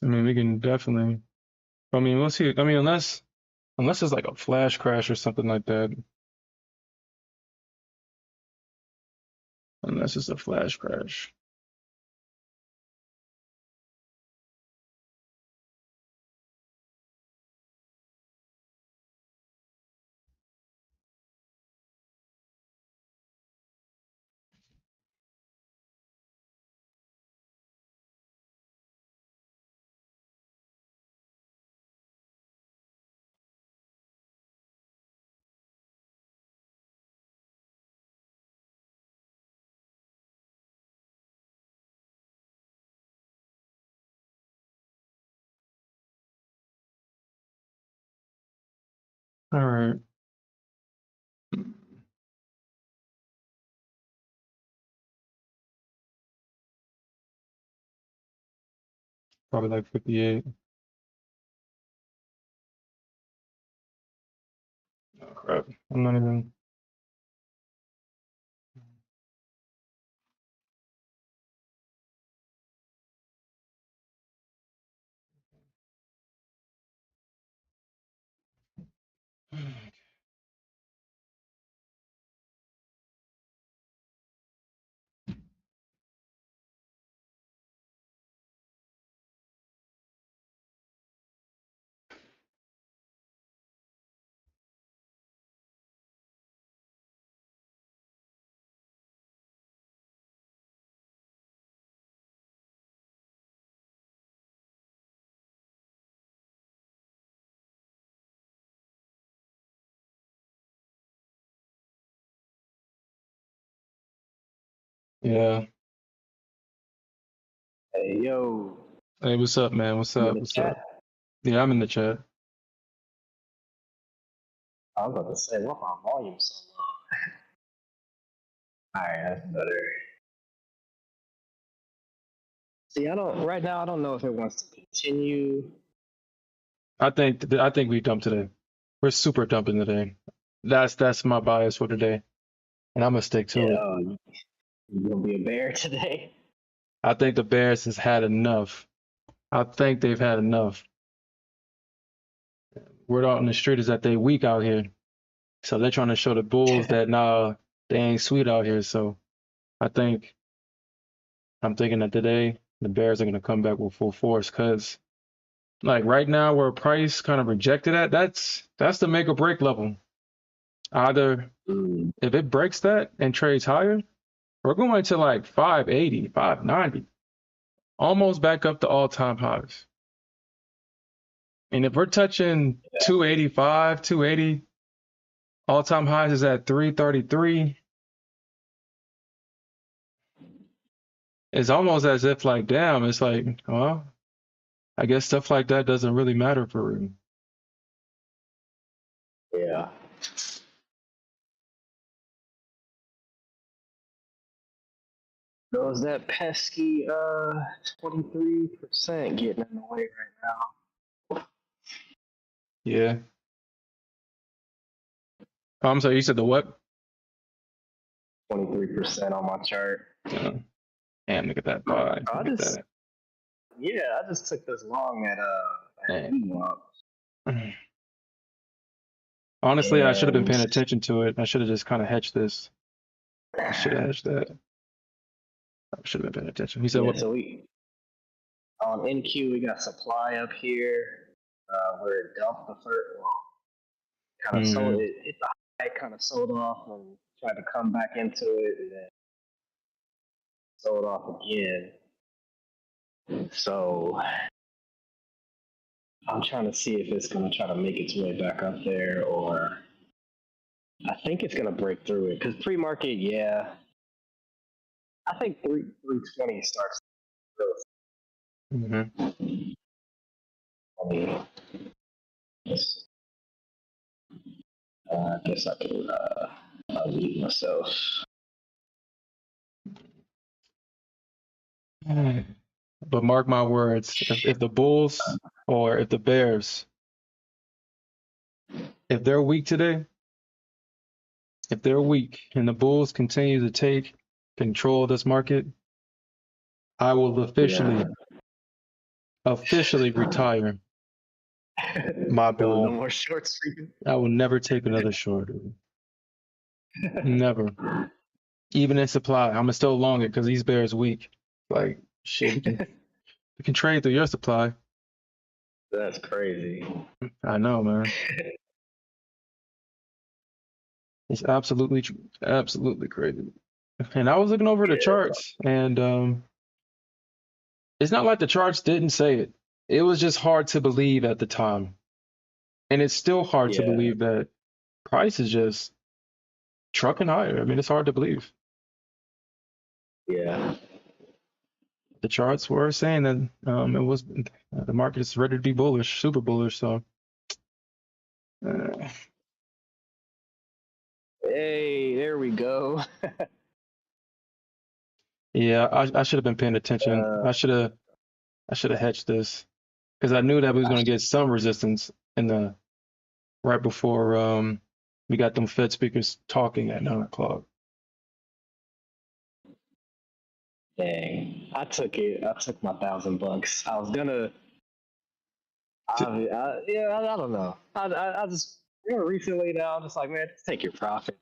I mean, we can definitely. I mean, we'll see. I mean, unless it's like a flash crash or something like that. Unless it's a flash crash. All right. Probably like 58. Oh crap! I'm not even. Yeah. Hey, yo. Hey, what's up, man? What's You in up? the What's chat? up? Yeah, I'm in the chat. I was about to say, what my volume so low? Alright, that's better. See, right now, I don't know if it wants to continue. I think we dumped today. We're super dumping today. That's my bias for today, and I'm gonna stick to it. You gonna be a bear today? I think the Bears has had enough. I think they've had enough. Word out on the street is that they weak out here, so they're trying to show the Bulls that nah, they ain't sweet out here. So I'm thinking that today the Bears are gonna come back with full force, cause like right now where price kind of rejected at, that's the make or break level. Either if it breaks that and trades higher, we're going to like 580, 590, almost back up to all-time highs. And if we're touching 285, 280, all-time highs is at 333. It's almost as if like, damn, it's like, well, I guess stuff like that doesn't really matter for real. Yeah. So is that pesky 23% getting in the way right now? Yeah. Oh, I'm sorry, you said the what? 23% on my chart. Damn, look at that buy. Look at that. Yeah, I just took this long at Honestly, I should have been paying attention to it. I should have just kind of hedged this. I should have hedged that. I should have been paying attention. He said what? So on NQ, we got supply up here where it dumped the first, kind of sold it, hit the high, kind of sold off and tried to come back into it and then sold off again. So I'm trying to see if it's going to try to make its way back up there, or I think it's going to break through it because pre-market, yeah, I think 320 starts. Yes. I guess I can unmute myself. But mark my words, if the Bulls or if the Bears, if they're weak today, if they're weak and the Bulls continue to take control of this market, I will Yeah. officially retire my No bull. more shorts for you. I will never take another short. Never. Even in supply, I'm gonna still long it because these Bears weak. Like shit, we can trade through your supply. That's crazy. I know, man. It's absolutely crazy. And I was looking over the Yeah. charts, and it's not like the charts didn't say it. It was just hard to believe at the time, and it's still hard to Yeah. believe that price is just trucking higher. I mean, it's hard to believe. Yeah. The charts were saying that it was the market is ready to be bullish, super bullish. So, uh, Hey, there we go. yeah, I should have been paying attention. Uh, I should have hedged this because I knew that we was going to get some resistance in the right before we got them Fed speakers talking at 9 o'clock. dang, I took it. I took my $1,000. I was gonna. I don't know. I just recently now. I'm just like, man, just take your profit.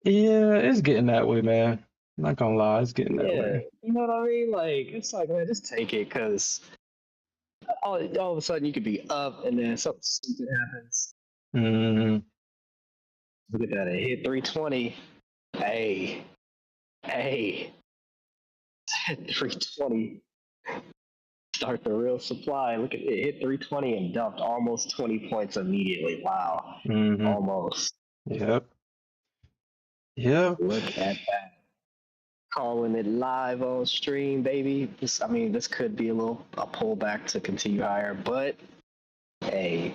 Yeah, it's getting that way, man. I'm not gonna lie, it's getting that Yeah, way. you know what I mean? Like, it's like, man, just take it, cause all of a sudden you could be up and then something stupid happens. Mm, Look at that, it hit 320. Hey, hey, 320. Start the real supply. Look at it, hit 320 and dumped almost 20 points immediately. Wow, hmm almost. Yep. Yep. Look at that. Calling it live on stream, baby. This could be a pullback to continue higher, but hey,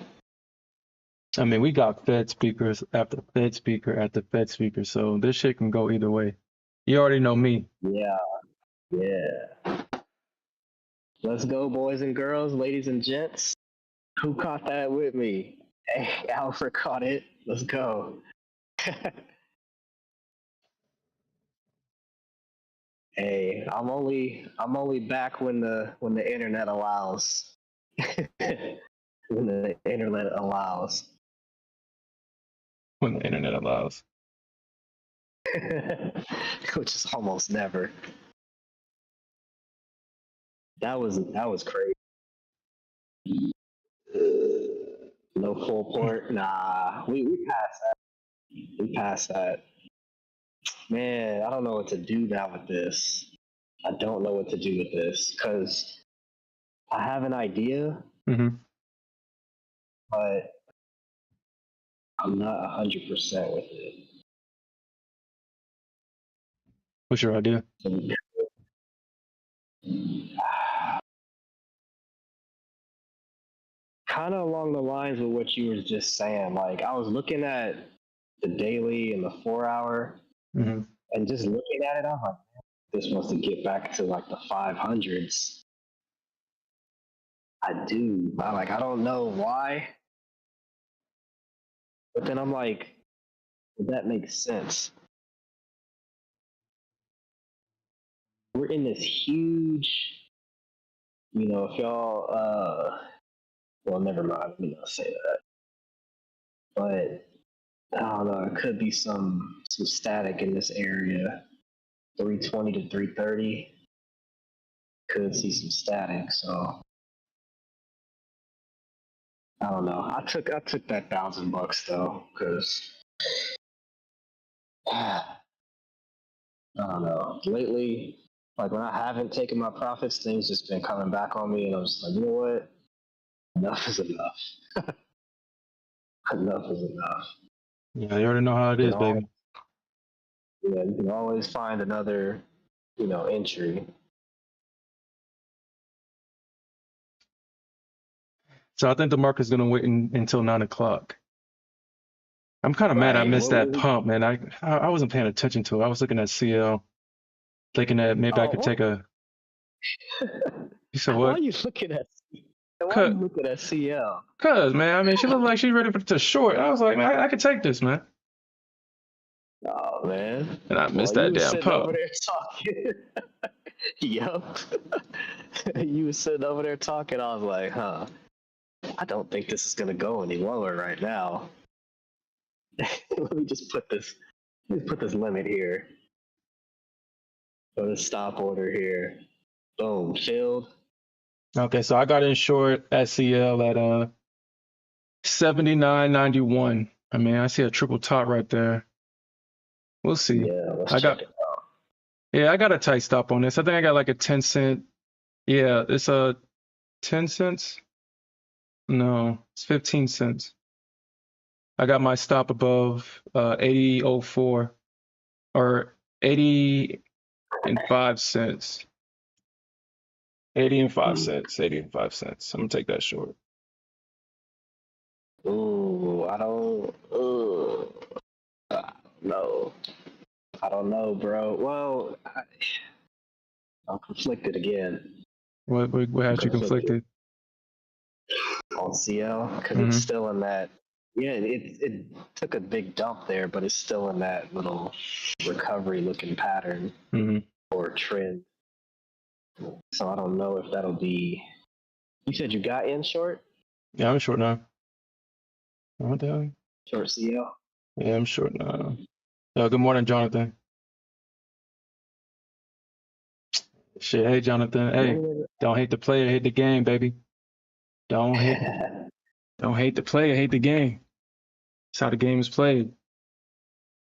I mean, we got Fed speakers after Fed speaker after Fed speaker, so this shit can go either way. You already know me. yeah, yeah. Let's go, boys and girls, ladies and gents. Who caught that with me? Hey, Alfred caught it. Let's go. Hey, I'm only back when the internet allows. When the internet allows. When the internet allows. Which is almost never. That was crazy. No full port. Nah, we passed that. We passed that. Man, I don't know what to do now with this. I don't know what to do with this because I have an idea, hmm but I'm not 100% with it. What's your idea? Kind of along the lines of what you were just saying. Like I was looking at the daily and the 4 hour, hmm and just looking at it, I'm like, this wants to get back to like the 500s. I do. I don't know why, but then I'm like, that makes sense. We're in this huge, if y'all, well, never mind. Let me not say that. But I don't know. It could be some static in this area. 320 to 330 could see some static. So I don't know. I took that $1,000 though, because I don't know. Lately, like when I haven't taken my profits, things just been coming back on me, and I'm just like, you know what? Enough is enough. Enough is enough. Yeah, you already know how it You is, can always, baby. you can always find another, entry. So I think the market's gonna wait until 9 o'clock. I'm kind of mad I Right. missed that pump, man. I wasn't paying attention to it. I was looking at CL, thinking that maybe I could take a. You said Why are what? you looking at? Why are you Cut. looking at CL? Cause man, I mean, she looked like she's ready to short. I was like, man, I could take this, man. Oh man. And I missed Well, you that was damn sitting over pump. there talking. Yup. You was sitting over there talking. I was like, huh. I don't think this is gonna go any lower right now. Let me just put this. Let me put this limit here. Put a stop order here. Boom, filled. Okay, so I got in short at CL at 79.91. I mean, I see a triple top right there. We'll see. Yeah, let's I check got it out. Yeah, I got a tight stop on this. I think I got like a 10 cent. Yeah, it's a 10 cents. No, it's 15 cents. I got my stop above 80.04 or 80.05 cents. 80.05 cents. 80.05 cents. I'm gonna take that short. Ooh, I don't. No, I don't know, bro. Well, I'm conflicted again. What I'm has you conflicted conflicted? on CL because it's Mm-hmm. still in that. Yeah, it took a big dump there, but it's still in that little recovery looking pattern Mm-hmm. or trend. So I don't know if that'll be. You said you got in short? Yeah, I'm short now. What the hell? Short CL? Yeah, I'm short now. Good morning, Jonathan. Shit, hey Jonathan. Hey, don't hate the player, hate the game, baby. Don't hate don't hate the player, hate the game. That's how the game is played.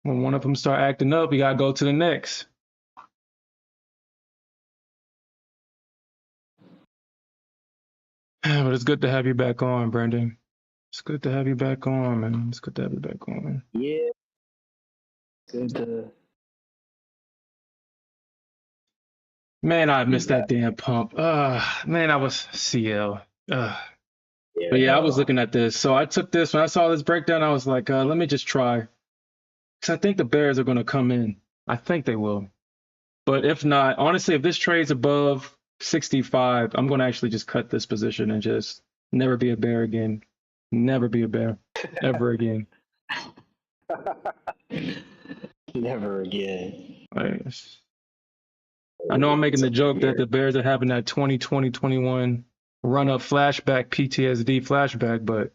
When one of them start acting up, you gotta go to the next. But it's good to have you back on, Brandon. It's good to have you back on, man. It's good to have you back on. Yeah, good to Man, I be missed that back. damn pump. Man, I was CL. But Yeah, yeah, I was bro. looking at this. So I took this when I saw this breakdown. I was like, let me just try, because I think the Bears are going to come in. I think they will. But if not, honestly, if this trades above 65, I'm going to actually just cut this position and just never be a bear again. Never be a bear ever again. Never again. Like, I know I'm making It's the over joke that here. the Bears are having that 2020, 21 run up flashback, PTSD flashback, but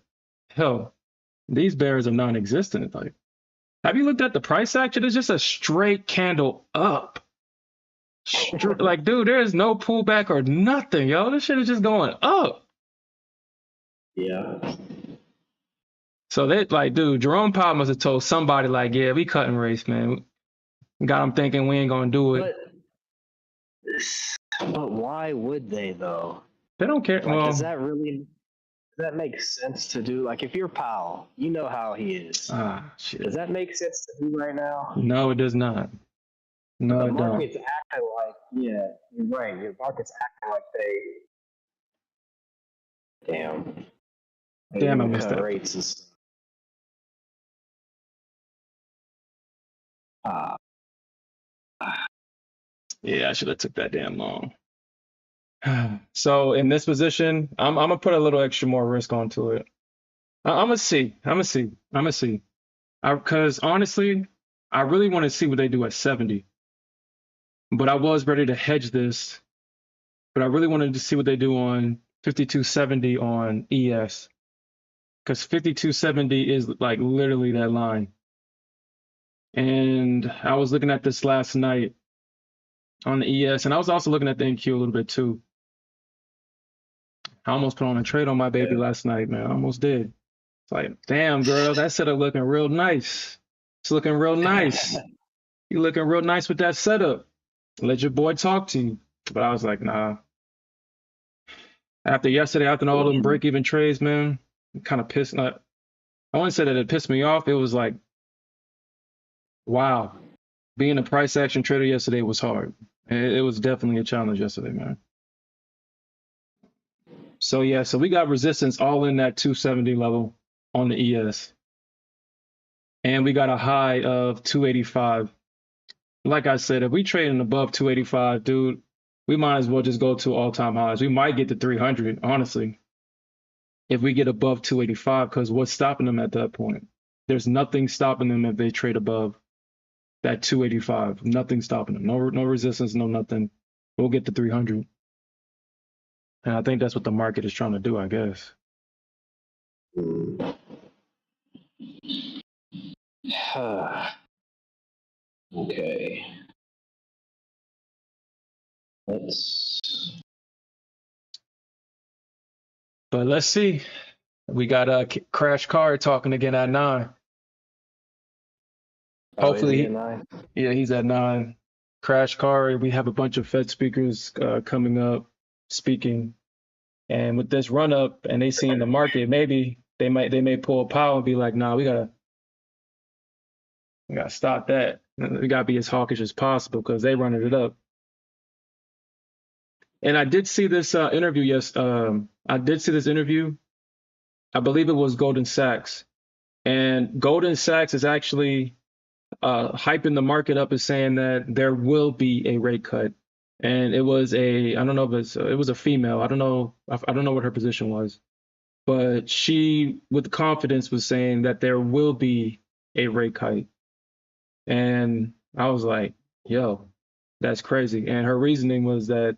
hell, these Bears are non-existent. Like, have you looked at the price action? It's just a straight candle up. Like, dude, there is no pullback or nothing, yo. This shit is just going up. Yeah. So they like, dude, Jerome Powell must have told somebody like, yeah, we cutting rates, man. Got them thinking we ain't gonna do it. But why would they though? They don't care. Like, Well, does that make sense to do? Like, if you're Powell, you know how he is. shit. Does that make sense to do right now? No, it does not. But No, the it don't. market's acting like, yeah, you're right. Your market's acting like damn, they Damn, I didn't missed cut that. rates and stuff. Uh, Yeah, I should have took that damn long. So in this position, I'm gonna put a little extra more risk onto it. I'm gonna see. I'm gonna see. I'm gonna see. Because honestly, I really want to see what they do at 70. But I was ready to hedge this. But I really wanted to see what they do on 5270 on ES. Because 5270 is like literally that line. And I was looking at this last night on the ES, and I was also looking at the NQ a little bit too. I almost put on a trade on my baby yeah. last night, man. I almost did. It's like, damn, girl, that setup looking real nice. It's looking real nice. You looking real nice with that setup. Let your boy talk to you. But I was like, nah. After yesterday, after all them break-even trades, man, it kind of pissed. I wouldn't say that it pissed me off. It was like, wow. Being a price action trader yesterday was hard. It was definitely a challenge yesterday, man. So yeah, so we got resistance all in that 270 level on the ES. And we got a high of 285. Like I said, if we trading above 285, dude, we might as well just go to all-time highs. We might get to 300, honestly, if we get above 285, because what's stopping them at that point? There's nothing stopping them if they trade above that 285. Nothing stopping them. No resistance, no nothing. We'll get to 300. And I think that's what the market is trying to do, I guess. Okay. But let's see. We got a Crash Card talking again at 9. Hopefully, yeah, he's at 9. Crash Card. We have a bunch of Fed speakers coming up speaking, and with this run up, and they see in the market, maybe they may pull a Powell and be like, "Nah, we gotta stop that. We gotta be as hawkish as possible because they running it up." And I did see this interview. Yes, I did see this interview. I believe it was Goldman Sachs, and Goldman Sachs is actually hyping the market up as saying that there will be a rate cut. And it was I don't know if it was a female. I don't know what her position was, but she, with confidence, was saying that there will be a rate cut. And I was like, yo, that's crazy. And her reasoning was that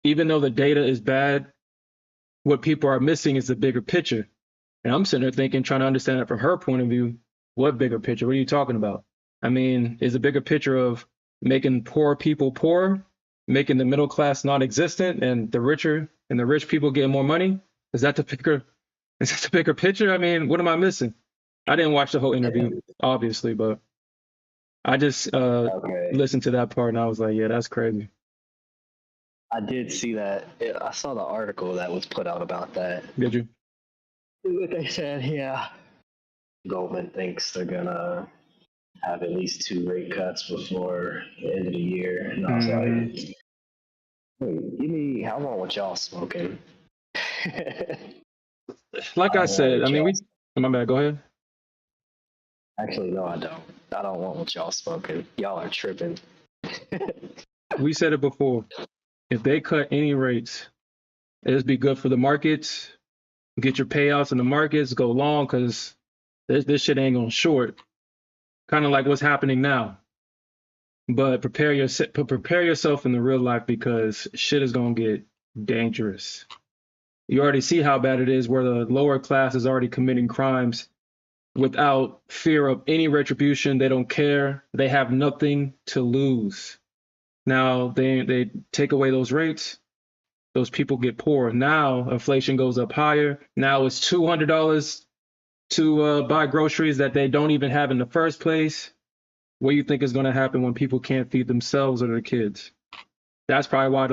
even though the data is bad, what people are missing is the bigger picture. And I'm sitting there thinking, trying to understand it from her point of view. What bigger picture? What are you talking about? I mean, is the bigger picture of making poor people poor, making the middle class non-existent, and the rich people getting more money? Is that the bigger picture? I mean, what am I missing? I didn't watch the whole interview, obviously, but I just listened to that part and I was like, yeah, that's crazy. I did see that. I saw the article that was put out about that. Did you? What they said, yeah. Goldman thinks they're gonna have at least 2 rate cuts before the end of the year, and I was like, "Wait, give me how long with y'all smoking?" Like I said, I mean, my bad. Go ahead. Actually, no, I don't. I don't want what y'all smoking. Y'all are tripping. We said it before. If they cut any rates, it'd be good for the markets. Get your payouts in the markets, go long, because this shit ain't going short. Kind of like what's happening now. But prepare yourself in the real life because shit is going to get dangerous. You already see how bad it is where the lower class is already committing crimes without fear of any retribution. They don't care. They have nothing to lose. Now they take away those rates. Those people get poor. Now inflation goes up higher. Now it's $200 to buy groceries that they don't even have in the first place. What do you think is going to happen when people can't feed themselves or their kids? That's probably why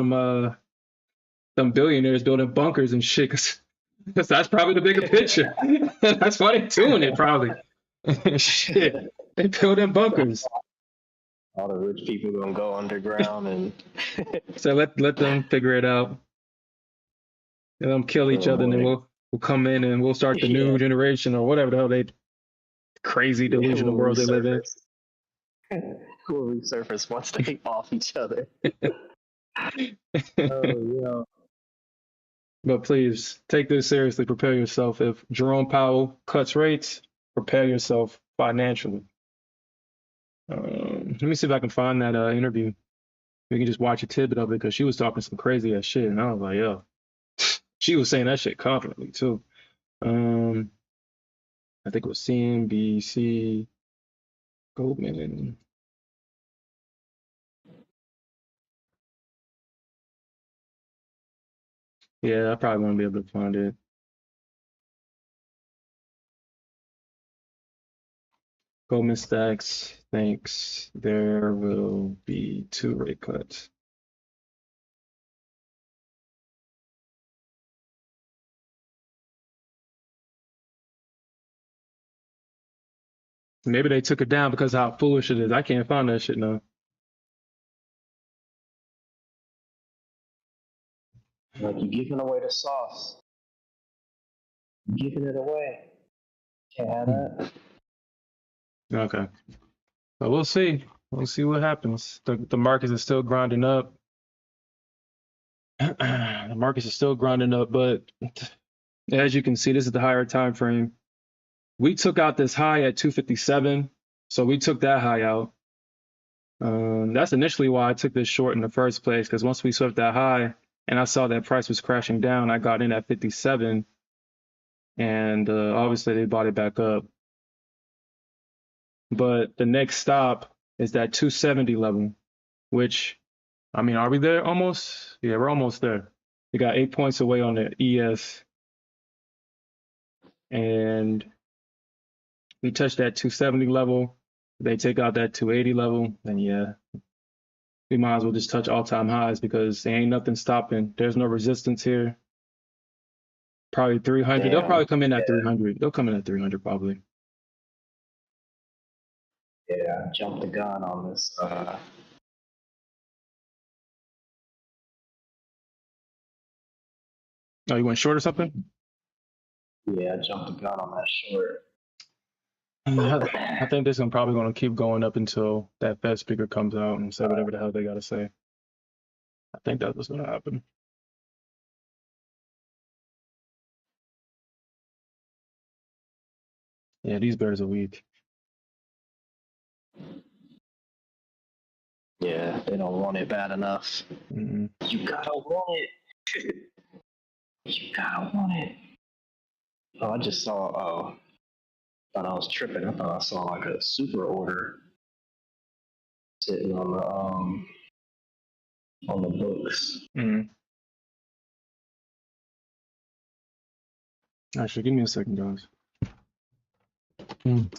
them billionaires building bunkers and shit, because that's probably the bigger picture. That's why they're doing it, probably. Shit, they building bunkers. All the rich people gonna go underground and so let them figure it out. Let them kill each other, and then we'll come in and we'll start the new generation or whatever the hell they crazy delusional world they live in. We'll resurface once they off each other. Yeah. But please take this seriously. Prepare yourself. If Jerome Powell cuts rates, prepare yourself financially. Let me see if I can find that interview. We can just watch a tidbit of it because she was talking some crazy ass shit, and I was like, yo, she was saying that shit confidently too. I think it was CNBC, Goldman. Yeah, I probably won't be able to find it. Goldman Sachs thinks there will be 2 rate cuts. Maybe they took it down because of how foolish it is. I can't find that shit now. Like you're giving away the sauce. You're giving it away. Can't have that. Okay. But we'll see. We'll see what happens. The markets are still grinding up. The markets are still grinding up, but as you can see, this is the higher time frame. We took out this high at 257, so we took that high out. That's initially why I took this short in the first place, because once we swept that high and I saw that price was crashing down, I got in at 57, and obviously they bought it back up. But the next stop is that 270 level, which, I mean, are we there almost? Yeah, we're almost there. We got 8 points away on the ES, and we touched that 270 level. They take out that 280 level, then yeah, we might as well just touch all-time highs because there ain't nothing stopping. There's no resistance here. Probably 300. Damn. They'll probably come in at Yeah. 300. They'll come in at 300 probably. Yeah, I jumped the gun on this. Oh, you went short or something? Yeah, I jumped the gun on that short. I think this is probably going to keep going up until that Fed speaker comes out and say whatever the hell they got to say. I think that's what's going to happen. Yeah, these bears are weak. Yeah, they don't want it bad enough. Mm-mm. You gotta want it. You gotta want it. Oh, I just saw. Oh, thought I was tripping. I thought I saw like a super order sitting on the books. Mm-mm. Actually, give me a second, guys. Mm.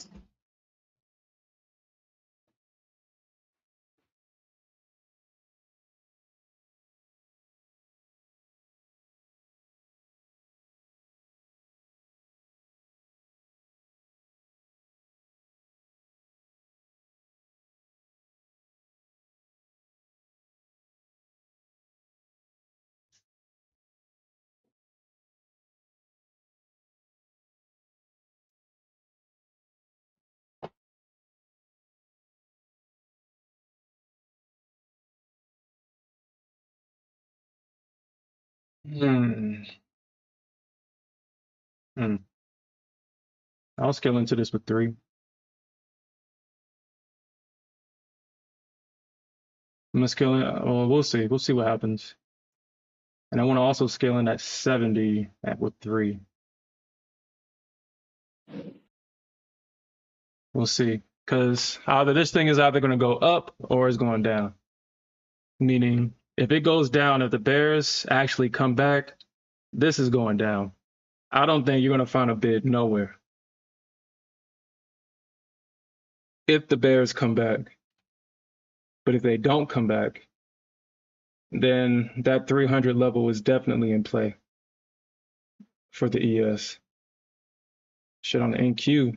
Mm. I'll scale into this with 3. I'm gonna scale in. Well, we'll see. We'll see what happens. And I want to also scale in at 70 with 3. We'll see. Because either this thing is either going to go up or it's going down. Meaning, if it goes down, if the bears actually come back, this is going down. I don't think you're going to find a bid nowhere if the bears come back. But if they don't come back, then that 300 level is definitely in play for the ES. Shit on the NQ.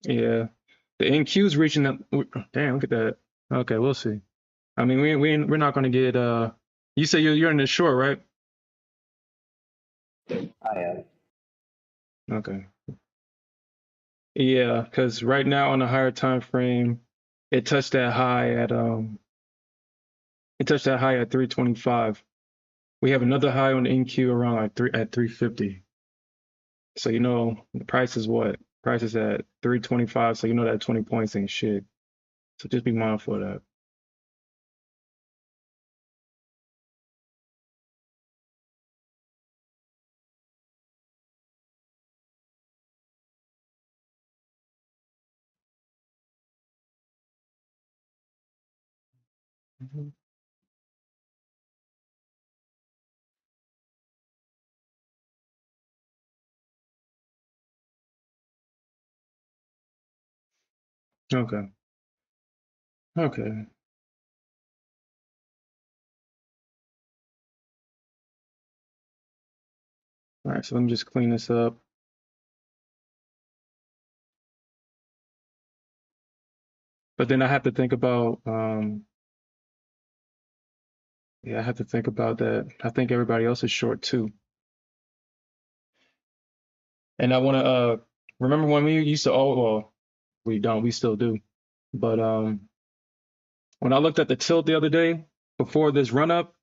Yeah. The NQ's reaching up. Damn, look at that. Okay, we'll see. I mean, we're not going to get. You say you're in the short, right? I am. Okay. Yeah, because right now on the higher time frame, it touched that high at 325. We have another high on the NQ around like 350. So you know the price is what? Price is at 325, so you know that 20 points ain't shit. So just be mindful of that. Mhm. Okay. Okay. All right, so let me just clean this up. But then I have to think about, yeah, I have to think about that. I think everybody else is short too. And I want to remember when we used to, well, we still do. But when I looked at the tilt the other day before this run up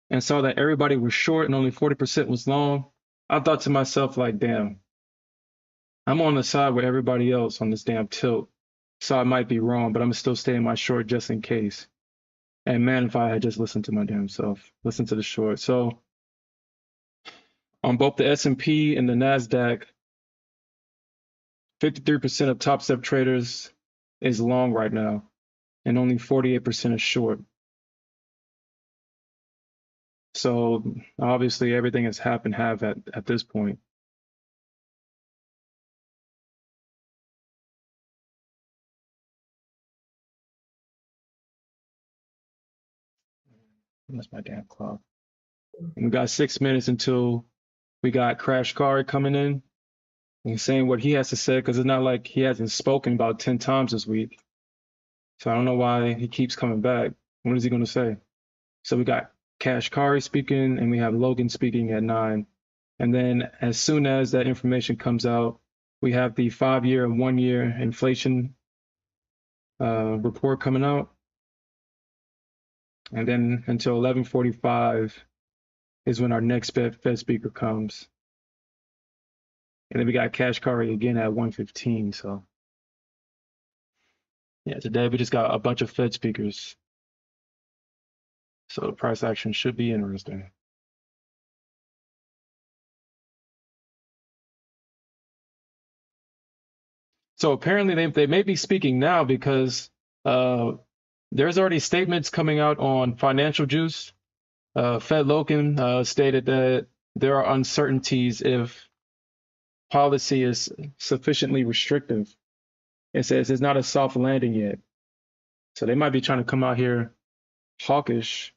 and saw that everybody was short and only 40% was long, I thought to myself, like, damn, I'm on the side with everybody else on this damn tilt. So I might be wrong, but I'm still staying my short just in case. And man, if I had just listened to my damn self, listened to the short. So on both the S&P and the Nasdaq, 53% of top step traders is long right now, and only 48% is short. So obviously everything has half and half at this point. That's my damn clock. And we got 6 minutes until we got Crash Kari coming in and saying what he has to say, because it's not like he hasn't spoken about 10 times this week. So I don't know why he keeps coming back. What is he going to say? So we got Cash Kari speaking, and we have Logan speaking at 9. And then as soon as that information comes out, we have the 5-year and 1-year inflation report coming out. And then until 11:45 is when our next Fed speaker comes. And then we got Cash Kari again at 1:15. So yeah, today we just got a bunch of Fed speakers. So the price action should be interesting. So apparently they may be speaking now because there's already statements coming out on financial juice. Fed Logan stated that there are uncertainties if policy is sufficiently restrictive. It says it's not a soft landing yet. So they might be trying to come out here hawkish.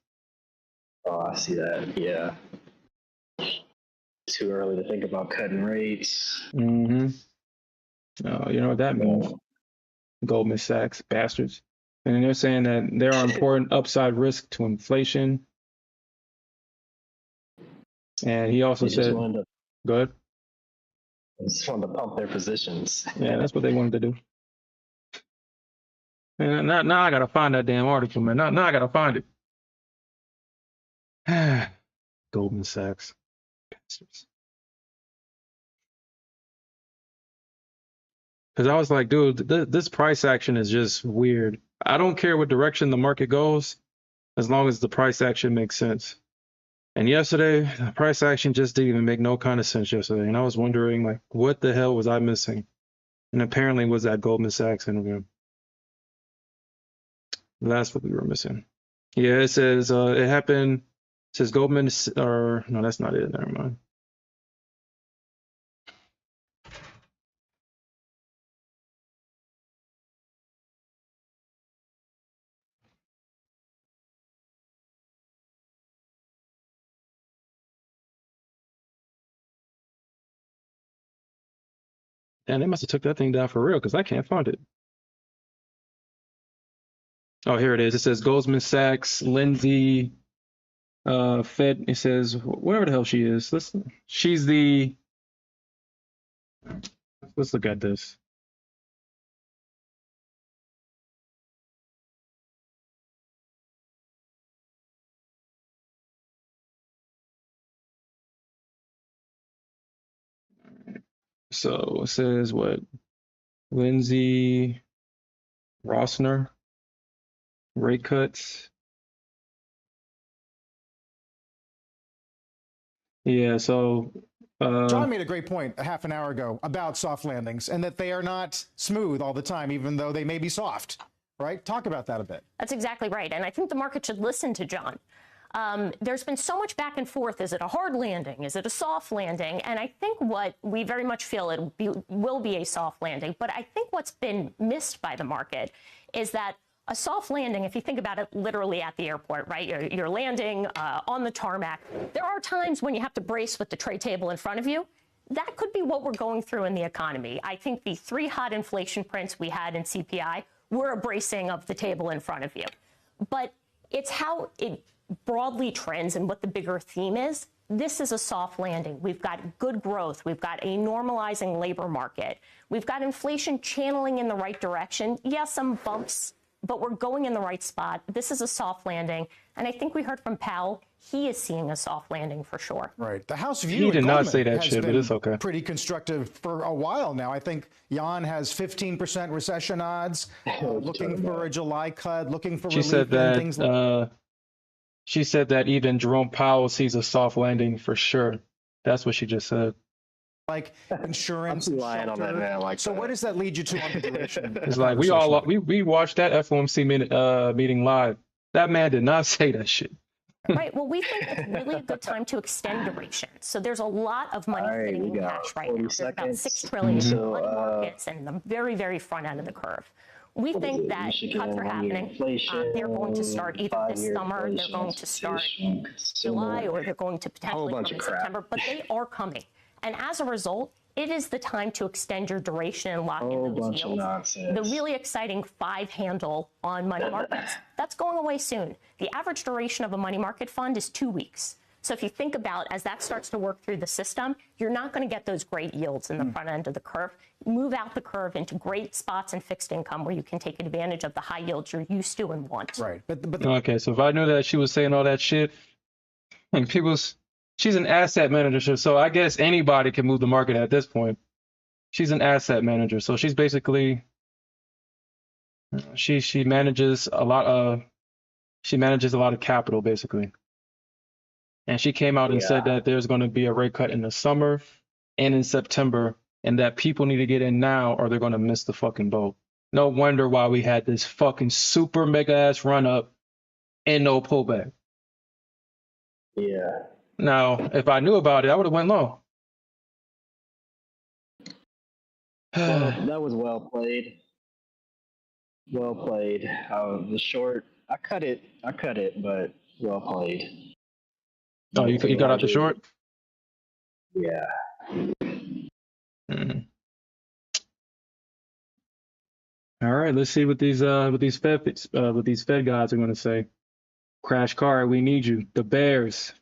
Oh, I see that. Yeah. Too early to think about cutting rates. Mm-hmm. You know what that means? Goldman Sachs, bastards. And they're saying that there are important upside risks to inflation. And he also said, go ahead. They just wanted to pump their positions. Yeah, that's what they wanted to do. And now I gotta find that damn article, man. Now I gotta find it. Goldman Sachs. Bastards. Because I was like, dude, this price action is just weird. I don't care what direction the market goes, as long as the price action makes sense. And yesterday, the price action just didn't even make no kind of sense yesterday. And I was wondering, like, what the hell was I missing? And apparently it was that Goldman Sachs interview. That's what we were missing. Yeah, it says it happened. It says Goldman, or no, that's not it. Never mind. And they must have took that thing down for real because I can't find it. Oh, here it is. It says Goldman Sachs, Lindsay, Fed. It says whatever the hell she is. She's the. Let's look at this. So it says what? Lindsay Rossner, rate cuts. Yeah, so John made a great point a half an hour ago about soft landings and that they are not smooth all the time, even though they may be soft, right? Talk about that a bit. That's exactly right. And I think the market should listen to John. There's been so much back and forth. Is it a hard landing? Is it a soft landing? And I think what we very much feel will be a soft landing. But I think what's been missed by the market is that A soft landing, if you think about it literally at the airport, right? You're landing on the tarmac. There are times when you have to brace with the tray table in front of you. That could be what we're going through in the economy. I think the 3 hot inflation prints we had in CPI were a bracing of the table in front of you. But it's how it broadly trends and what the bigger theme is. This is a soft landing. We've got good growth. We've got a normalizing labor market. We've got inflation channeling in the right direction. Yes, some bumps, but we're going in the right spot. This is a soft landing. And I think we heard from Powell, he is seeing a soft landing for sure. Right. The House view He did not say that has shit, but been it's okay. pretty constructive for a while now. I think Jan has 15% recession odds, looking for a July cut, looking for She relief said and things like that. She said that even Jerome Powell sees a soft landing for sure. That's what she just said. like insurance. I'm and relying on that shelter. man like So that. what does that lead you to on the duration? It's like we watched that FOMC meeting live. That man did not say that shit. Right. Well, we think it's really a good time to extend duration. So there's a lot of money sitting in cash right now. There's about $6 trillion in money markets and the very, very front end of the curve. We think that cuts are happening. They're going to start either this summer, they're going to start in July, or they're going to potentially come in September, but they are coming. And as a result, it is the time to extend your duration and lock in those yields. The really exciting 5 handle on money markets, that's going away soon. The average duration of a money market fund is 2 weeks. So if you think about as that starts to work through the system, you're not going to get those great yields in the front end of the curve. Move out the curve into great spots in fixed income where you can take advantage of the high yields you're used to and want. Right. But Okay, so if I knew that she was saying all that shit, and she's an asset manager, so I guess anybody can move the market at this point. She's an asset manager, so she's basically she manages a lot of capital basically. And she came out and said that there's going to be a rate cut in the summer and in September, and that people need to get in now or they're going to miss the fucking boat. No wonder why we had this fucking super mega ass run up and no pullback. Yeah. Now, if I knew about it, I would have went low. Well, that was well played. Well played. The short, I cut it, but well played. Oh, you got out the short? Yeah. Mm. All right, let's see what these Fed guys are going to say. Crash Car, we need you. The Bears,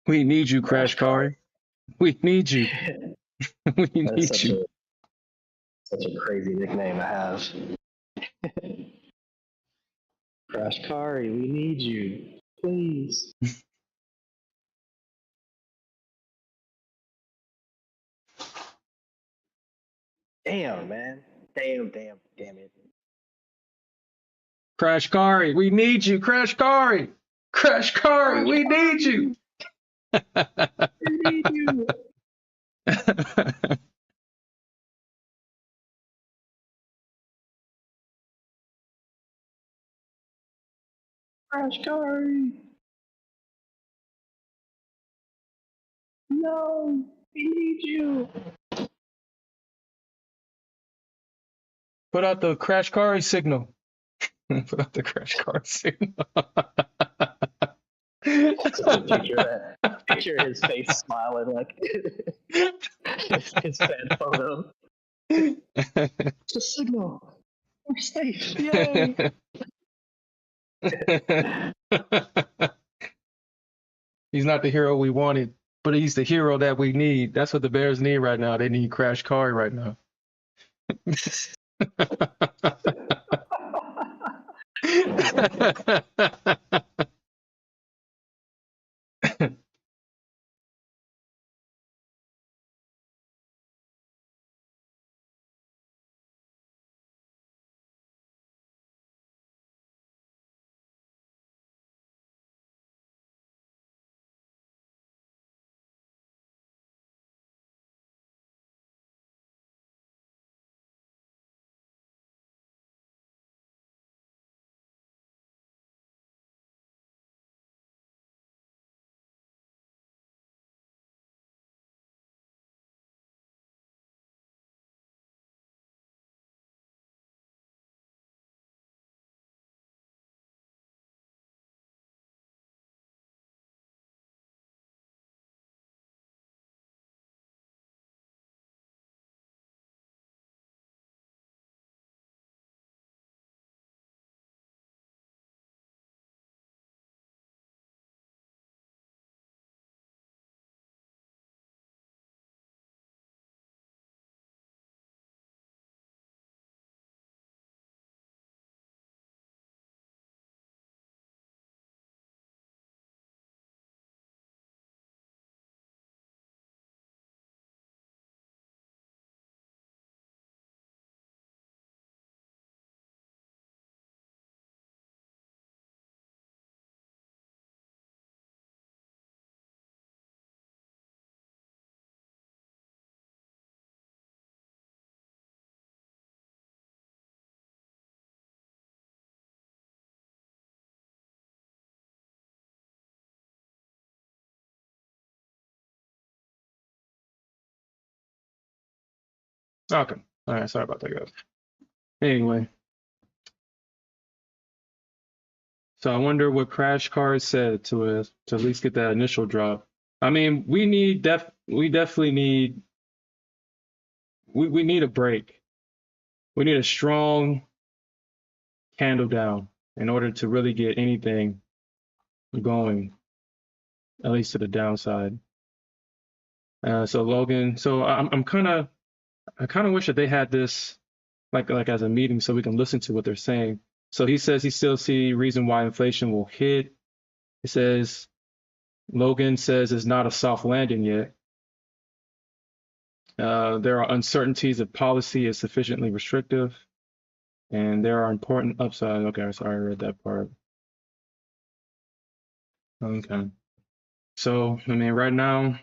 we need you. Crash Car, we need you. We need you. Such a crazy nickname to have. Crash Kari, we need you. Please. Damn, man. Damn it. Crash Kari, we need you. Crash Kari. Crash Kari, we need you. We need you. Crash Kari. No, we need you. Put out the Crash Kari signal. Put out the Crash Kari signal. Picture his face smiling like his fan photo. It's a signal. We're safe. Yay. He's not the hero we wanted, but he's the hero that we need. That's what the Bears need right now. They need Crash Kari right now. Okay. All right. Sorry about that, guys. Anyway, so I wonder what Crash Card said to us to at least get that initial drop. I mean, we definitely need we need a break. We need a strong candle down in order to really get anything going, at least to the downside. So Logan, so I kind of wish that they had this like as a meeting so we can listen to what they're saying. So he says he still see reason why inflation will hit. He says Logan says it's not a soft landing yet. There are uncertainties if policy is sufficiently restrictive, and there are important upsides. Okay, sorry, I read that part. Okay. So, I mean, right now,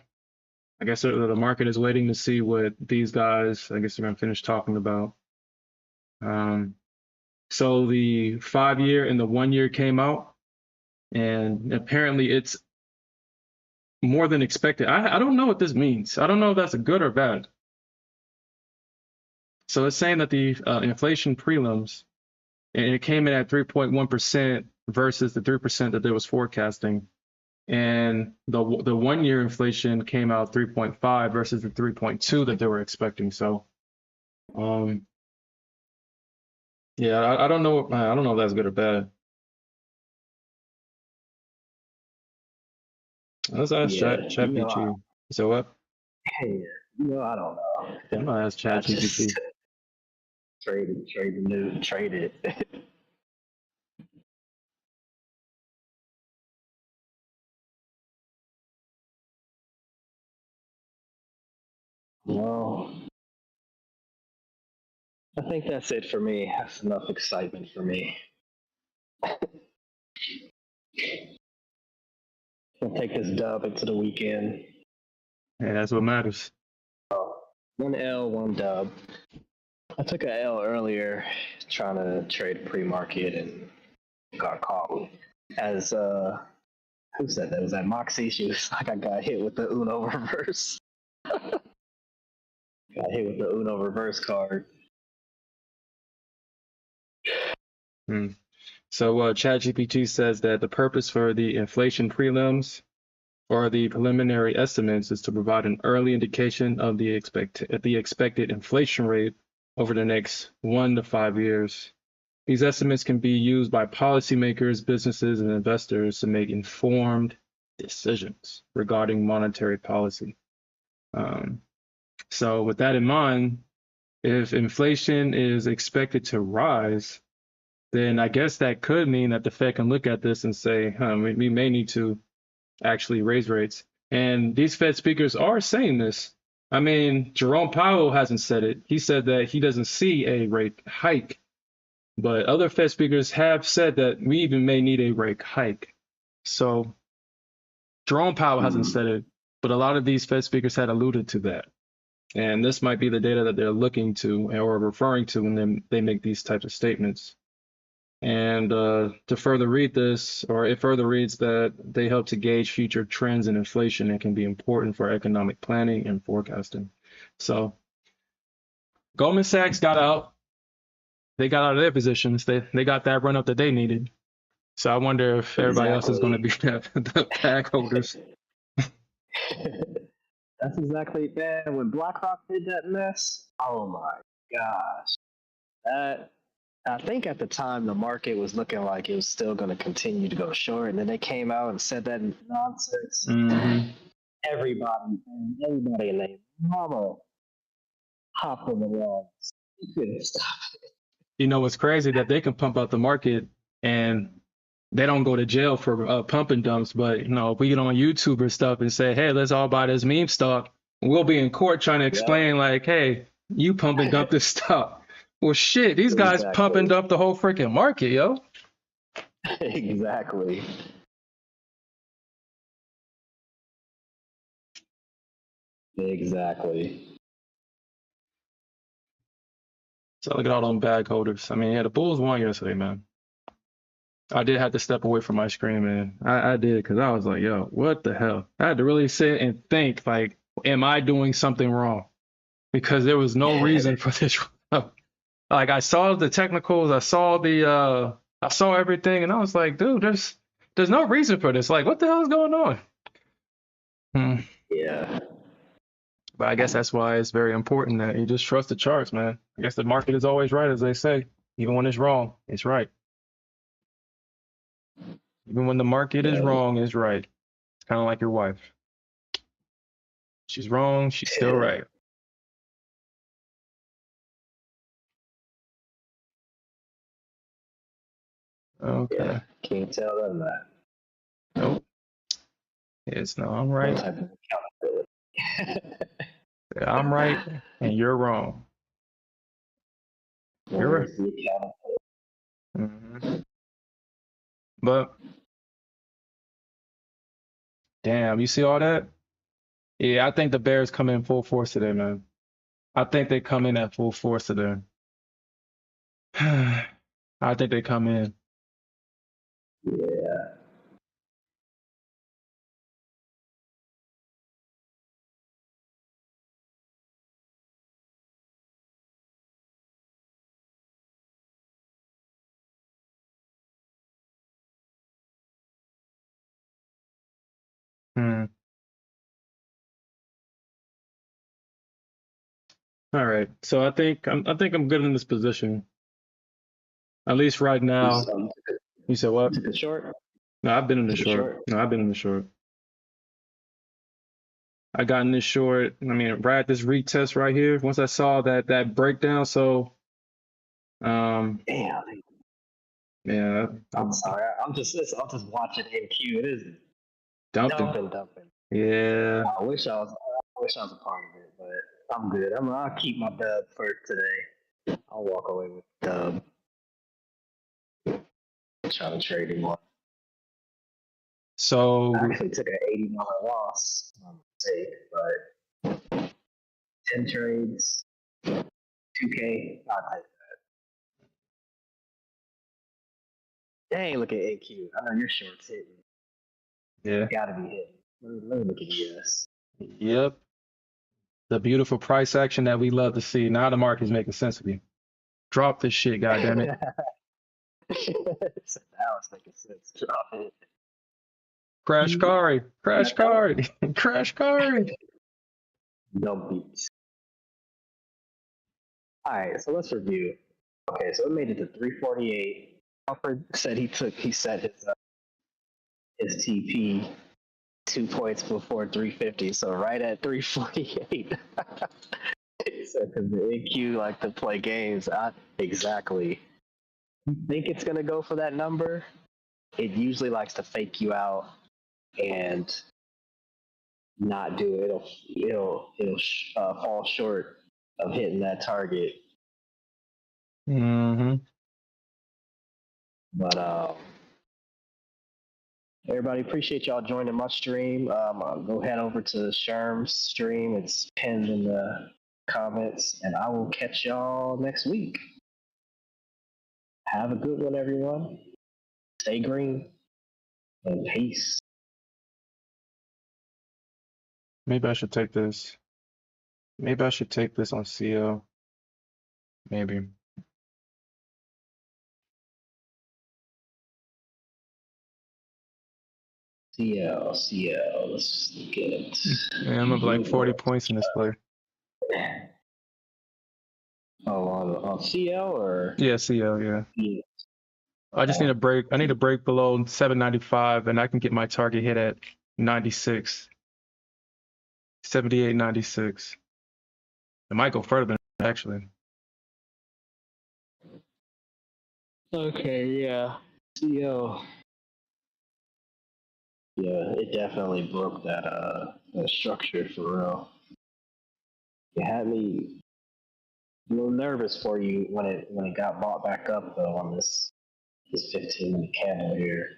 I guess the market is waiting to see what these guys, I guess they're going to finish talking about. So the 5-year and the 1-year came out, and apparently it's more than expected. I don't know what this means. I don't know if that's a good or bad. So it's saying that the inflation prelims, and it came in at 3.1% versus the 3% that they was forecasting. And the 1-year inflation came out 3.5 versus the 3.2 that they were expecting. So, yeah, I don't know. I don't know if that's good or bad. Let's ask ChatGPT. So what? Hey, I don't know. I'm gonna ask ChatGPT. Trade it. Well, I think that's it for me. That's enough excitement for me. I'll take this dub into the weekend. Hey, that's what matters. 1 L, 1 dub. I took a L earlier trying to trade pre-market and got caught. As who said that? Was that Moxie? She was like, I got hit with the Uno reverse. Got hit with the Uno reverse card. So ChatGPT says that the purpose for the inflation prelims or the preliminary estimates is to provide an early indication of the expected inflation rate over the next 1 to 5 years. These estimates can be used by policymakers, businesses, and investors to make informed decisions regarding monetary policy. So with that in mind, if inflation is expected to rise, then I guess that could mean that the Fed can look at this and say, we may need to actually raise rates. And these Fed speakers are saying this. I mean, Jerome Powell hasn't said it. He said that he doesn't see a rate hike. But other Fed speakers have said that we even may need a rate hike. So Jerome Powell hasn't said it, but a lot of these Fed speakers had alluded to that. And this might be the data that they're looking to or referring to when they make these types of statements. And to further read this, or it further reads that they help to gauge future trends in inflation and can be important for economic planning and forecasting. So Goldman Sachs got out. They got out of their positions. They got that run up that they needed. So I wonder if everybody else is going to be the bag holders. That's exactly, man. When BlackRock did that mess, oh my gosh. I think at the time the market was looking like it was still going to continue to go short, and then they came out and said that nonsense. Mm-hmm. Everybody in their mama hopped in the walls. You couldn't stop it. You know what's crazy? That they can pump out the market and they don't go to jail for pump and dumps. But if we get on YouTube or stuff and say, hey, let's all buy this meme stock, we'll be in court trying to explain like, hey, you pump and dump this stock. Well, shit, these guys pump and dump the whole freaking market, yo. Exactly. So look at all them bag holders. I mean, yeah, the Bulls won yesterday, man. I did have to step away from my screen, man. I did, because I was like, yo, what the hell? I had to really sit and think, like, am I doing something wrong? because there was no reason for this. Like I saw the technicals, I saw everything, and I was like, dude, there's no reason for this. Like, what the hell is going on? Yeah. But I guess that's why it's very important that you just trust the charts, man. I guess the market is always right, as they say. Even when it's wrong, it's right. Even when the market is wrong, it's right. It's kind of like your wife. She's wrong, she's still right. Okay. Yeah, can't tell them that. Nope. It's no, I'm right. Type of accountability. I'm right, and you're wrong. You're right. But damn, you see all that? Yeah, I think the Bears come in full force today, man. I think they come in at full force today. I think they come in. Yeah. All right. So I think I'm good in this position. At least right now. You said what? Took a short? No, I've been in the short. No, I've been in the short. I got in this short. I mean, right at this retest right here. Once I saw that breakdown, so Damn. yeah. I'm sorry. I'm just watching NQ. It is dumping. Yeah. I wish I was a part of it, but I'm good. I'll keep my dub for today. I'll walk away with dub. Trying to trade him one. So I actually took an $80 loss on mistake, but 10 trades, 2K, I'll take that. Dang, look at AQ. I know your short's hitting. Yeah. Gotta be hitting. Let me look at US. Yep. The beautiful price action that we love to see. Now the market's making sense of you. Drop this shit, goddammit. Now it's making sense. Drop it. Crash card. Crash card. Crash card. Dump beats. Alright, so let's review. Okay, so it made it to 348. Alfred said he set his TP 2 points before 350, so right at 348. So because the AQ like to play games, exactly. You think it's gonna go for that number? It usually likes to fake you out and not do it. It'll fall short of hitting that target. But everybody, appreciate y'all joining my stream. Go head over to Sherm's stream. It's pinned in the comments, and I will catch y'all next week. Have a good one, everyone. Stay green, and peace. Maybe I should take this. Maybe I should take this on CL. Maybe. CL, let's get it. Yeah, I'm up like 40 points in this play. Oh, on CL or? Yeah, CL, yeah. I just need a break. I need a break below 795, and I can get my target hit at 96. 78.96. It might go further than that, actually. Okay, yeah. CL. Yeah, it definitely broke that structure for real. It had me a little nervous for you when it got bought back up though on this 15-minute candle here.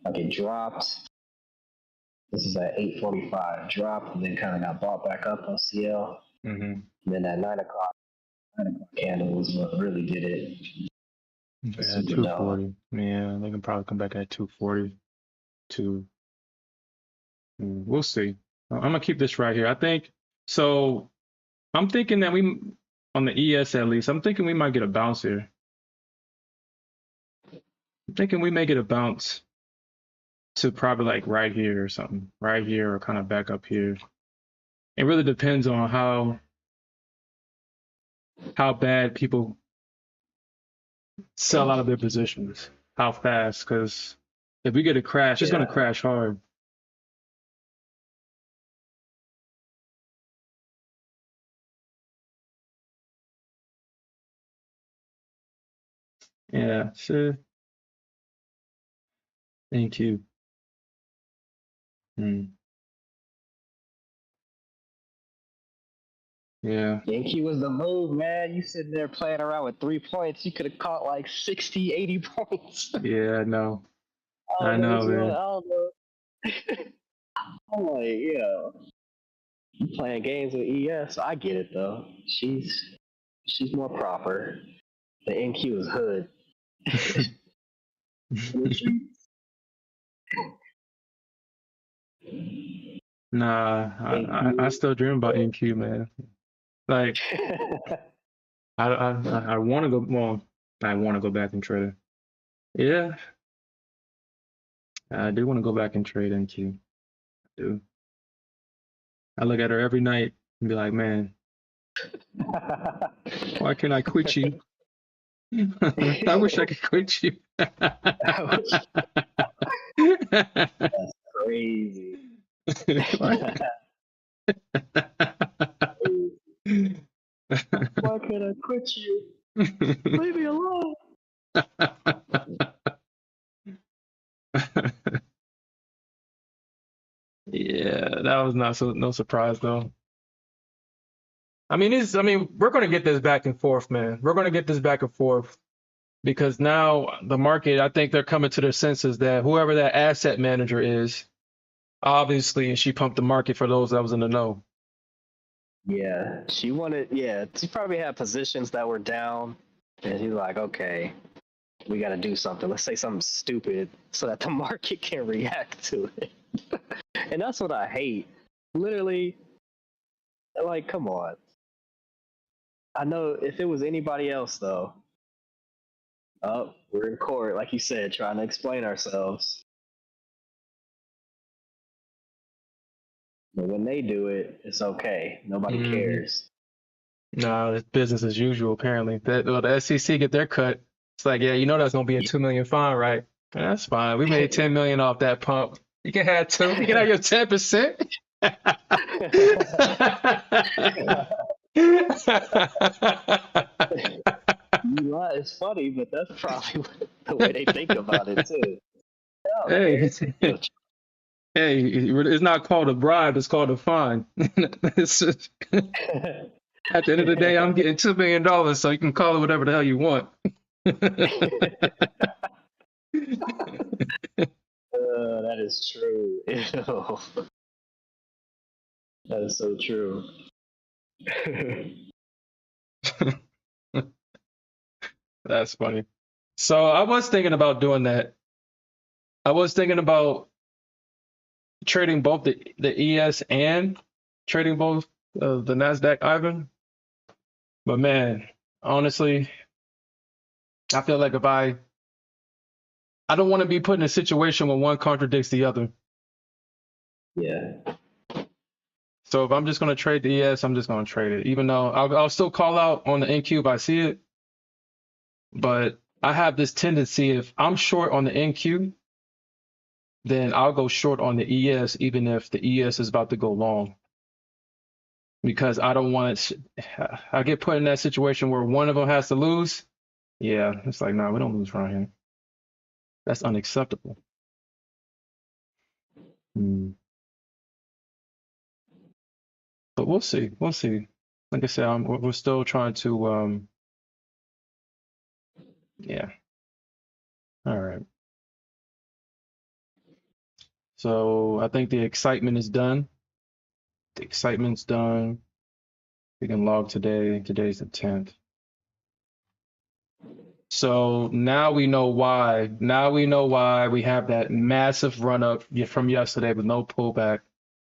Like it dropped. This is at 8:45. Dropped and then kind of got bought back up on CL. And then that 9 o'clock candle was what really did it. Yeah, 240. Yeah, they can probably come back at 240. We'll see. I'm gonna keep this right here. I think so. I'm thinking that on the ES at least, I'm thinking we might get a bounce here. I'm thinking we may get a bounce to probably like right here or something, right here or kind of back up here. It really depends on how bad people sell out of their positions, how fast, because if we get a crash, it's going to crash hard. Yeah, sure. Thank you. Yeah. Yankee was the move, man. You sitting there playing around with 3 points. You could have caught like 60, 80 points. Yeah, no. I know, know, man. I don't know. I'm like, yeah. You playing games with ES. I get it though. She's more proper. The NQ is hood. Nah, I still dream about NQ, man. Like, I want to go. Well, I want to go back and trade it. Yeah, I do want to go back and trade NQ. I do. I look at her every night and be like, man, why can't I quit you? I wish I could quit you. That's crazy. Why can't I quit you? Leave me alone. Yeah, that was no surprise though. I mean, we're going to get this back and forth, man. We're going to get this back and forth because now the market, I think they're coming to their senses that whoever that asset manager is, obviously she pumped the market for those that was in the know. Yeah, she probably had positions that were down, and she's like, okay, we got to do something. Let's say something stupid so that the market can react to it. And that's what I hate. Literally, like, come on. I know if it was anybody else, though, we're in court, like you said, trying to explain ourselves. But when they do it, it's okay. Nobody cares. No, it's business as usual, apparently. The SEC get their cut. It's like, yeah, you know that's going to be a $2 million fine, right? Yeah, that's fine. We made $10 million off that pump. You can have 2. You can have your 10%. It's funny, but that's probably the way they think about it too. Hey, it's not called a bribe; it's called a fine. It's just, at the end of the day, I'm getting $2 million, so you can call it whatever the hell you want. That is true. Ew. That is so true. That's funny. So I was thinking about doing that. I was thinking about trading both the ES and trading both the Nasdaq Ivan. But man, honestly, I feel like if I don't want to be put in a situation where one contradicts the other. Yeah. So if I'm just going to trade the ES, I'm just going to trade it, even though I'll still call out on the NQ if I see it. But I have this tendency, if I'm short on the NQ, then I'll go short on the ES, even if the ES is about to go long. Because I don't want I get put in that situation where one of them has to lose. Yeah, it's like, nah, we don't lose around here. That's unacceptable. But we'll see. We'll see. Like I said, we're still trying to, yeah. All right. So I think the excitement is done. The excitement's done. We can log today. Today's the 10th. So now we know why. Now we know why we have that massive run up from yesterday with no pullback.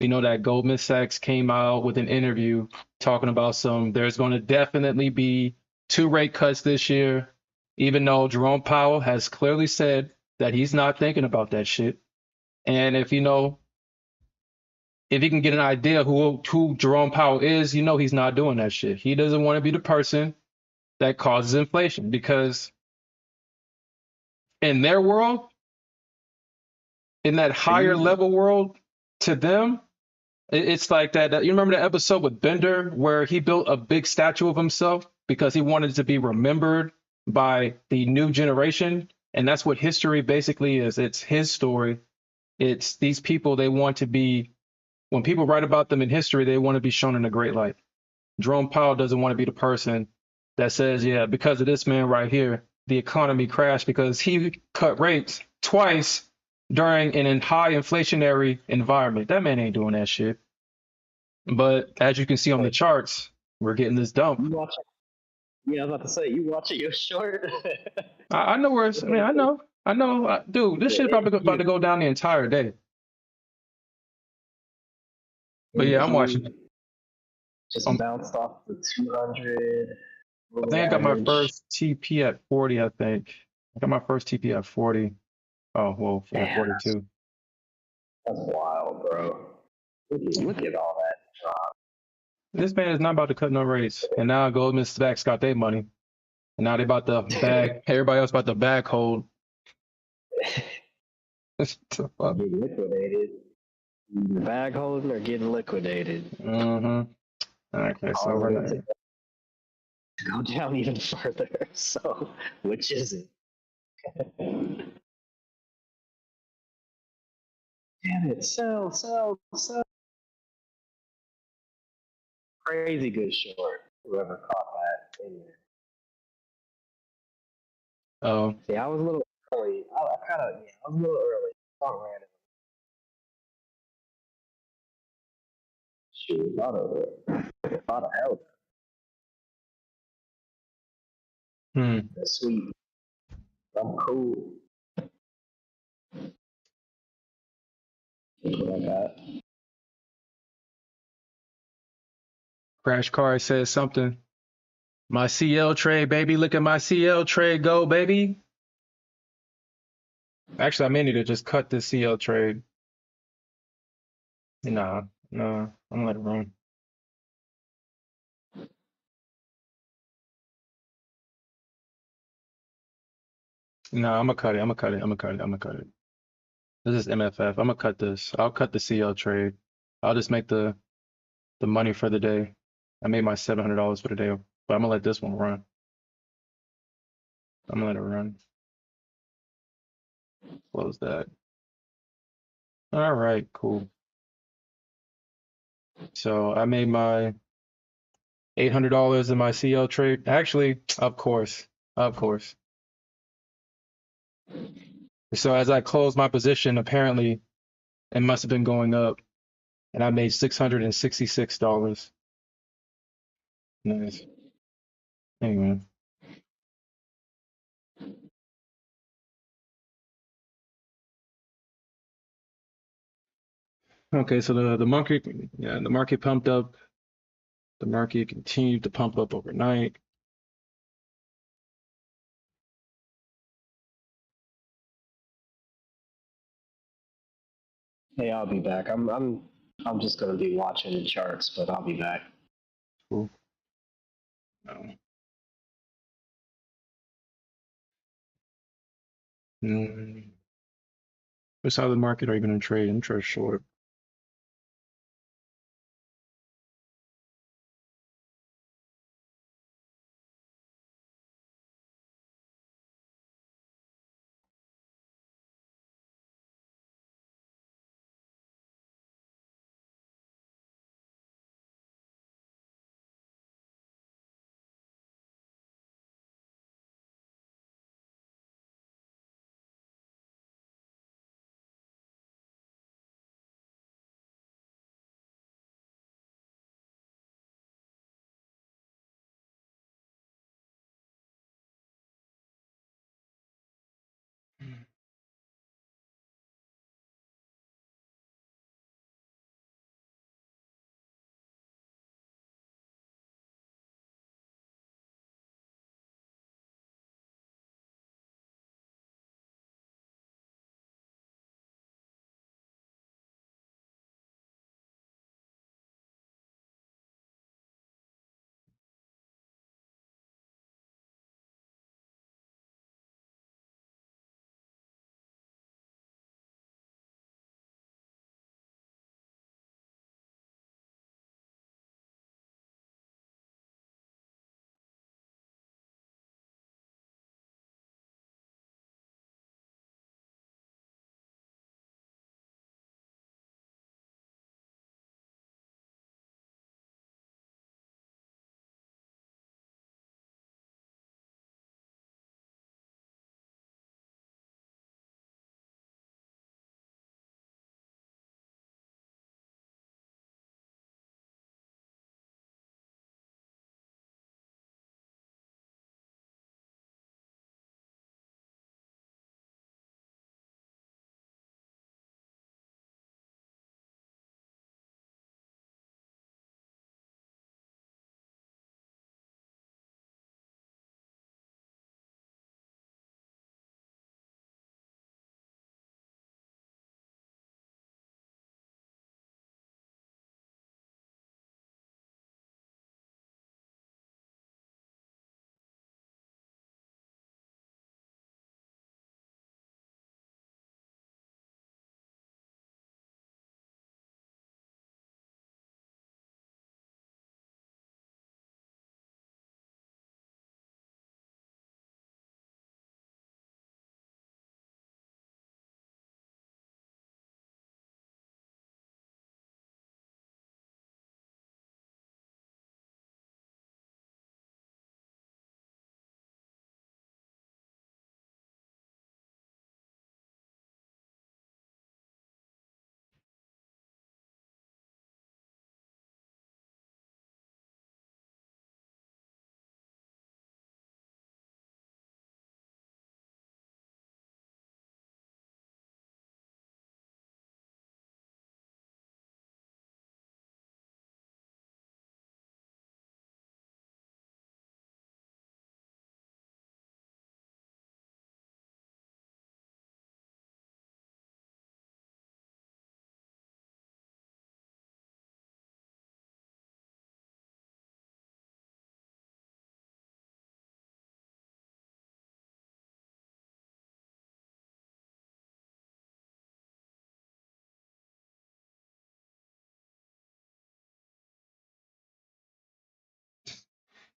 You know that Goldman Sachs came out with an interview talking about there's going to definitely be 2 rate cuts this year, even though Jerome Powell has clearly said that he's not thinking about that shit. And if you can get an idea who Jerome Powell is, he's not doing that shit. He doesn't want to be the person that causes inflation, because in their world, in that higher level world, to them, it's like that. You remember the episode with Bender where he built a big statue of himself because he wanted to be remembered by the new generation? And that's what history basically is. It's his story. It's these people, they want to be, when people write about them in history, they want to be shown in a great light. Jerome Powell doesn't want to be the person that says, yeah, because of this man right here, the economy crashed because he cut rates twice during an high inflationary environment. That man ain't doing that shit. But as you can see on the charts, we're getting this dump. You watch it. Yeah, I was about to say, you watch it, you're short. I know where it's, I mean, I know, dude, this shit probably about to go down the entire day. But yeah, I'm watching it. Just bounced off the 200. I think I got my first TP at 40, I think. I got my first TP at 40. Oh, well, yeah, 42. That's wild, bro. Look at all that drop. This man is not about to cut no rates. And now Goldman Sachs got their money. And now they about to bag, everybody else about to bag hold. Getting liquidated. Bag holding or getting liquidated. Mm-hmm. Okay, so we're not. Go down even further. So, which is it? Damn it, sell. Crazy good short. Whoever caught that in there. Oh. See, I was a little early. I was a little early. Front ran it. Shoot, a lot of hell. That's sweet. I'm cool. That's what I got. Crash Card says something. My CL trade, baby. Look at my CL trade go, baby. Actually, I may need to just cut this CL trade. Nah, I'm gonna let it run. Nah, I'm gonna cut it. This is MFF. I'm gonna cut this. I'll cut the CL trade. I'll just make the money for the day. I made my $700 for the day, but I'm gonna let this one run. I'm gonna let it run. Close that. All right, cool. So I made my $800 in my CL trade. Actually, of course. So as I closed my position, apparently it must have been going up, and I made $666. Nice. Anyway. Okay, so the market pumped up. The market continued to pump up overnight. Hey, I'll be back. I'm just gonna be watching the charts, but I'll be back. Cool. No. Which side of the market are you going to trade? I'm trade short.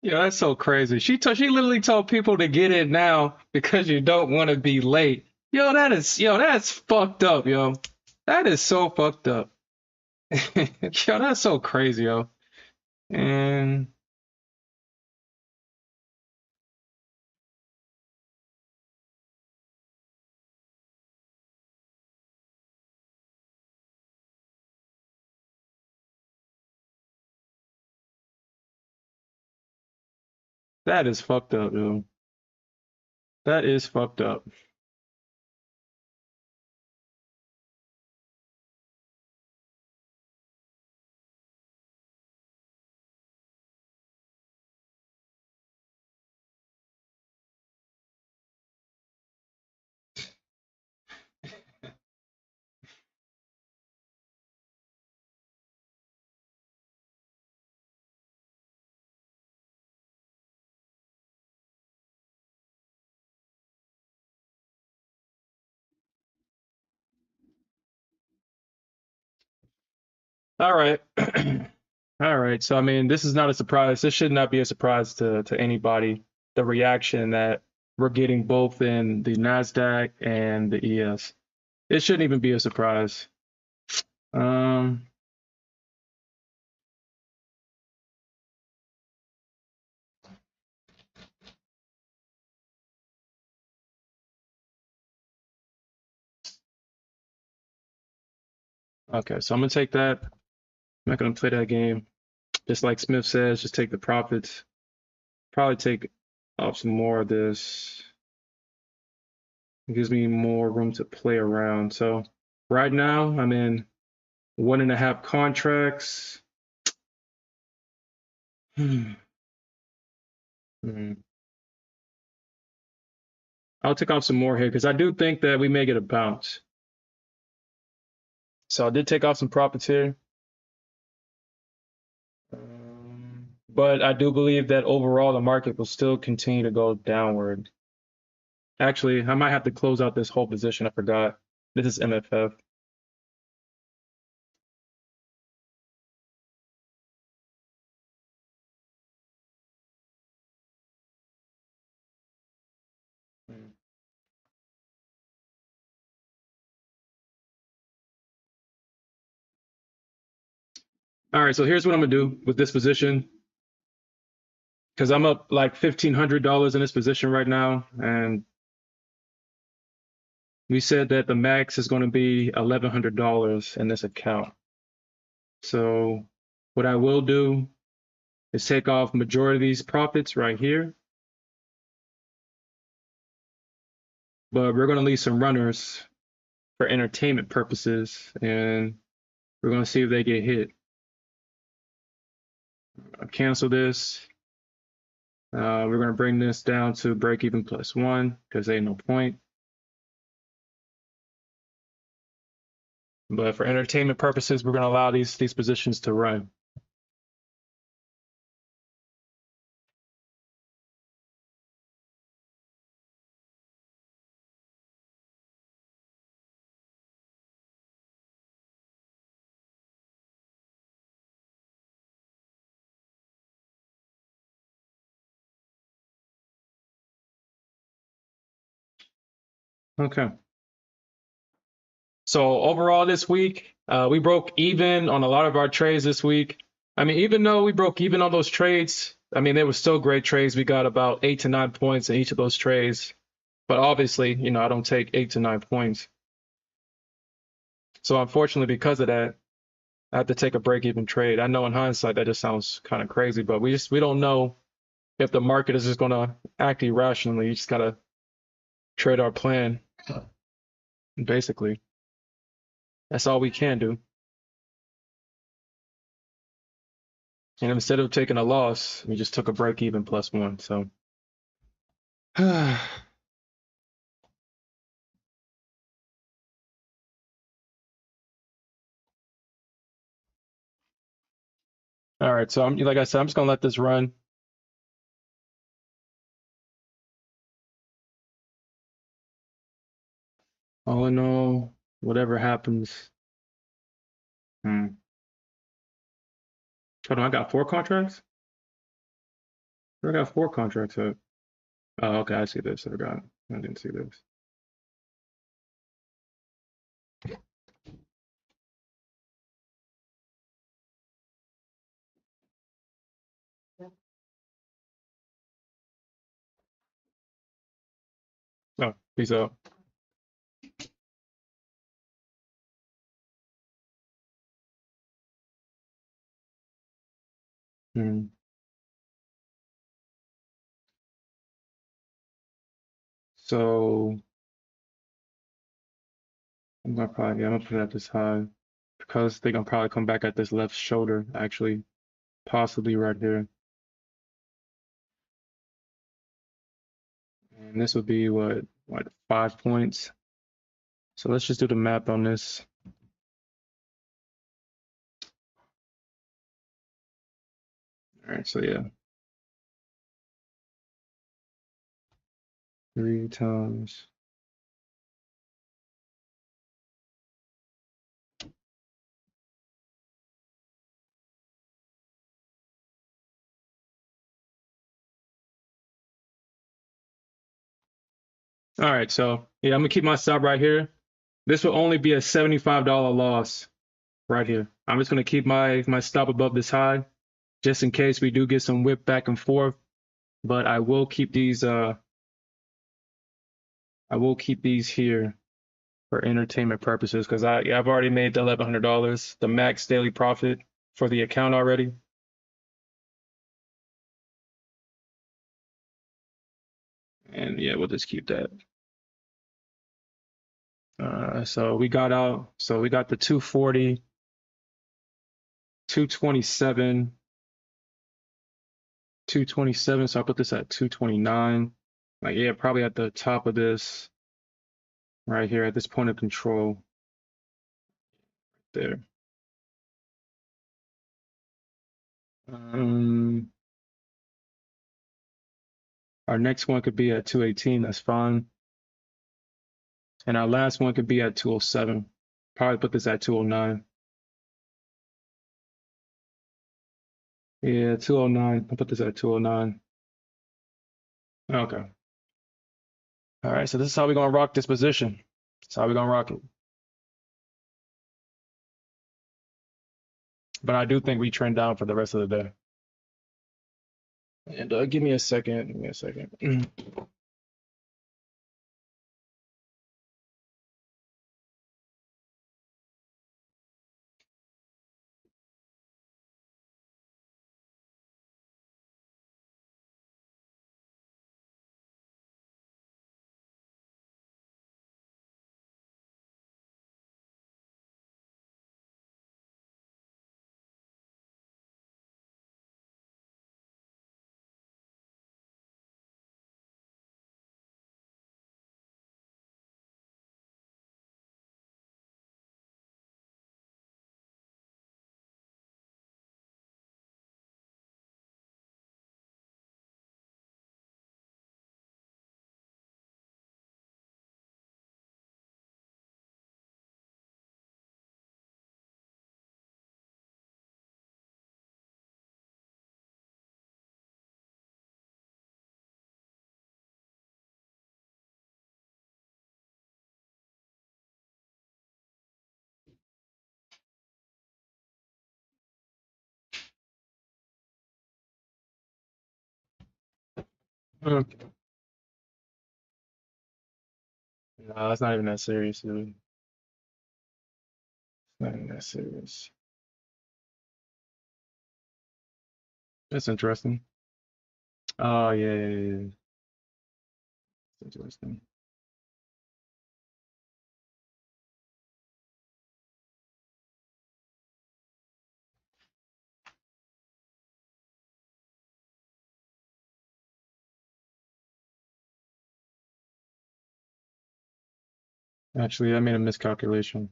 Yeah, that's so crazy. She literally told people to get in now because you don't want to be late. That's fucked up, yo. That is so fucked up. Yo, that's so crazy, yo. And that is fucked up, yo. That is fucked up. All right. All right. So I mean, this is not a surprise. This should not be a surprise to anybody. The reaction that we're getting both in the Nasdaq and the ES. It shouldn't even be a surprise. Um, okay, so I'm gonna take that. I'm not gonna play that game. Just like Smith says, just take the profits. Probably take off some more of this. It gives me more room to play around. So right now I'm in 1.5 contracts. I'll take off some more here because I do think that we may get a bounce. So I did take off some profits here. But I do believe that overall the market will still continue to go downward. Actually, I might have to close out this whole position. I forgot. This is MFF. All right, so here's what I'm gonna do with this position because I'm up like $1,500 in this position right now, and we said that the max is going to be $1,100 in this account. So what I will do is take off majority of these profits right here, but we're going to leave some runners for entertainment purposes, and we're going to see if they get hit. I'll cancel this. We're going to bring this down to break even +1 because ain't no point. But for entertainment purposes, we're going to allow these positions to run. Okay. So overall this week, we broke even on a lot of our trades this week. I mean, even though we broke even on those trades, I mean, they were still great trades. We got about 8 to 9 points in each of those trades. But obviously, I don't take 8 to 9 points. So unfortunately, because of that, I have to take a break-even trade. I know in hindsight that just sounds kind of crazy, but we don't know if the market is just going to act irrationally. You just got to trade our plan, basically. That's all we can do. And instead of taking a loss, we just took a break even +1. So, all right. So like I said, I'm just gonna let this run. All in all, whatever happens. Hold on, I got 4 contracts. I got 4 contracts up. Oh, okay, I see this. I didn't see this. Oh, peace out. Hmm. So I'm gonna put it at this high because they're gonna probably come back at this left shoulder, actually, possibly right here. And this would be what 5 points. So let's just do the math on this. All right, so yeah. 3 times. All right, so yeah, I'm gonna keep my stop right here. This will only be a $75 loss right here. I'm just gonna keep my stop above this high, just in case we do get some whip back and forth. But I will keep these here for entertainment purposes because I've already made the $1,100, the max daily profit for the account already. And yeah, we'll just keep that. So we got the 240, 227, 227. So I put this at 229. Like, yeah, probably at the top of this right here at this point of control there. Our next one could be at 218. That's fine. And our last one could be at 207. Probably put this at 209. Yeah, 209. I'll put this at 209. Okay. All right, so this is how we're gonna rock this position. That's how we're gonna rock it. But I do think we trend down for the rest of the day. And give me a second. Give me a second. Okay. No, it's not even that serious, dude. It's not even that serious. That's interesting. Oh yeah, yeah, yeah, yeah. That's interesting. Actually, I made a miscalculation.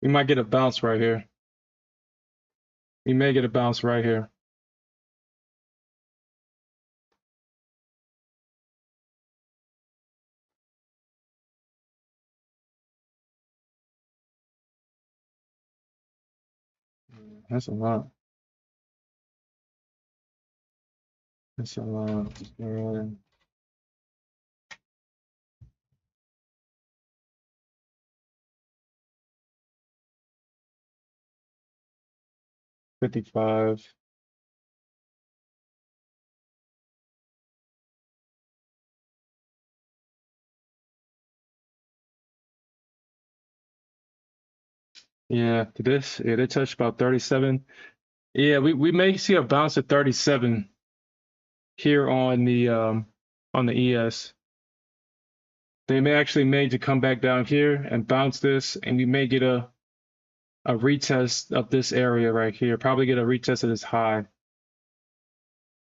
We might get a bounce right here. We may get a bounce right here. That's a lot. That's a lot. 55. Yeah, they touched about 37. Yeah, we may see a bounce at 37 here on the ES. They may actually to come back down here and bounce this, and we may get a retest of this area right here. Probably get a retest of this high.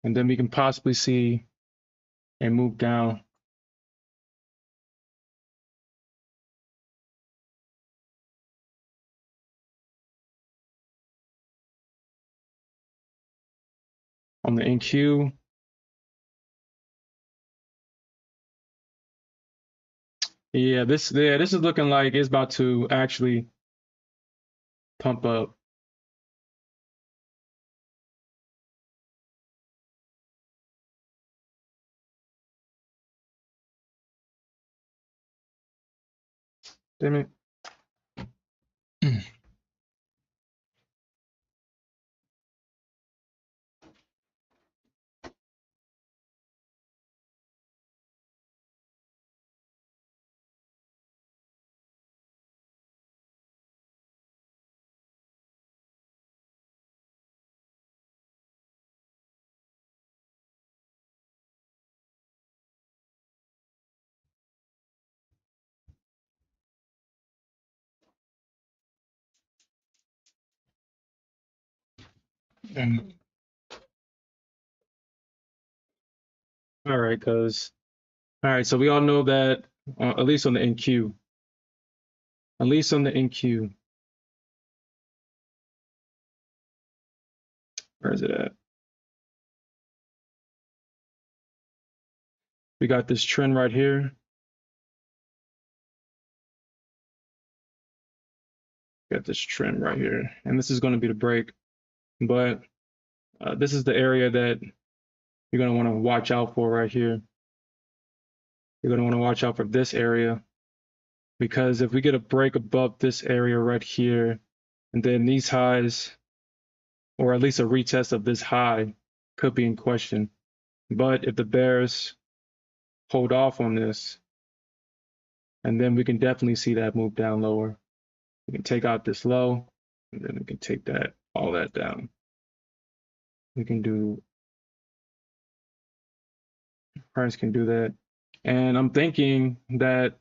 And then we can possibly see a move down. On the NQ. Yeah, this is looking like it's about to actually pump up. Damn it. All right, so we all know that at least on the NQ. At least on the NQ. Where is it at? We got this trend right here. Got this trend right here, and this is going to be the break. But this is the area that you're going to want to watch out for right here. You're going to want to watch out for this area, because if we get a break above this area right here, and then these highs, or at least a retest of this high, could be in question. But if the bears hold off on this, and then we can definitely see that move down lower. We can take out this low, and then we can take that all that down. We can do, price can do that. And I'm thinking that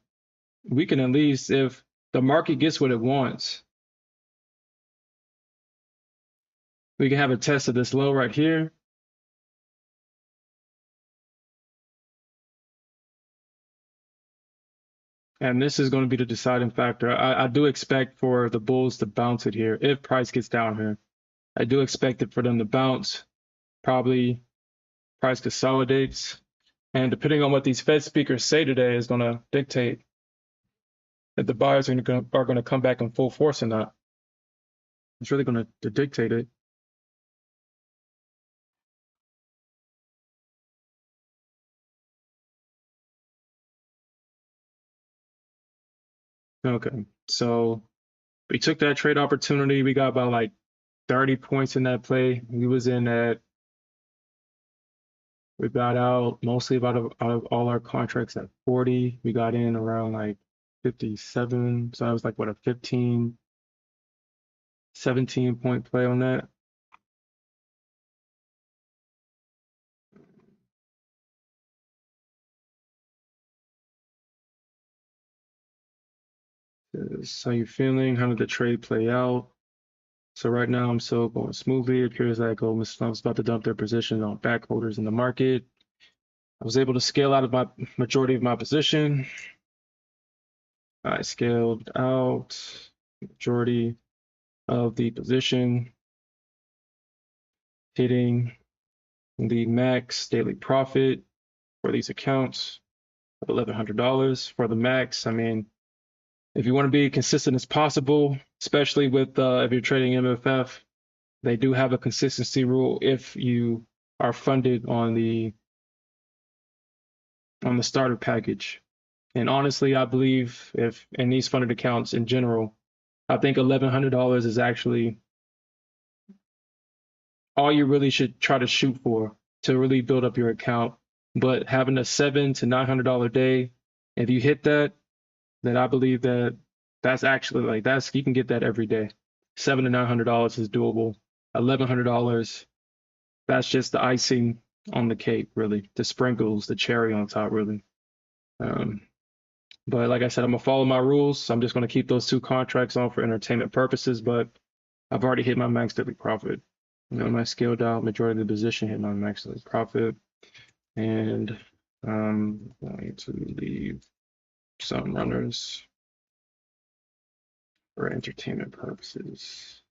we can at least, if the market gets what it wants, we can have a test of this low right here. And this is going to be the deciding factor. I do expect for the bulls to bounce it here if price gets down here. I do expect it for them to bounce. Probably price consolidates. And depending on what these Fed speakers say today is going to dictate if the buyers are going to come back in full force or not. It's really going to dictate it. Okay, so we took that trade opportunity. We got about like 30 points in that play. We got out mostly out of all our contracts at 40. We got in around like 57. So that was like what, a 15, 17 point play on that. So you're feeling, how did the trade play out? So right now I'm still going smoothly. It appears like Goldman Sachs about to dump their position on back holders in the market. I was able to scale out of my majority of my position. I scaled out. majority of the position, hitting the max daily profit for these accounts of $1,100 for the max. I mean, if you want to be consistent as possible, especially with if you're trading MFF, they do have a consistency rule if you are funded on the starter package. And honestly, I believe if in these funded accounts in general, I think $1,100 is actually all you really should try to shoot for to really build up your account. But having a $700 to $900 day, if you hit that, then I believe that's actually like you can get that every day. $700 to $900 is doable. $1,100, that's just the icing on the cake, really. The sprinkles, the cherry on top, really. But like I said, I'm gonna follow my rules. I'm just gonna keep those 2 contracts on for entertainment purposes. But I've already hit my max daily profit. You know, my scaled out majority of the position hit my max daily profit, and I'm going to leave some runners for entertainment purposes.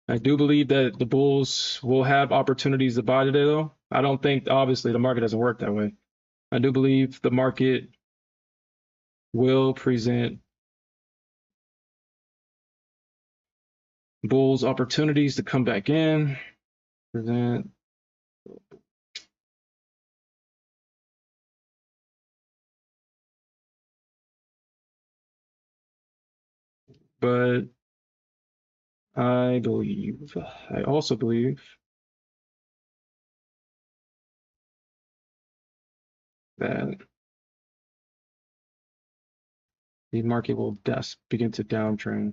I do believe that the bulls will have opportunities to buy today, though. I don't think, obviously, the market doesn't work that way. I do believe the market will present bulls opportunities to come back in, present. But I also believe that the market will begin to downtrend.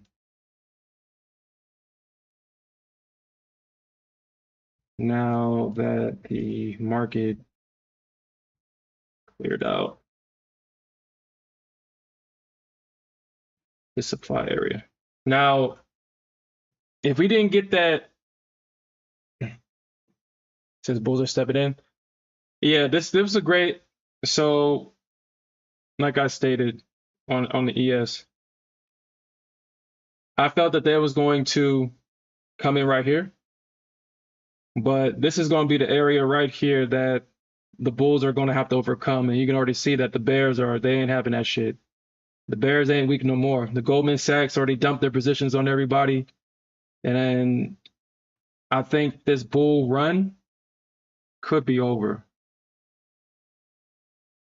Now that the market cleared out the supply area. Now, if we didn't get that, since bulls are stepping in, yeah, this was a great. So, like I stated on the ES, I felt that there was going to come in right here, but this is going to be the area right here that the bulls are going to have to overcome, and you can already see that the bears they ain't having that shit. The bears ain't weak no more. The Goldman Sachs already dumped their positions on everybody, and I think this bull run could be over.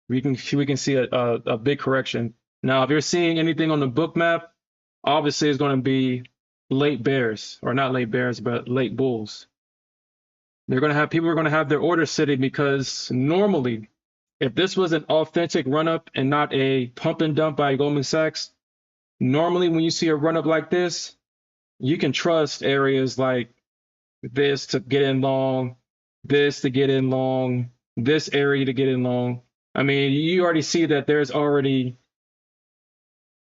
We can see a big correction. Now, if you're seeing anything on the book map, obviously it's going to be late bears, or not late bears, but late bulls. People are going to have their orders sitting, because normally, if this was an authentic run up and not a pump and dump by Goldman Sachs, normally when you see a run up like this, you can trust areas like this to get in long, this to get in long, this area to get in long. I mean, you already see that there's already,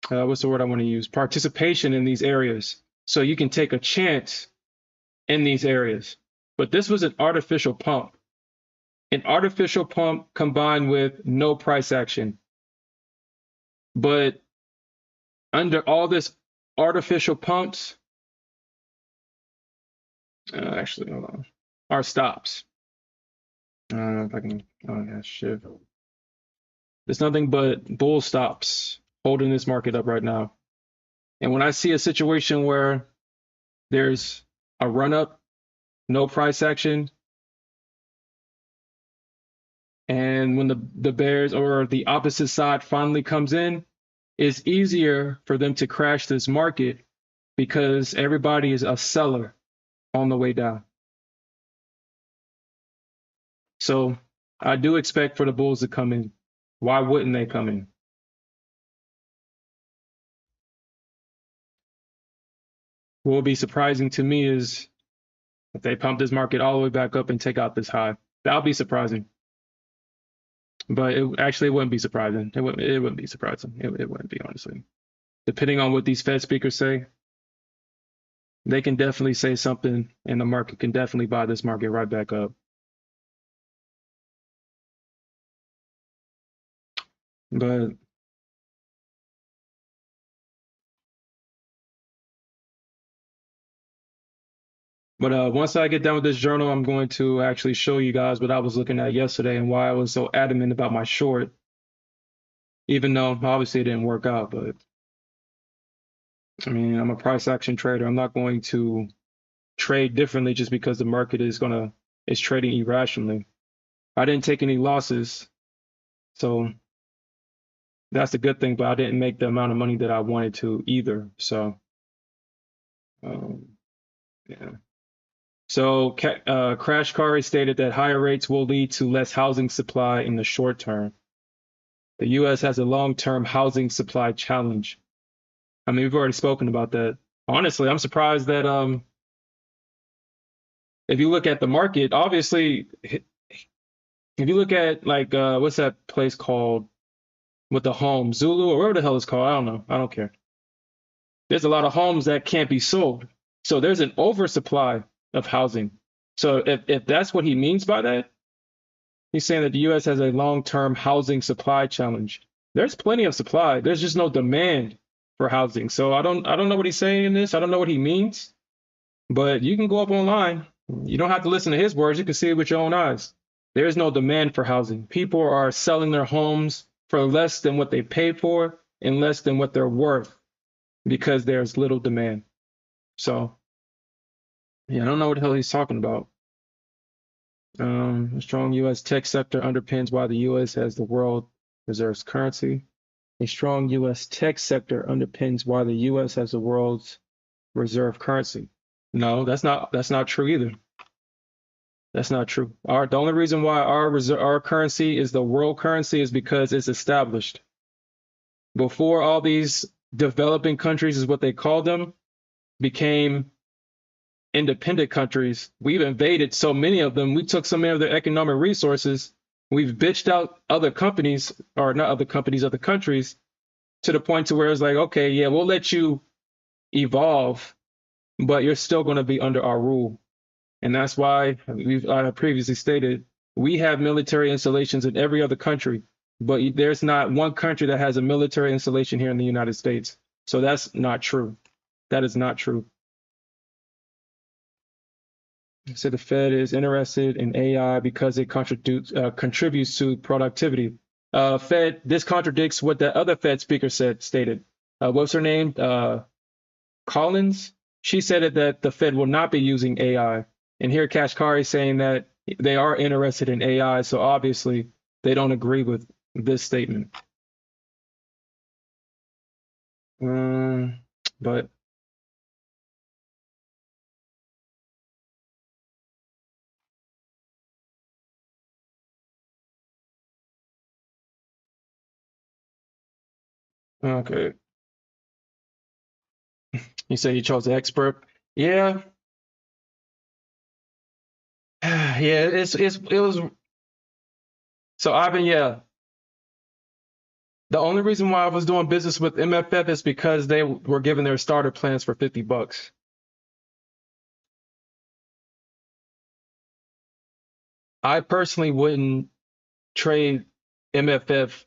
what's the word I want to use? Participation in these areas. So you can take a chance in these areas. But this was an artificial pump. An artificial pump combined with no price action. But under all this artificial pumps, actually, hold on, our stops. If I can, oh yeah, shift. There's nothing but bull stops holding this market up right now. And when I see a situation where there's a run up, no price action, and when the bears or the opposite side finally comes in, it's easier for them to crash this market because everybody is a seller on the way down. So I do expect for the bulls to come in. Why wouldn't they come in? What would be surprising to me is if they pump this market all the way back up and take out this high. That'll be surprising. But it wouldn't be surprising. It wouldn't be surprising. It wouldn't be, honestly. Depending on what these Fed speakers say, they can definitely say something and the market can definitely buy this market right back up. But once I get done with this journal, I'm going to actually show you guys what I was looking at yesterday and why I was so adamant about my short, even though obviously it didn't work out. But I mean, I'm a price action trader. I'm not going to trade differently just because the market is trading irrationally. I didn't take any losses, so that's a good thing. But I didn't make the amount of money that I wanted to either. So, yeah. So Crash Kari stated that higher rates will lead to less housing supply in the short term. The U.S. has a long-term housing supply challenge. I mean, we've already spoken about that. Honestly, I'm surprised that if you look at the market, obviously, if you look at like what's that place called with the home, Zulu or whatever the hell it's called, I don't know. I don't care. There's a lot of homes that can't be sold. So there's an oversupply of housing. So if that's what he means by that, he's saying that the U.S. has a long-term housing supply challenge. There's plenty of supply. There's just no demand for housing. So I don't know what he's saying in this. I don't know what he means. But you can go up online. You don't have to listen to his words. You can see it with your own eyes. There is no demand for housing. People are selling their homes for less than what they paid for and less than what they're worth because there's little demand. So, yeah, I don't know what the hell he's talking about. A strong U.S. tech sector underpins why the U.S. has the world reserves currency. A strong U.S. tech sector underpins why the U.S. has the world's reserve currency. No, that's not true either. That's not true. The only reason why our currency is the world currency is because it's established. Before all these developing countries, is what they call them, became independent countries, we've invaded so many of them. We took so many of their economic resources. We've bitched out other companies, or not other companies, other countries, to the point to where it's like, okay, yeah, we'll let you evolve, but you're still going to be under our rule. And that's why I previously stated, we have military installations in every other country, but there's not one country that has a military installation here in the United States. So that's not true. That is not true. So the Fed is interested in AI because it contributes to productivity. This contradicts what the other Fed speaker stated. What's her name? Collins. She said that the Fed will not be using AI. And here Kashkari is saying that they are interested in AI. So obviously they don't agree with this statement. But okay. You say you chose the expert. Yeah. Yeah, it was. So Ivan, yeah. The only reason why I was doing business with MFF is because they were giving their starter plans for $50. I personally wouldn't trade MFF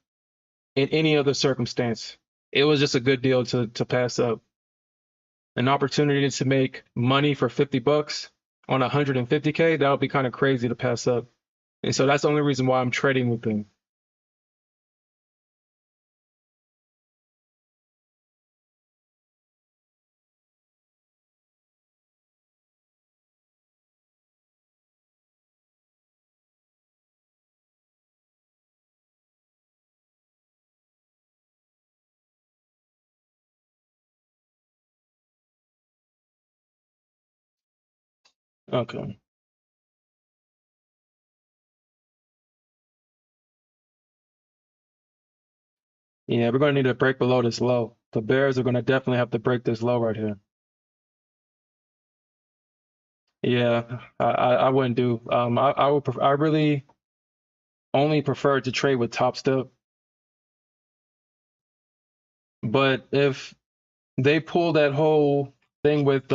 in any other circumstance. It was just a good deal to pass up. An opportunity to make money for $50 on 150K, that would be kind of crazy to pass up. And so that's the only reason why I'm trading with them. Okay. Yeah, we're going to need to break below this low. The bears are going to definitely have to break this low right here. Yeah, I wouldn't do. I really only prefer to trade with top step. But if they pull that whole thing with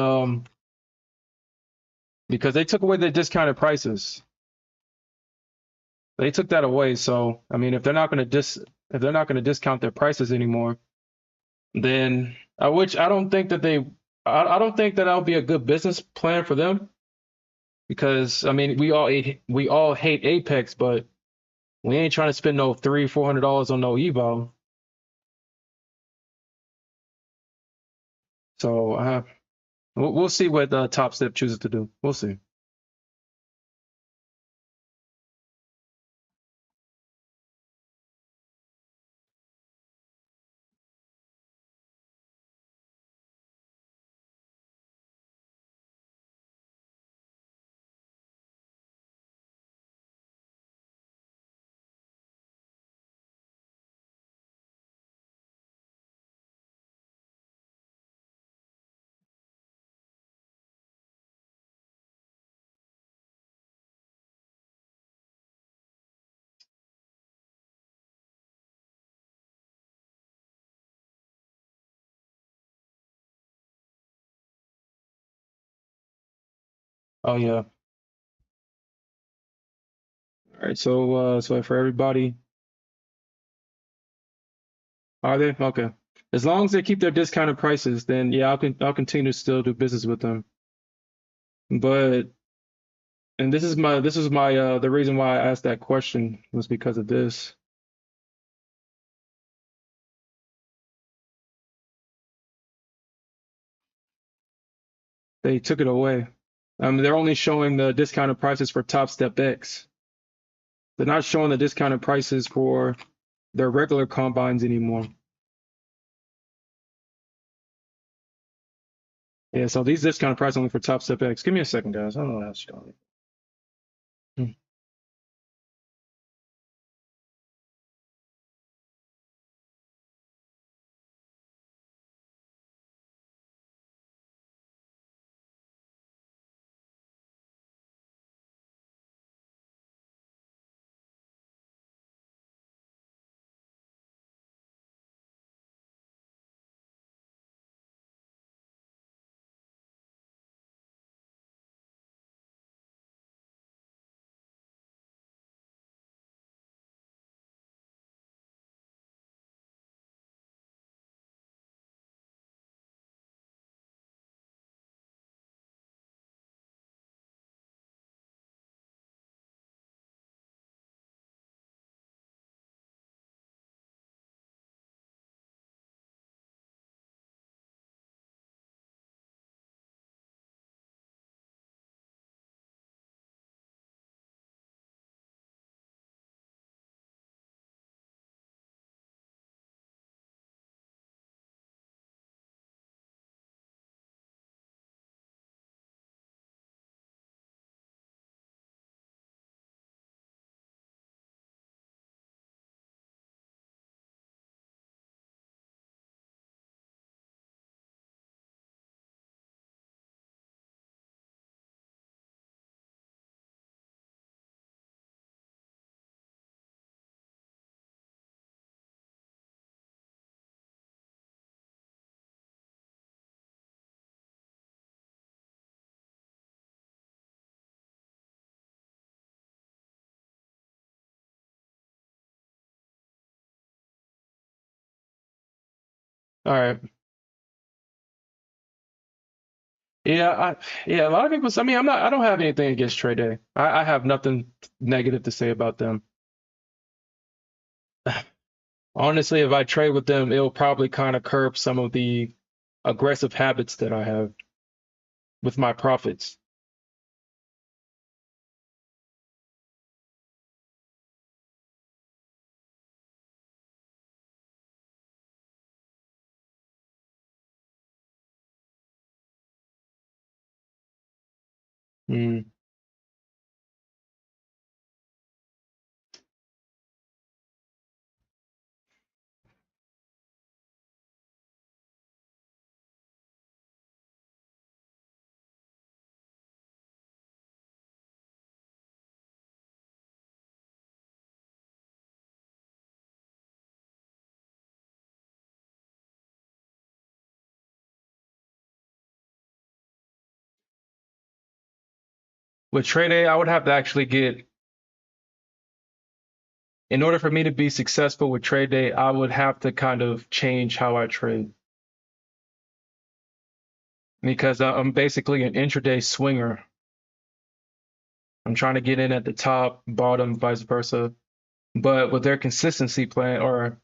because they took away the discounted prices. They took that away. So I mean, if they're not going to if they're not going to discount their prices anymore, then which I don't think that I don't think that that'll be a good business plan for them, because I mean we all hate Apex, but we ain't trying to spend no $300-400 on no evo. So we'll see what Top Step chooses to do. We'll see. Oh yeah. All right. So for everybody, are they okay? As long as they keep their discounted prices, then yeah, I'll continue to still do business with them. But and this is my the reason why I asked that question was because of this. They took it away. They're only showing the discounted prices for Top Step X. They're not showing the discounted prices for their regular combines anymore. Yeah, so these discounted prices only for Top Step X. Give me a second, guys. I don't know what else you're doing. All right. Yeah, a lot of people. I mean, I don't have anything against Trade Day. I have nothing negative to say about them. Honestly, if I trade with them, it'll probably kind of curb some of the aggressive habits that I have with my profits. Mm. With Trade Day, I would have to actually get in order for me to be successful with trade day, I would have to kind of change how I trade. Because I'm basically an intraday swinger. I'm trying to get in at the top, bottom, vice versa. But with their consistency plan, or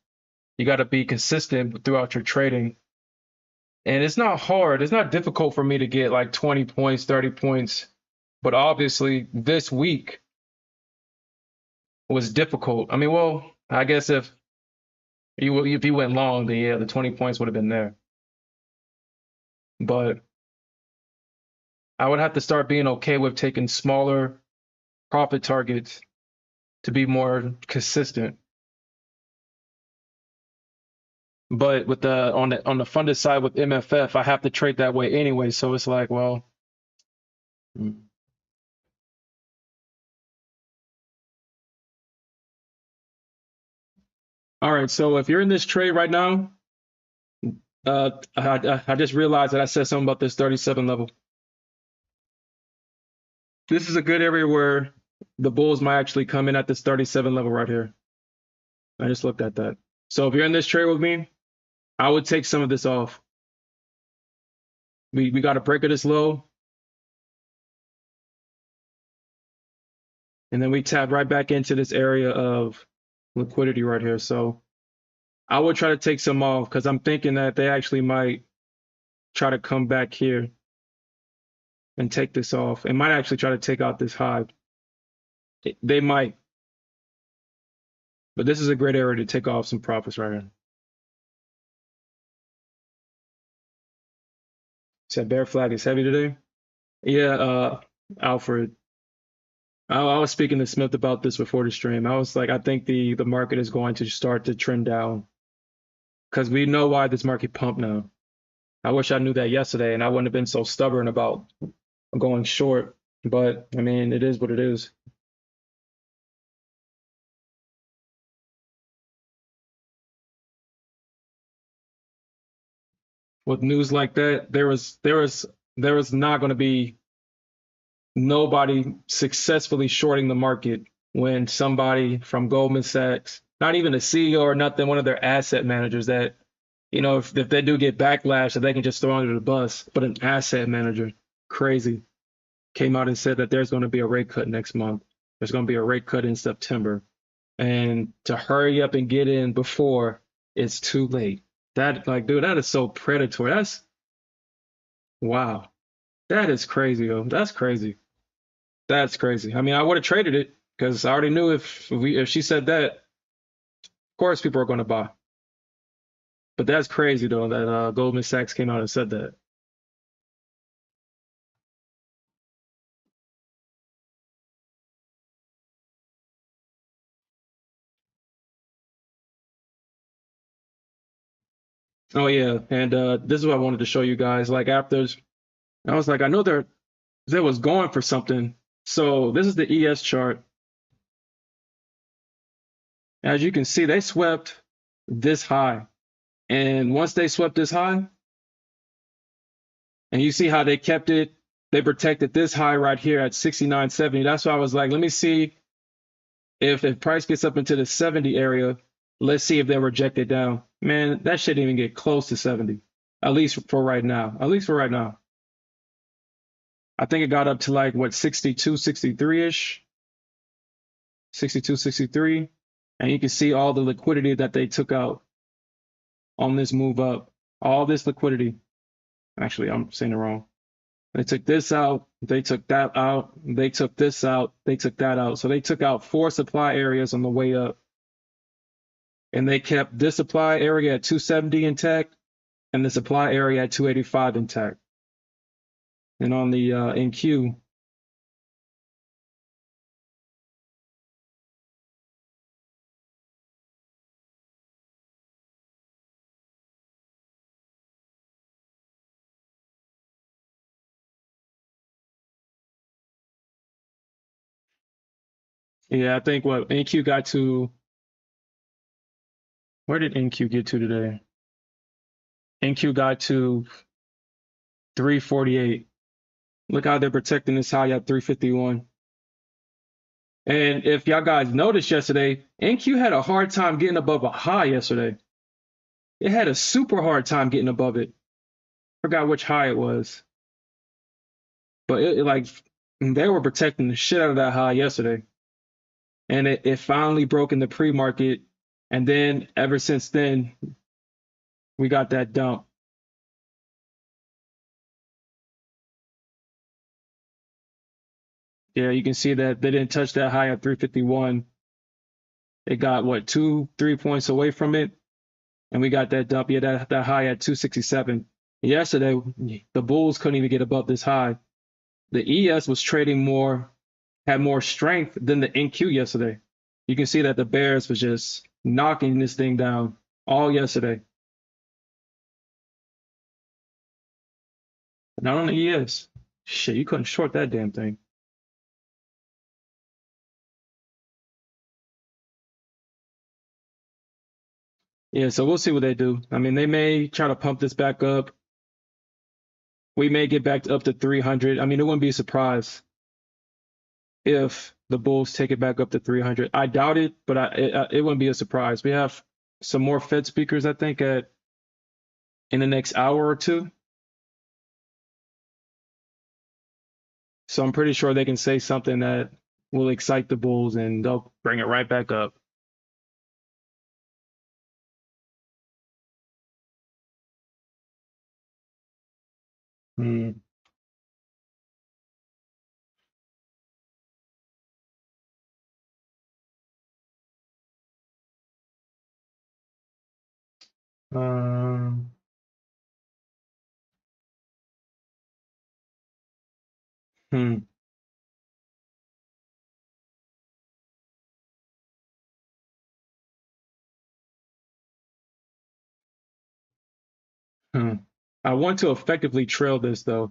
you got to be consistent throughout your trading. And it's not hard. It's not difficult for me to get like 20 points, 30 points. But obviously, this week was difficult. I mean, well, I guess if you went long, then yeah, the 20 points would have been there. But I would have to start being okay with taking smaller profit targets to be more consistent. But with the on the funded side with MFF, I have to trade that way anyway. So it's like, well, all right. So if you're in this trade right now, I just realized that I said something about this 37 level. This is a good area where the bulls might actually come in at this 37 level right here. I just looked at that. So if you're in this trade with me, I would take some of this off. We got a break of this low. And then we tap right back into this area of liquidity right here. So I would try to take some off because I'm thinking that they actually might try to come back here and take this off. It might actually try to take out this high. They might. But this is a great area to take off some profits right here. Said bear flag is heavy today. Yeah, Alfred. I was speaking to Smith about this before the stream. I was like, I think the market is going to start to trend down because we know why this market pumped now. I wish I knew that yesterday and I wouldn't have been so stubborn about going short. But I mean, it is what it is. With news like that, there was not going to be nobody successfully shorting the market when somebody from Goldman Sachs, not even a CEO or nothing, one of their asset managers that, you know, if they do get backlash, that they can just throw under the bus. But an asset manager, crazy, came out and said that there's going to be a rate cut next month. There's going to be a rate cut in September. And to hurry up and get in before it's too late. That, like, dude, that is so predatory. That's, wow. That is crazy, yo. That's crazy. That's crazy. I mean, I would have traded it because I already knew if she said that, of course people are going to buy. But that's crazy though that Goldman Sachs came out and said that. Oh yeah, and this is what I wanted to show you guys. Like after, I was like, I know they was going for something. So this is the ES chart. As you can see, they swept this high. And once they swept this high, and you see how they kept it, they protected this high right here at 69.70. That's why I was like, let me see if price gets up into the 70 area, let's see if they reject it down. Man, that shouldn't even get close to 70, at least for right now. At least for right now. I think it got up to like, what, 62, 63-ish? 62, 63. And you can see all the liquidity that they took out on this move up. All this liquidity. Actually, I'm saying it wrong. They took this out. They took that out. They took this out. They took that out. So they took out 4 supply areas on the way up. And they kept this supply area at 270 intact and the supply area at 285 intact. And on the NQ, yeah, I think what NQ got to, where did NQ get to today? NQ got to 348. Look how they're protecting this high at 351. And if y'all guys noticed yesterday, NQ had a hard time getting above a high yesterday. It had a super hard time getting above it. Forgot which high it was. But it like they were protecting the shit out of that high yesterday. And it finally broke in the pre-market. And then ever since then, we got that dump. Yeah, you can see that they didn't touch that high at 351. It got what, 2-3 points away from it. And we got that dump. Yeah, that high at 267. Yesterday, the bulls couldn't even get above this high. The ES was trading more, had more strength than the NQ yesterday. You can see that the bears was just knocking this thing down all yesterday. Not on the ES. Shit, you couldn't short that damn thing. Yeah, so we'll see what they do. I mean, they may try to pump this back up. We may get back up to 300. I mean, it wouldn't be a surprise if the bulls take it back up to 300. I doubt it, but it wouldn't be a surprise. We have some more Fed speakers, I think, in the next hour or two. So I'm pretty sure they can say something that will excite the bulls and they'll bring it right back up. Hmm. Um, hmm. Hmm. I want to effectively trail this though,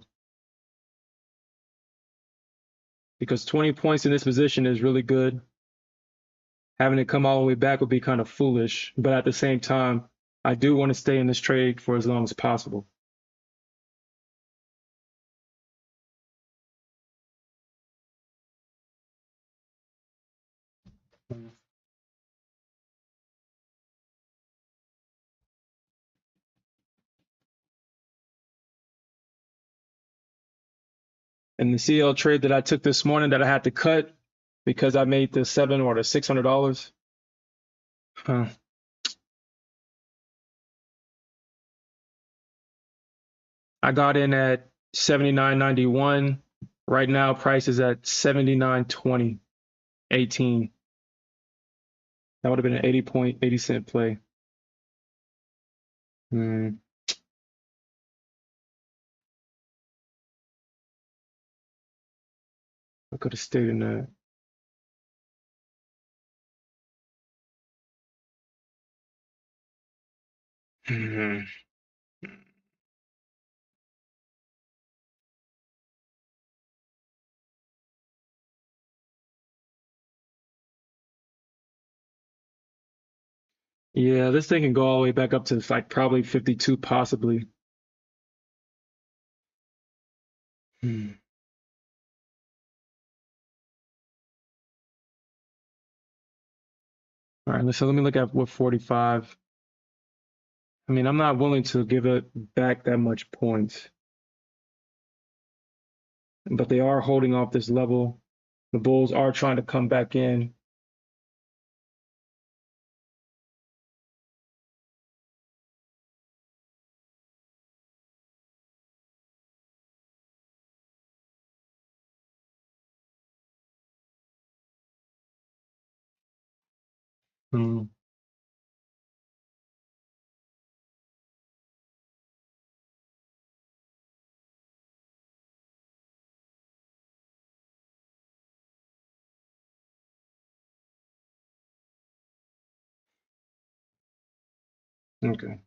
because 20 points in this position is really good. Having it come all the way back would be kind of foolish, but at the same time, I do want to stay in this trade for as long as possible. And the CL trade that I took this morning that I had to cut because I made the $700 or the $600. Huh. I got in at 79.91. Right now, price is at 79.20, 18. That would have been an 80 cent play. Hmm. I could have stayed in that. Hmm. Yeah, this thing can go all the way back up to like probably 52, possibly. Hmm. All right, so let me look at what 45. I mean, I'm not willing to give it back that much points, but they are holding off this level. The bulls are trying to come back in. Hmm. Okay.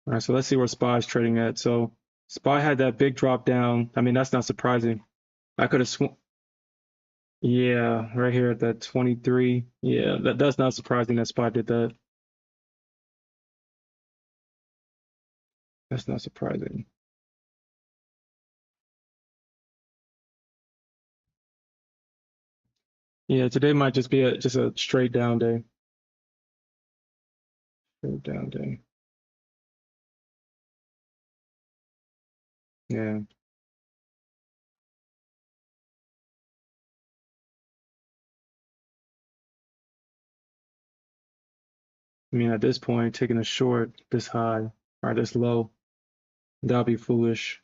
All right, so let's see where SPY is trading at. So SPY had that big drop down. I mean, that's not surprising. I could have sworn Yeah, right here at that 23. Yeah, that's not surprising that SPY did that. That's not surprising. Yeah, today might just be just a straight down day. Straight down day. Yeah. I mean, at this point, taking a short this high or this low, that'll be foolish.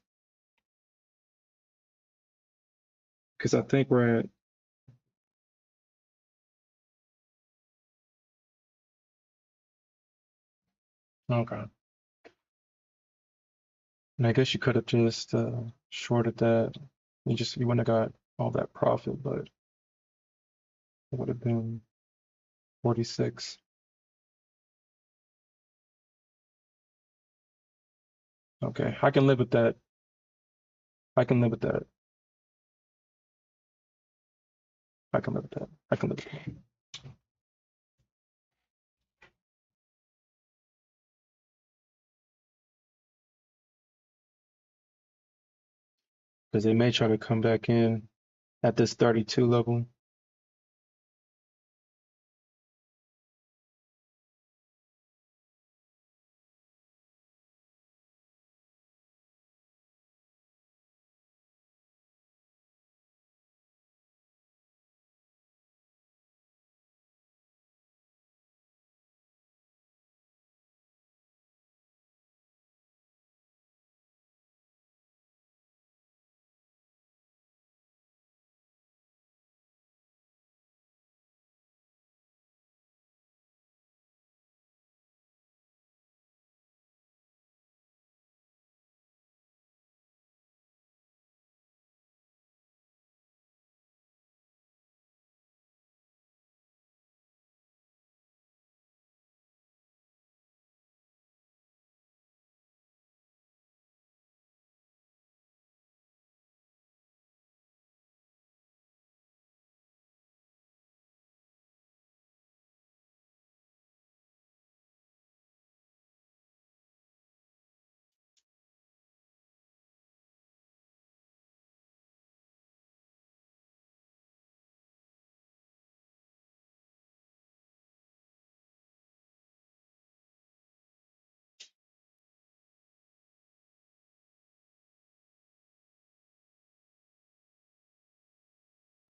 Because I think we're at, okay. And I guess you could have just shorted that. You wouldn't have got all that profit, but it would have been 46. Okay, I can live with that. I can live with that. I can live with that. I can live with that. Because they may try to come back in at this 32 level.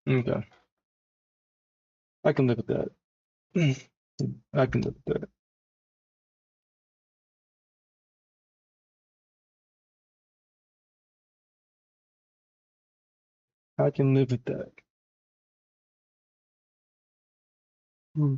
Okay, I can live with that. I can live with that. I can live with that. Hmm.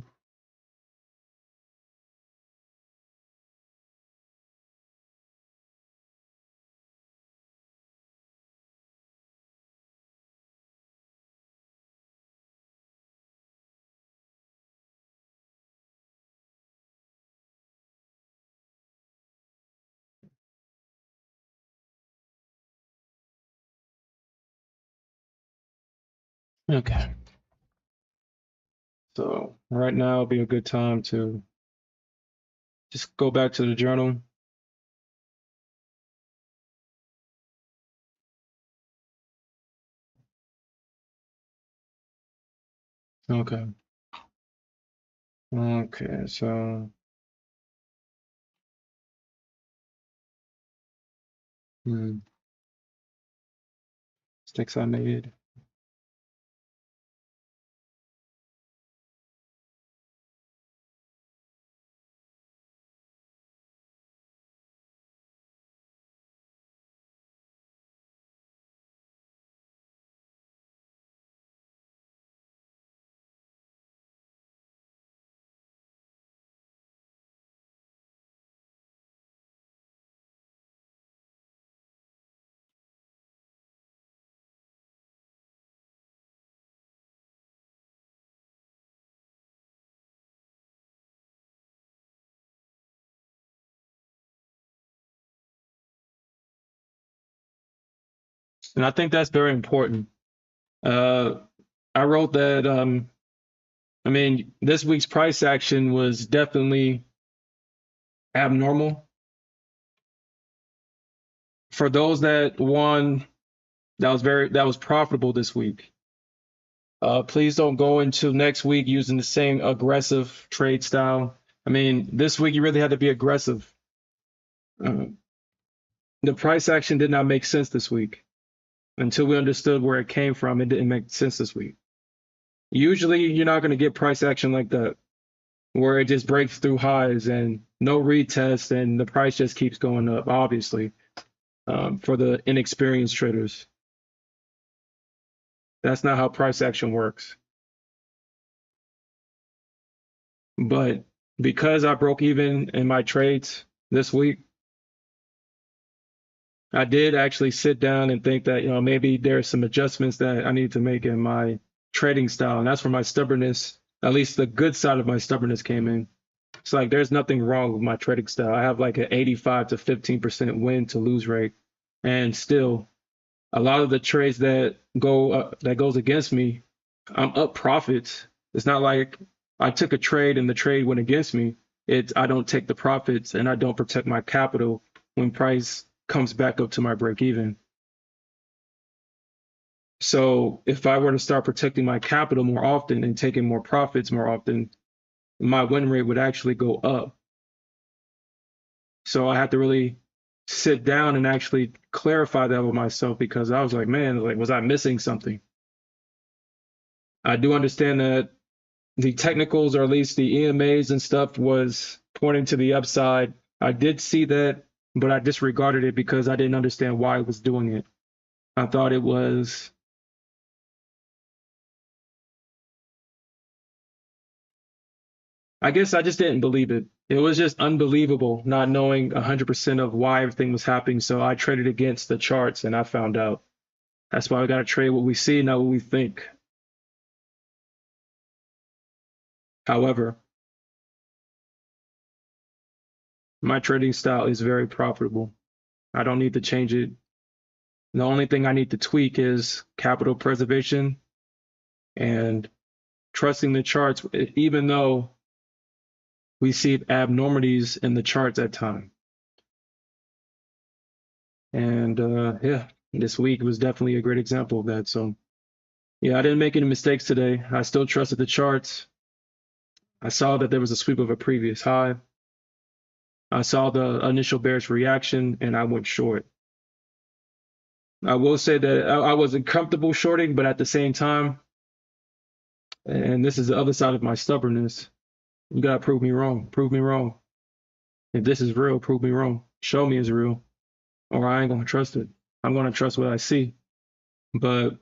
Okay. So right now would be a good time to just go back to the journal. Okay. Okay, so mistakes I made. And I think that's very important. Uh, I wrote that, I mean, this week's price action was definitely abnormal. For those that won, that was profitable this week. Please don't go into next week using the same aggressive trade style. I mean, this week you really had to be aggressive. The price action did not make sense this week. Until we understood where it came from, it didn't make sense this week. Usually you're not going to get price action like that, where it just breaks through highs and no retest and the price just keeps going up, obviously, for the inexperienced traders. That's not how price action works. But because I broke even in my trades this week, I did actually sit down and think that, maybe there's some adjustments that I need to make in my trading style. And that's where my stubbornness, at least the good side of my stubbornness, came in. It's like there's nothing wrong with my trading style. I have like an 85 to 15% win to lose rate. And still, a lot of the trades that goes against me, I'm up profits. It's not like I took a trade and the trade went against me. I don't take the profits and I don't protect my capital when price comes back up to my break even. So if I were to start protecting my capital more often and taking more profits more often, my win rate would actually go up. So I had to really sit down and actually clarify that with myself, because I was like, man, was I missing something? I do understand that the technicals, or at least the EMAs and stuff, was pointing to the upside. I did see that, but I disregarded it because I didn't understand why it was doing it. I thought it was I guess I just didn't believe it. It was just unbelievable not knowing 100% of why everything was happening. So I traded against the charts and I found out. That's why we got to trade what we see, not what we think. However, my trading style is very profitable. I don't need to change it. The only thing I need to tweak is capital preservation and trusting the charts, even though we see abnormalities in the charts at times. And yeah, this week was definitely a great example of that. So yeah, I didn't make any mistakes today. I still trusted the charts. I saw that there was a sweep of a previous high. I saw the initial bearish reaction and I went short. I will say that I wasn't comfortable shorting, but at the same time, and this is the other side of my stubbornness, you gotta prove me wrong. Prove me wrong. If this is real, prove me wrong. Show me it's real, or I ain't gonna trust it. I'm gonna trust what I see. But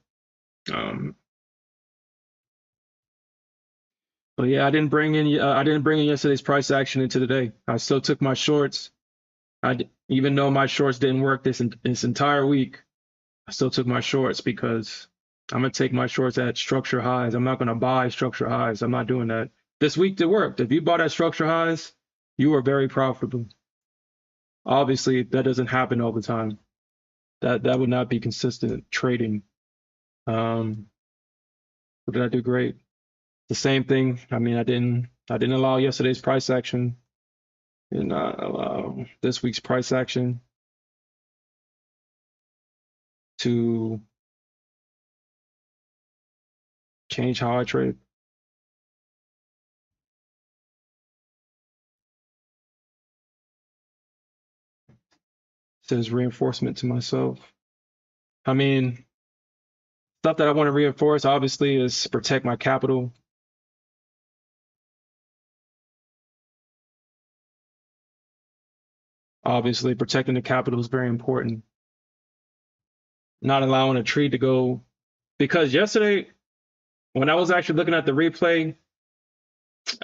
yeah, I didn't bring in yesterday's price action into today. I still took my shorts. Even though my shorts didn't work this entire week, I still took my shorts because I'm gonna take my shorts at structure highs. I'm not gonna buy structure highs. I'm not doing that. This week it worked. If you bought at structure highs, you were very profitable. Obviously, that doesn't happen all the time. That would not be consistent trading. But did I do great? The same thing. I mean, I didn't allow yesterday's price action, and allow this week's price action to change how I trade. It says reinforcement to myself. I mean, stuff that I want to reinforce, obviously, is protect my capital. Obviously, protecting the capital is very important. Not allowing a trade to go, because yesterday, when I was actually looking at the replay,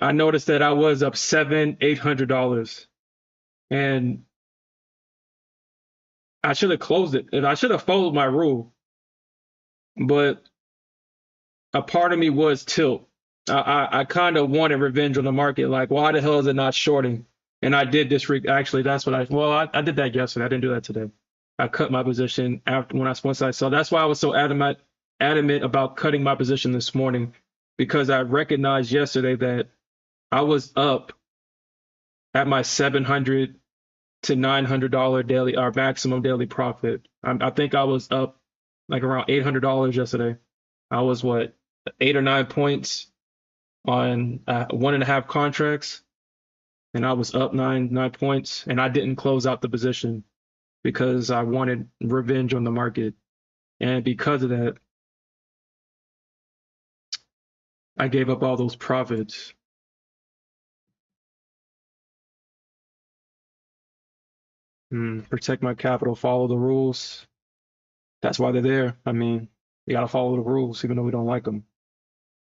I noticed that I was up $700-800, and I should have closed it, and I should have followed my rule. But a part of me was tilt. I kind of wanted revenge on the market. Like, why the hell is it not shorting? And I did this. Actually, that's what I did that yesterday. I didn't do that today. I cut my position after once I saw. That's why I was so adamant adamant about cutting my position this morning because I recognized yesterday that I was up at my $700 to $900 daily or maximum daily profit. I think I was up like around $800 yesterday. I was what, 8 or 9 points on 1.5 contracts, and I was up nine points, and I didn't close out the position because I wanted revenge on the market, and because of that, I gave up all those profits. Protect my capital, follow the rules. That's why they're there. I mean, you gotta follow the rules, even though we don't like them.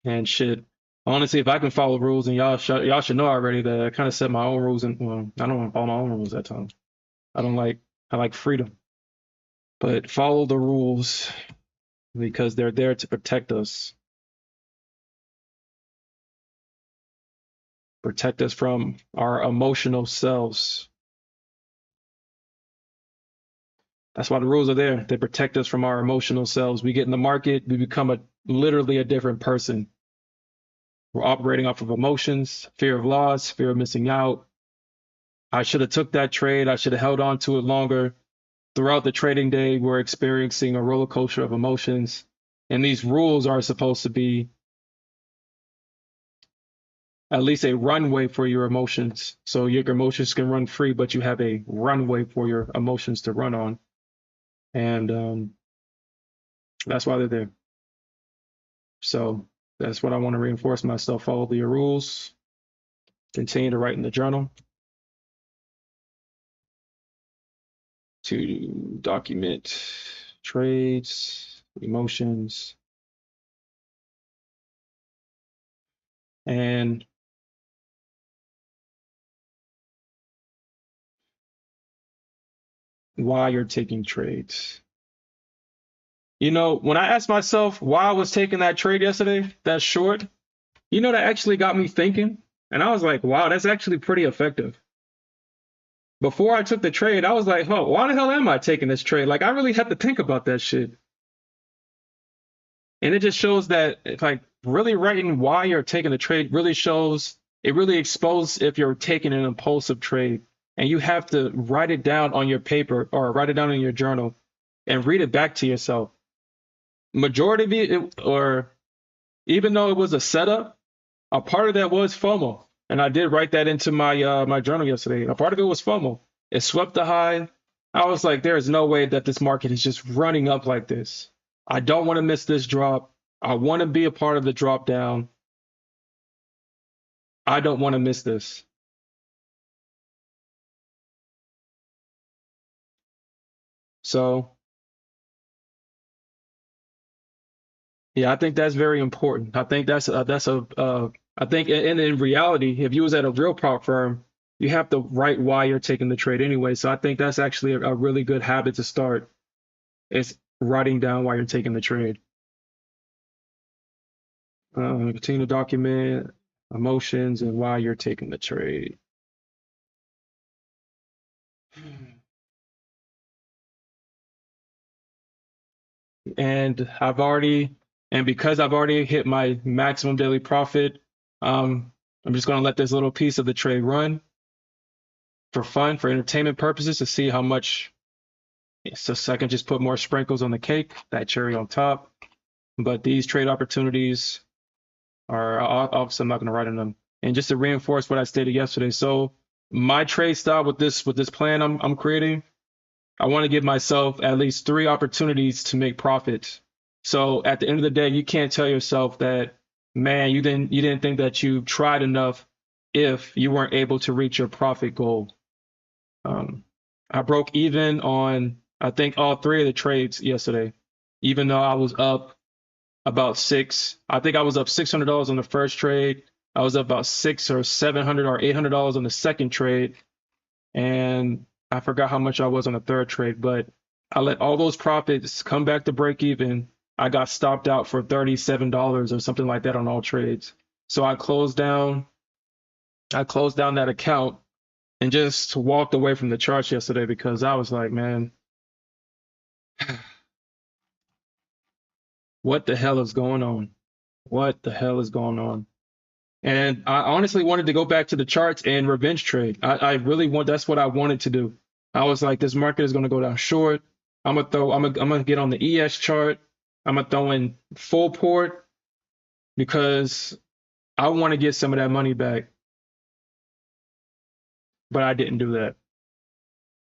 And shit, honestly, if I can follow rules, and y'all should know already that I kind of set my own rules, and well, I don't want to follow my own rules that time. I like freedom, but follow the rules because they're there to protect us. Protect us from our emotional selves. That's why the rules are there. They protect us from our emotional selves. We get in the market, we become literally a different person. We're operating off of emotions, fear of loss, fear of missing out. I should have took that trade. I should have held on to it longer. Throughout the trading day, we're experiencing a roller coaster of emotions. And these rules are supposed to be at least a runway for your emotions. So your emotions can run free, but you have a runway for your emotions to run on. And that's why they're there. So that's what I want to reinforce myself. Follow the rules. Continue to write in the journal. To document trades, emotions, and why you're taking trades. You know, when I asked myself why I was taking that trade yesterday, that short, you know, that actually got me thinking. And I was like, wow, that's actually pretty effective. Before I took the trade, I was like, oh, why the hell am I taking this trade? Like, I really had to think about that shit. And it just shows that, like, really writing why you're taking the trade really shows, it really exposes if you're taking an impulsive trade. And you have to write it down on your paper or write it down in your journal and read it back to yourself. Majority of it, or even though it was a setup, a part of that was FOMO. And I did write that into my my journal yesterday. A part of it was FOMO. It swept the high. I was like, there is no way that this market is just running up like this. I don't want to miss this drop. I want to be a part of the drop down. I don't want to miss this. So, yeah, I think that's very important. I think I think in reality, if you was at a real prop firm, you have to write why you're taking the trade anyway. So I think that's actually a really good habit to start. Is writing down why you're taking the trade. Continue to document emotions and why you're taking the trade. And because I've already hit my maximum daily profit, I'm just going to let this little piece of the trade run for fun, for entertainment purposes, to see how much. So I can just put more sprinkles on the cake, that cherry on top. But these trade opportunities are obviously I'm not going to write on them. And just to reinforce what I stated yesterday, so my trade style with this plan I'm creating, I want to give myself at least 3 opportunities to make profits. So at the end of the day, you can't tell yourself that, man, you didn't think that you tried enough if you weren't able to reach your profit goal. I broke even on, I think, all 3 of the trades yesterday, even though I was up about I think I was up $600 on the first trade. I was up about $600 or $700 or $800 on the second trade. And I forgot how much I was on the third trade, but I let all those profits come back to break even. I got stopped out for $37 or something like that on all trades. So I closed down that account and just walked away from the charts yesterday because I was like, man, What the hell is going on? What the hell is going on? And I honestly wanted to go back to the charts and revenge trade. I really that's what I wanted to do. I was like, this market is going to go down short. I'm gonna get on the ES chart. I'm gonna throw in full port because I want to get some of that money back. But I didn't do that.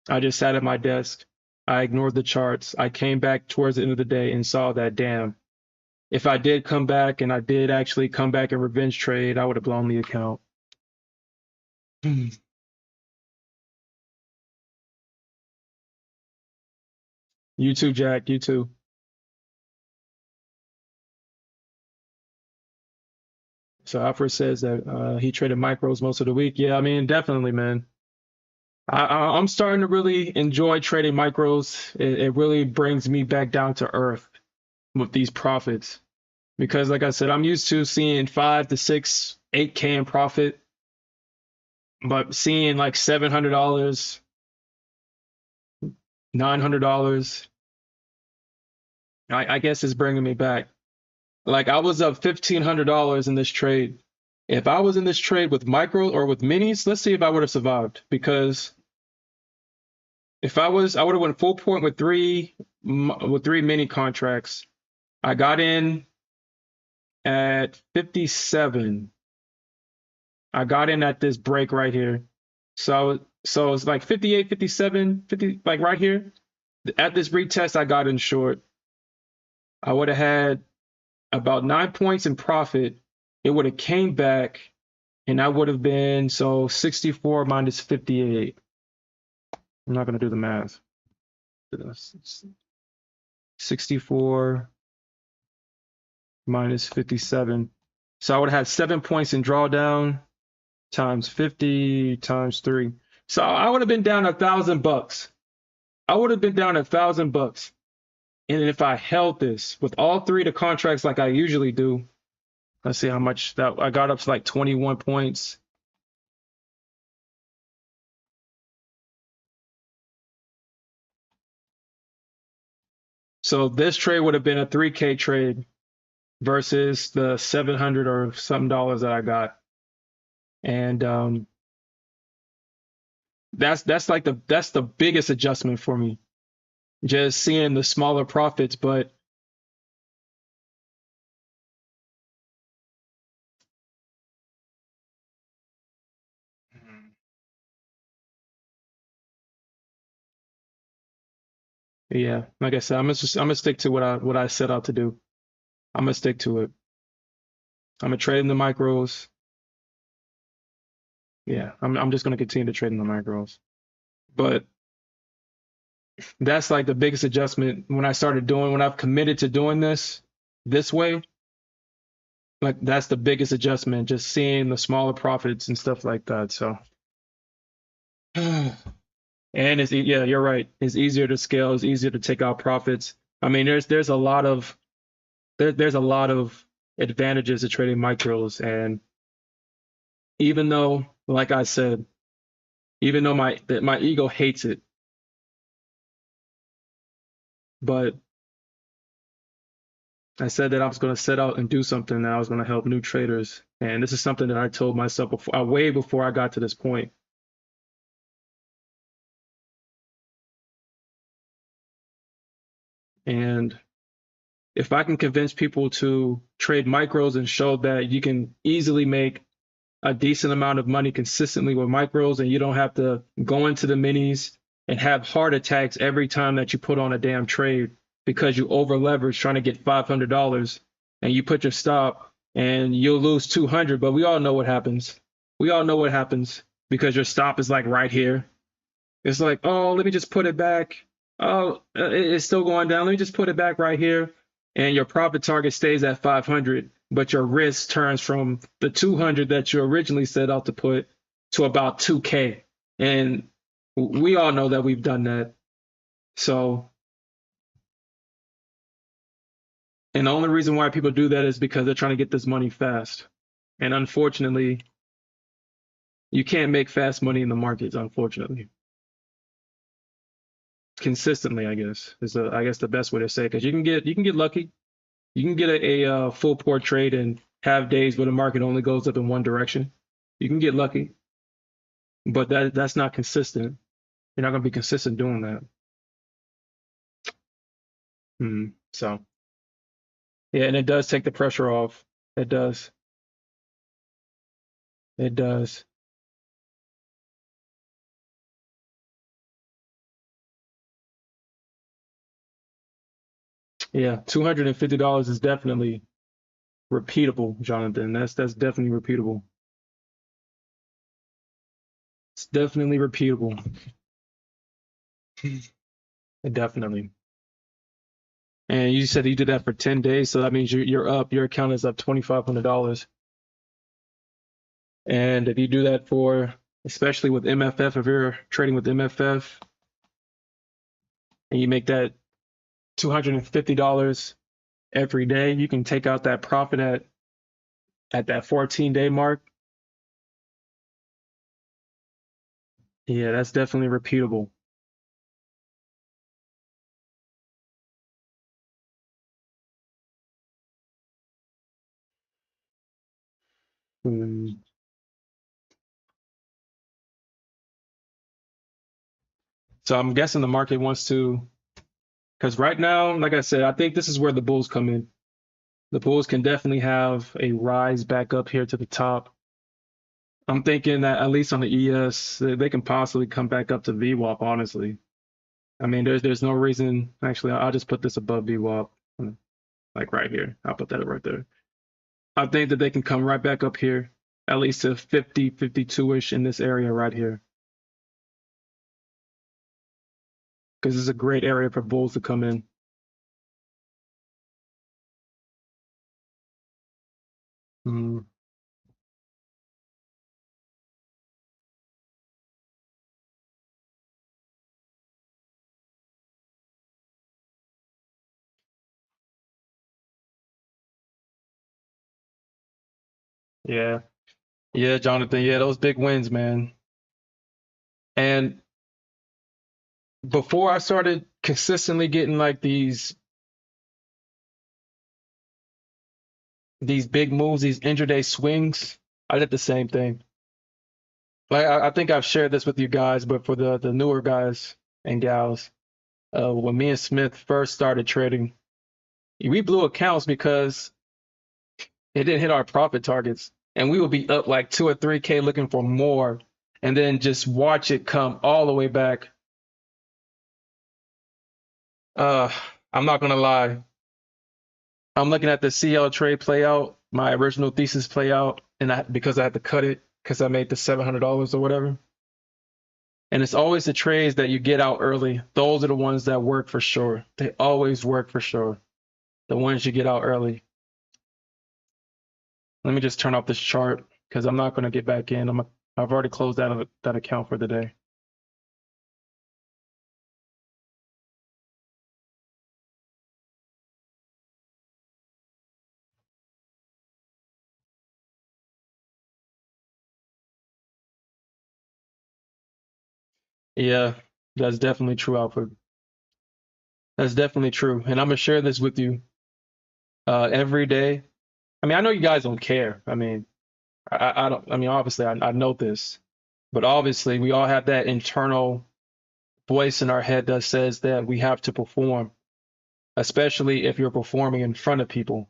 I just sat at my desk. I ignored the charts. I came back towards the end of the day and saw that, damn, if I did come back and I did actually come back and revenge trade, I would have blown the account. You too, Jack. You too. So Alfred says that he traded micros most of the week. Yeah, I mean, definitely, man. I'm starting to really enjoy trading micros. It really brings me back down to earth with these profits. Because like I said, I'm used to seeing 5 to 6, 8K in profit. But seeing like $700, $900, I guess is bringing me back. Like I was up $1,500 in this trade. If I was in this trade with micro or with minis, let's see if I would have survived. Because if I would have went full point with three mini contracts. I got in at 57. I got in at this break right here. So it's like 58, 57, 50, like right here. At this retest, I got in short. I would have had about 9 points in profit. It would have came back, and I would have been 64 minus 58. I'm not going to do the math. 64 minus 57. So I would have had 7 points in drawdown times 50 times 3. So I would have been down $1,000. I would have been down $1,000. And if I held this with all three of the contracts like I usually do, let's see how much that I got up to like 21 points. So this trade would have been a 3K trade versus the 700 or some dollars that I got. And that's the biggest adjustment for me. Just seeing the smaller profits, but yeah, like I said, I'm gonna stick to what I set out to do. I'm gonna stick to it. I'm gonna trade in the micros. Yeah, I'm just gonna continue to trade in the micros. But that's like the biggest adjustment when I've committed to doing this way. Like that's the biggest adjustment, just seeing the smaller profits and stuff like that. So, and yeah, you're right. It's easier to scale. It's easier to take out profits. I mean, there's a lot of advantages to trading micros, and even though, like I said, even though my ego hates it, but I said that I was going to set out and do something, that I was going to help new traders, and this is something that I told myself way before I got to this point. And if I can convince people to trade micros and show that you can easily make a decent amount of money consistently with micros, and you don't have to go into the minis and have heart attacks every time that you put on a damn trade because you over leverage trying to get $500 and you put your stop and you'll lose 200. But we all know what happens. We all know what happens because your stop is like right here. It's like, oh, let me just put it back. Oh, it's still going down. Let me just put it back right here. And your profit target stays at 500, but your risk turns from the 200 that you originally set out to put to about 2K. And we all know that we've done that. So, and the only reason why people do that is because they're trying to get this money fast. And unfortunately, you can't make fast money in the markets, unfortunately. Consistently, I guess, is I guess the best way to say it, because you can get lucky. You can get a full port trade and have days where the market only goes up in one direction. You can get lucky, but that's not consistent. You're not going to be consistent doing that. So, yeah, and it does take the pressure off. It does. It does. Yeah, $250 is definitely repeatable, Jonathan. That's definitely repeatable. It's definitely repeatable. Definitely. And you said you did that for 10 days, so that means you're up. Your account is up $2,500. And if you do that for, especially with MFF, if you're trading with MFF, and you make that $250 every day, you can take out that profit at that 14-day mark. Yeah, that's definitely repeatable. So I'm guessing the market wants to, because right now, like I said, I think this is where the bulls come in. The bulls can definitely have a rise back up here to the top. I'm thinking that at least on the ES, they can possibly come back up to VWAP, honestly. I mean, there's no reason. Actually, I'll just put this above VWAP, like right here. I'll put that right there. I think that they can come right back up here, at least to 50, 52-ish in this area right here. Because it's a great area for bulls to come in. Yeah. Yeah, Jonathan. Yeah, those big wins, man. And before I started consistently getting like these big moves, these intraday swings, I did the same thing. Like I think I've shared this with you guys, but for the newer guys and gals, when me and Smith first started trading, we blew accounts because it didn't hit our profit targets, and we would be up like 2 or 3K looking for more, and then just watch it come all the way back. I'm not gonna lie. I'm looking at the CL trade play out, my original thesis play out, and because I had to cut it because I made the $700 or whatever. And it's always the trades that you get out early. Those are the ones that work for sure. They always work for sure. The ones you get out early. Let me just turn off this chart because I'm not going to get back in. I've already closed out that account for the day. Yeah, that's definitely true, Alfred. That's definitely true. And I'm gonna share this with you every day. I mean, I know you guys don't care. I mean, I don't. I mean, obviously, I know this, but obviously, we all have that internal voice in our head that says that we have to perform, especially if you're performing in front of people.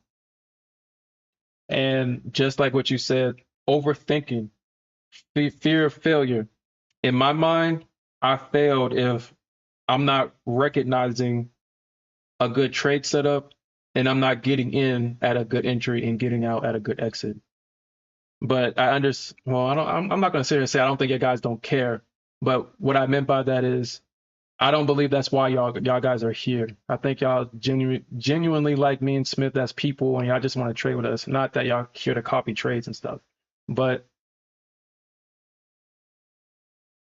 And just like what you said, overthinking, fear of failure. In my mind, I failed if I'm not recognizing a good trade setup and I'm not getting in at a good entry and getting out at a good exit. But I understand. Well, I'm not going to sit here and say I don't think you guys don't care. But what I meant by that is I don't believe that's why y'all guys are here. I think y'all genuinely like me and Smith as people, and y'all just want to trade with us. Not that y'all here to copy trades and stuff, but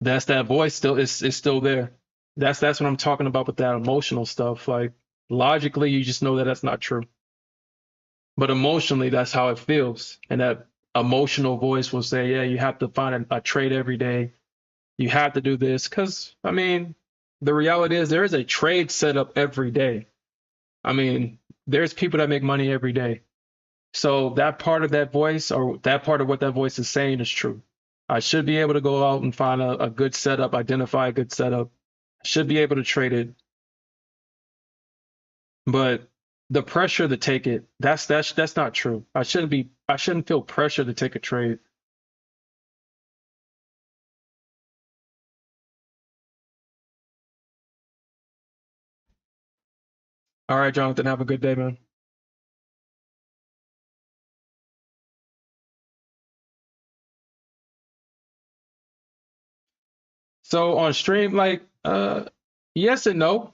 that's that voice still is still there. That's what I'm talking about with that emotional stuff. Like logically, you just know that that's not true, but emotionally, that's how it feels, and that emotional voice will say, "Yeah, you have to find a trade every day. You have to do this." Because I mean, the reality is there is a trade set up every day. I mean, there's people that make money every day. So that part of that voice, or that part of what that voice is saying, is true. I should be able to go out and find a good setup, identify a good setup. I should be able to trade it. But the pressure to take it, that's not true. I shouldn't feel pressure to take a trade. All right, Jonathan, have a good day, man. So on stream, like, yes and no.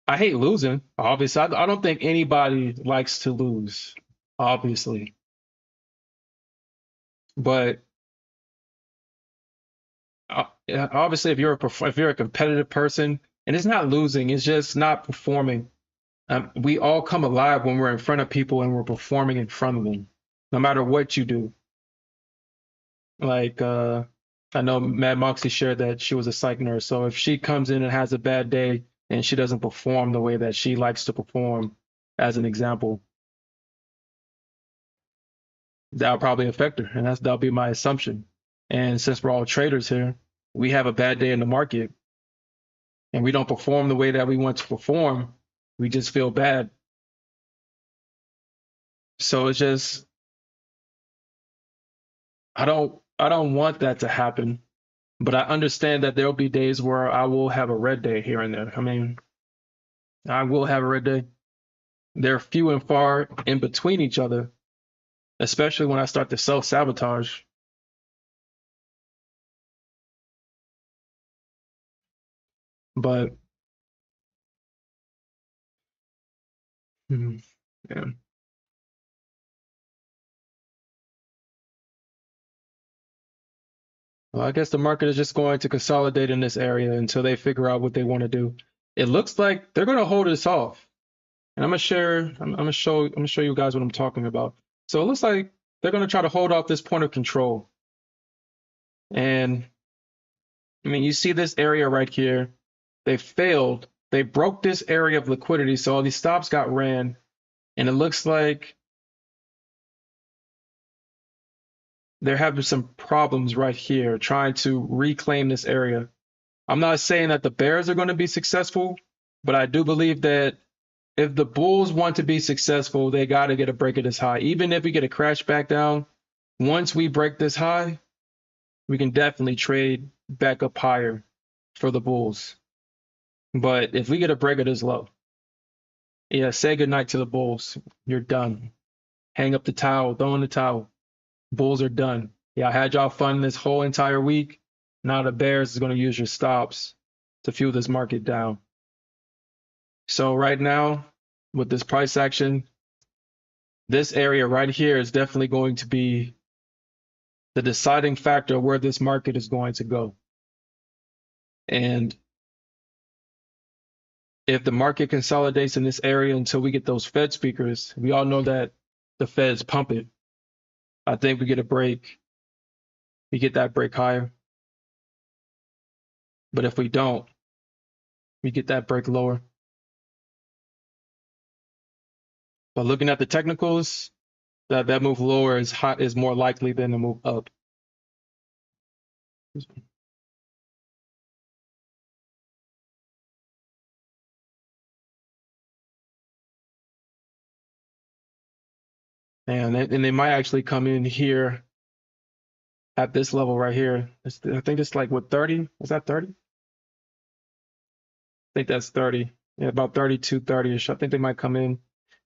I hate losing, obviously. I don't think anybody likes to lose, obviously. But yeah, obviously, if you're a competitive person, and it's not losing, it's just not performing. We all come alive when we're in front of people and we're performing in front of them, no matter what you do. Like, I know Mad Moxie shared that she was a psych nurse. So if she comes in and has a bad day and she doesn't perform the way that she likes to perform, as an example, that'll probably affect her. And that'll be my assumption. And since we're all traders here, we have a bad day in the market and we don't perform the way that we want to perform, we just feel bad. So it's just, I don't want that to happen. But I understand that there'll be days where I will have a red day here and there. I mean, I will have a red day. They're few and far in between each other, especially when I start to self-sabotage. But yeah. Well, I guess the market is just going to consolidate in this area until they figure out what they want to do. It looks like they're going to hold this off. And I'm gonna show you guys what I'm talking about. So it looks like they're going to try to hold off this point of control. And I mean, you see this area right here. They failed. They broke this area of liquidity, so all these stops got ran. And it looks like they're having some problems right here trying to reclaim this area. I'm not saying that the bears are going to be successful, but I do believe that if the bulls want to be successful, they got to get a break of this high. Even if we get a crash back down, once we break this high, we can definitely trade back up higher for the bulls. But if we get a break of this low, yeah, say goodnight to the bulls. You're done. Hang up the towel, throw in the towel. Bulls are done. Yeah, I had y'all fun this whole entire week. Now the bears is going to use your stops to fuel this market down. So right now, with this price action, this area right here is definitely going to be the deciding factor where this market is going to go. And if the market consolidates in this area until we get those Fed speakers, we all know that the Feds pump it. I think we get a break. We get that break higher. But if we don't, we get that break lower. But looking at the technicals, that move lower is more likely than the move up. And they might actually come in here at this level right here. I think it's like what, 30? Was that 30? I think that's 30. Yeah, about 32, 30-ish. I think they might come in.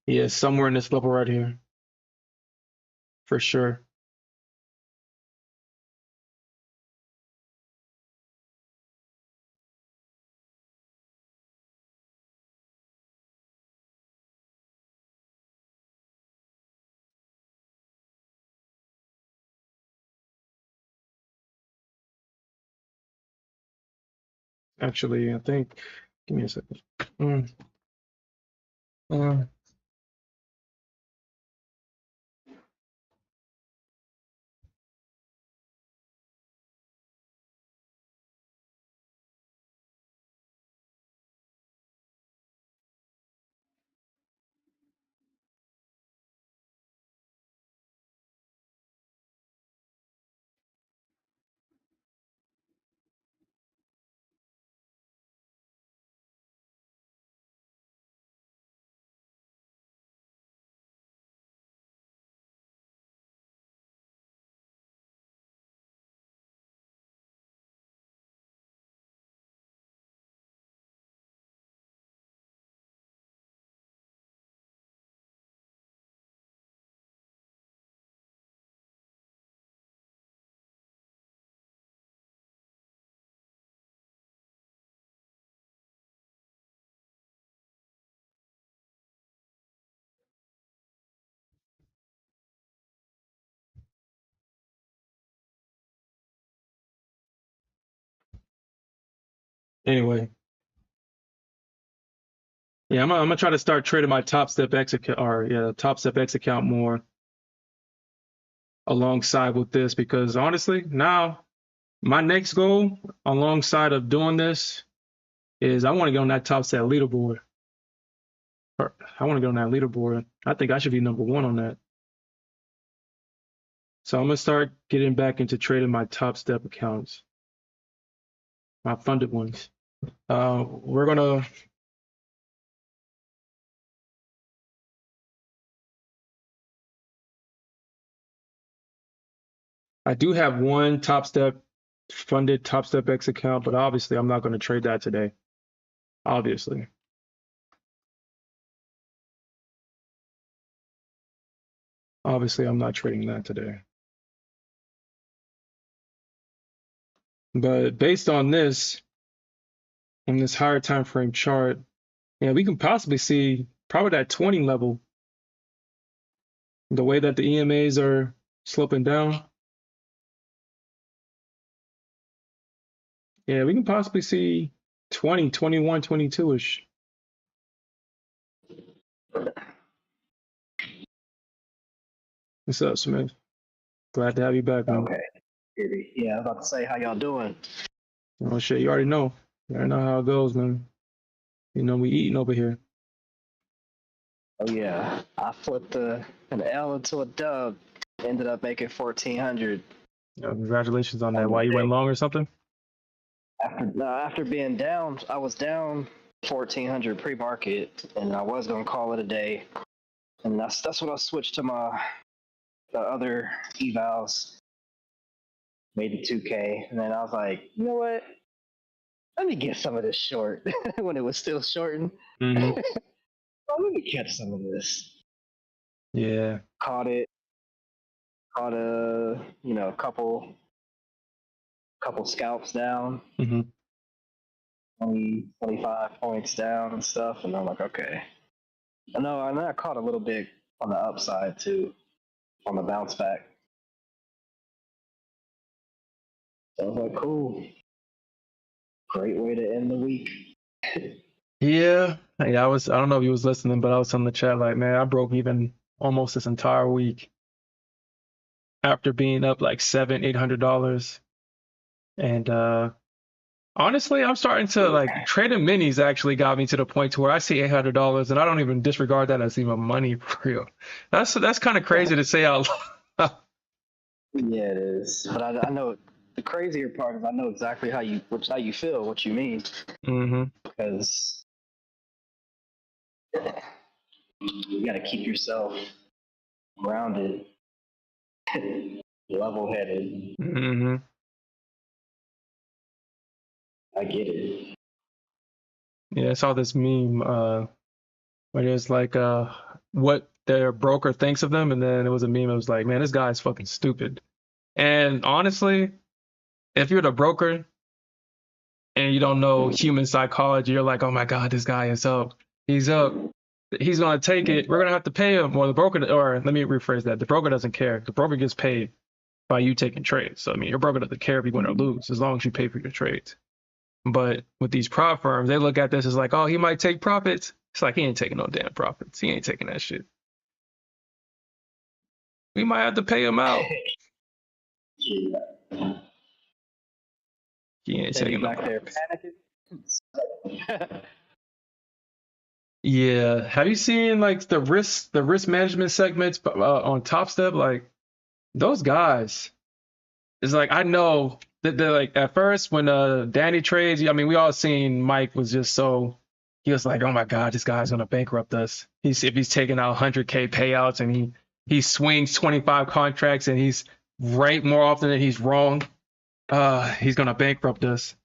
Yeah, somewhere in this level right here. For sure. Actually, I think, give me a second. Uh, Anyway, yeah, I'm gonna try to start trading my Top Step X account, or yeah, Top Step X account more alongside with this, because honestly, now my next goal alongside of doing this is I want to get on that Top Step leaderboard. I want to get on that leaderboard. I think I should be #1 on that. So I'm gonna start getting back into trading my Top Step accounts, my funded ones. We're gonna. I do have one Top Step funded Top Step X account, but obviously I'm not going to trade that today. Obviously. Obviously, I'm not trading that today. But based on this, in this higher time frame chart, yeah, we can possibly see probably that 20 level. The way that the EMAs are sloping down. Yeah, we can possibly see 20, 21, 22-ish. What's up, Smith? Glad to have you back, man. Okay. Yeah, I was about to say, how y'all doing? Oh shit, you already know. You already know how it goes, man. You know we eating over here. Oh yeah, I flipped an L into a dub. Ended up making 1,400. Congratulations on that. Why you went long or something? After being down, I was down 1,400 pre-market, and I was gonna call it a day. And that's when I switched to the other evals. Made the 2K, and then I was like, you know what? Let me get some of this short when it was still shorting. Mm-hmm. Oh, let me catch some of this. Yeah. Caught a couple scalps down. Mm-hmm. 25 points down and stuff, and I'm like, okay. I know, and I caught a little bit on the upside too, on the bounce back. So I was like, cool. Great way to end the week. Yeah. I don't know if you was listening, but I was on the chat like, man, I broke even almost this entire week after being up like $700-800. And honestly, I'm starting to like trading minis actually got me to the point to where I see $800 and I don't even disregard that as even money for real. That's kind of crazy to say out loud. Yeah, it is. But I know the crazier part is I know exactly how you feel, what you mean. Mm-hmm. Because you got to keep yourself grounded, level-headed. Mm-hmm. I get it. Yeah, I saw this meme where there's like what their broker thinks of them, and then it was a meme. It was like, man, this guy's fucking stupid. And honestly, if you're the broker and you don't know human psychology, you're like, oh my God, this guy is up. He's up. He's gonna take it. We're gonna have to pay him. Or the broker, or let me rephrase that. The broker doesn't care. The broker gets paid by you taking trades. So I mean, your broker doesn't care if you win or lose, as long as you pay for your trades. But with these prop firms, they look at this as like, oh, he might take profits. It's like he ain't taking no damn profits. He ain't taking that shit. We might have to pay him out. He ain't taking no profits. Yeah. Have you seen like the risk management segments on Top Step? Like those guys, it's like I know that they're like at first when Danny trades, I mean we all seen Mike was just so he was like, oh my God, this guy's gonna bankrupt us. If he's taking out 100K payouts and he swings 25 contracts and he's right more often than he's wrong, he's gonna bankrupt us.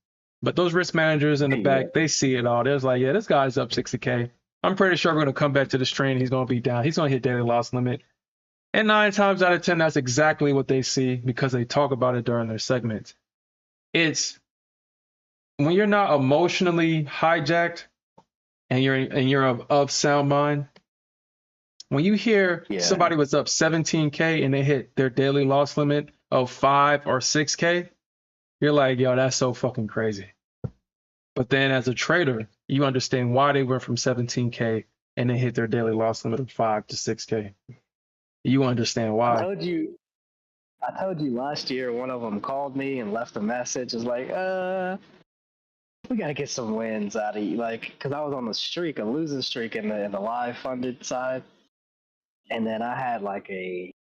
But those risk managers in the back, they see it all. They're like, yeah, this guy's up 60K. I'm pretty sure we're gonna come back to this train. He's gonna be down. He's gonna hit daily loss limit. And 9 times out of 10, that's exactly what they see because they talk about it during their segments. It's when you're not emotionally hijacked and you're of sound mind. When you hear somebody was up 17K and they hit their daily loss limit of 5 or 6K, you're like, yo, that's so fucking crazy. But then as a trader, you understand why they went from 17K and they hit their daily loss limit of 5 to 6K. You understand why. I told you last year one of them called me and left a message. It's like, we got to get some wins out of you. Like, because I was on a losing streak in the live funded side. And then I had like I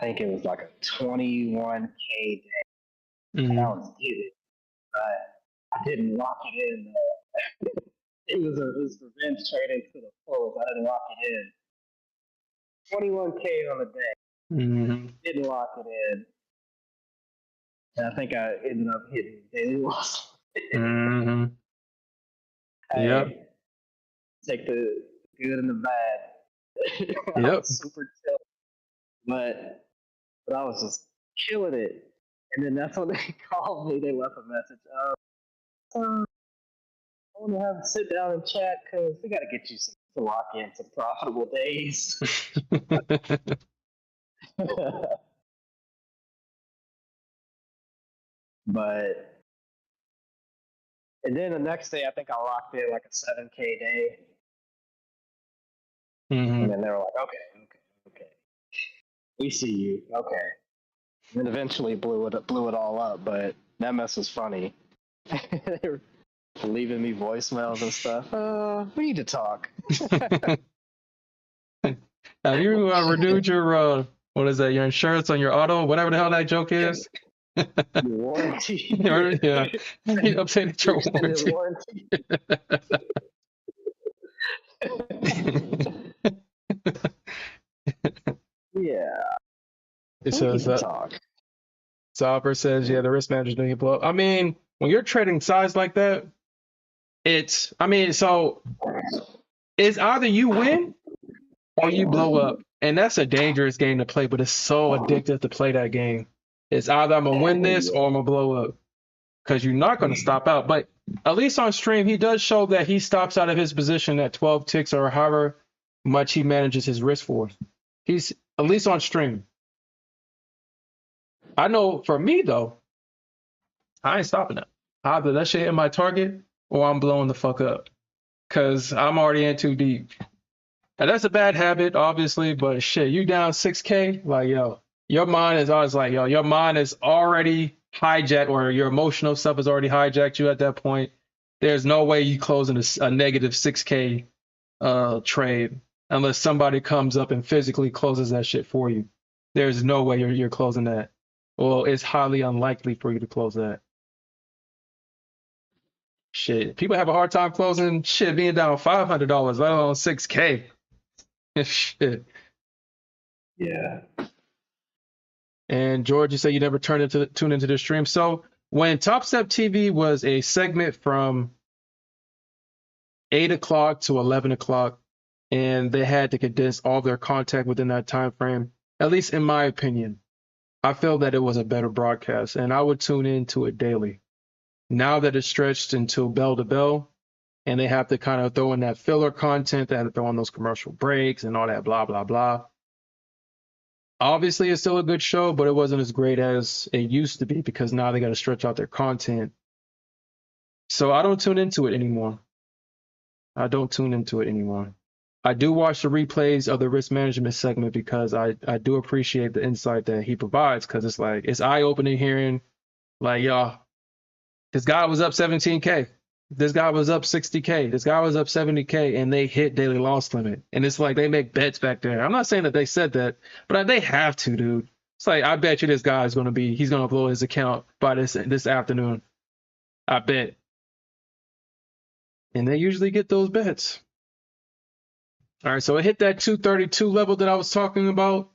think it was like a 21K day. Mm-hmm. I was getting, but I didn't lock it in. It was revenge trading to the fullest. I didn't lock it in. 21K on the day. Mm-hmm. Didn't lock it in. And I think I ended up hitting daily loss. Mm-hmm. Hey, Yep. take the good and the bad. I Yep. was super chill. But I was just killing it. And then that's when they called me. They left a message. I want to have a sit down and chat because we got to get you to lock in some profitable days. But, and then the next day, I think I locked in like a 7K day. Mm-hmm. And then they were like, okay. We see you. Okay. And then eventually blew it all up, but that mess was funny. They were leaving me voicemails and stuff. We need to talk. Have you renewed your what is that? Your insurance on your auto, whatever the hell that joke is. Your warranty. Yeah, you updated your warranty. Yeah. It says that. Sauber says, yeah, the risk manager's doing it blow. I mean, when you're trading size like that, so it's either you win or you blow up. And that's a dangerous game to play, but it's so addictive to play that game. It's either I'm going to win this or I'm going to blow up. Because you're not going to stop out. But at least on stream, he does show that he stops out of his position at 12 ticks or however much he manages his risk for. He's at least on stream. I know for me, though, I ain't stopping it. Either that shit hit my target or I'm blowing the fuck up. Because I'm already in too deep. And that's a bad habit, obviously, but shit, you down 6K, like, yo, your mind is always like, yo, your mind is already hijacked, or your emotional stuff has already hijacked you at that point. There's no way you closing a negative 6K trade unless somebody comes up and physically closes that shit for you. There's no way you're closing that. Well, it's highly unlikely for you to close that. Shit, people have a hard time closing shit being down $500, let alone 6K. Shit. Yeah. And George, you say you never tune into the stream. So when Top Step TV was a segment from 8 o'clock to 11 o'clock, and they had to condense all their content within that time frame, at least in my opinion, I feel that it was a better broadcast, and I would tune into it daily. Now that it's stretched until bell to bell, and they have to kind of throw in that filler content, they have to throw in those commercial breaks and all that blah, blah, blah. Obviously, it's still a good show, but it wasn't as great as it used to be because now they got to stretch out their content. So I don't tune into it anymore. I do watch the replays of the risk management segment because I do appreciate the insight that he provides, because it's like, it's eye-opening hearing, like, y'all, this guy was up 17K. This guy was up 60K. This guy was up 70K, and they hit daily loss limit. And it's like they make bets back there. I'm not saying that they said that, but they have to, dude. It's like, I bet you this guy is he's going to blow his account by this afternoon. I bet. And they usually get those bets. All right, so it hit that 232 level that I was talking about.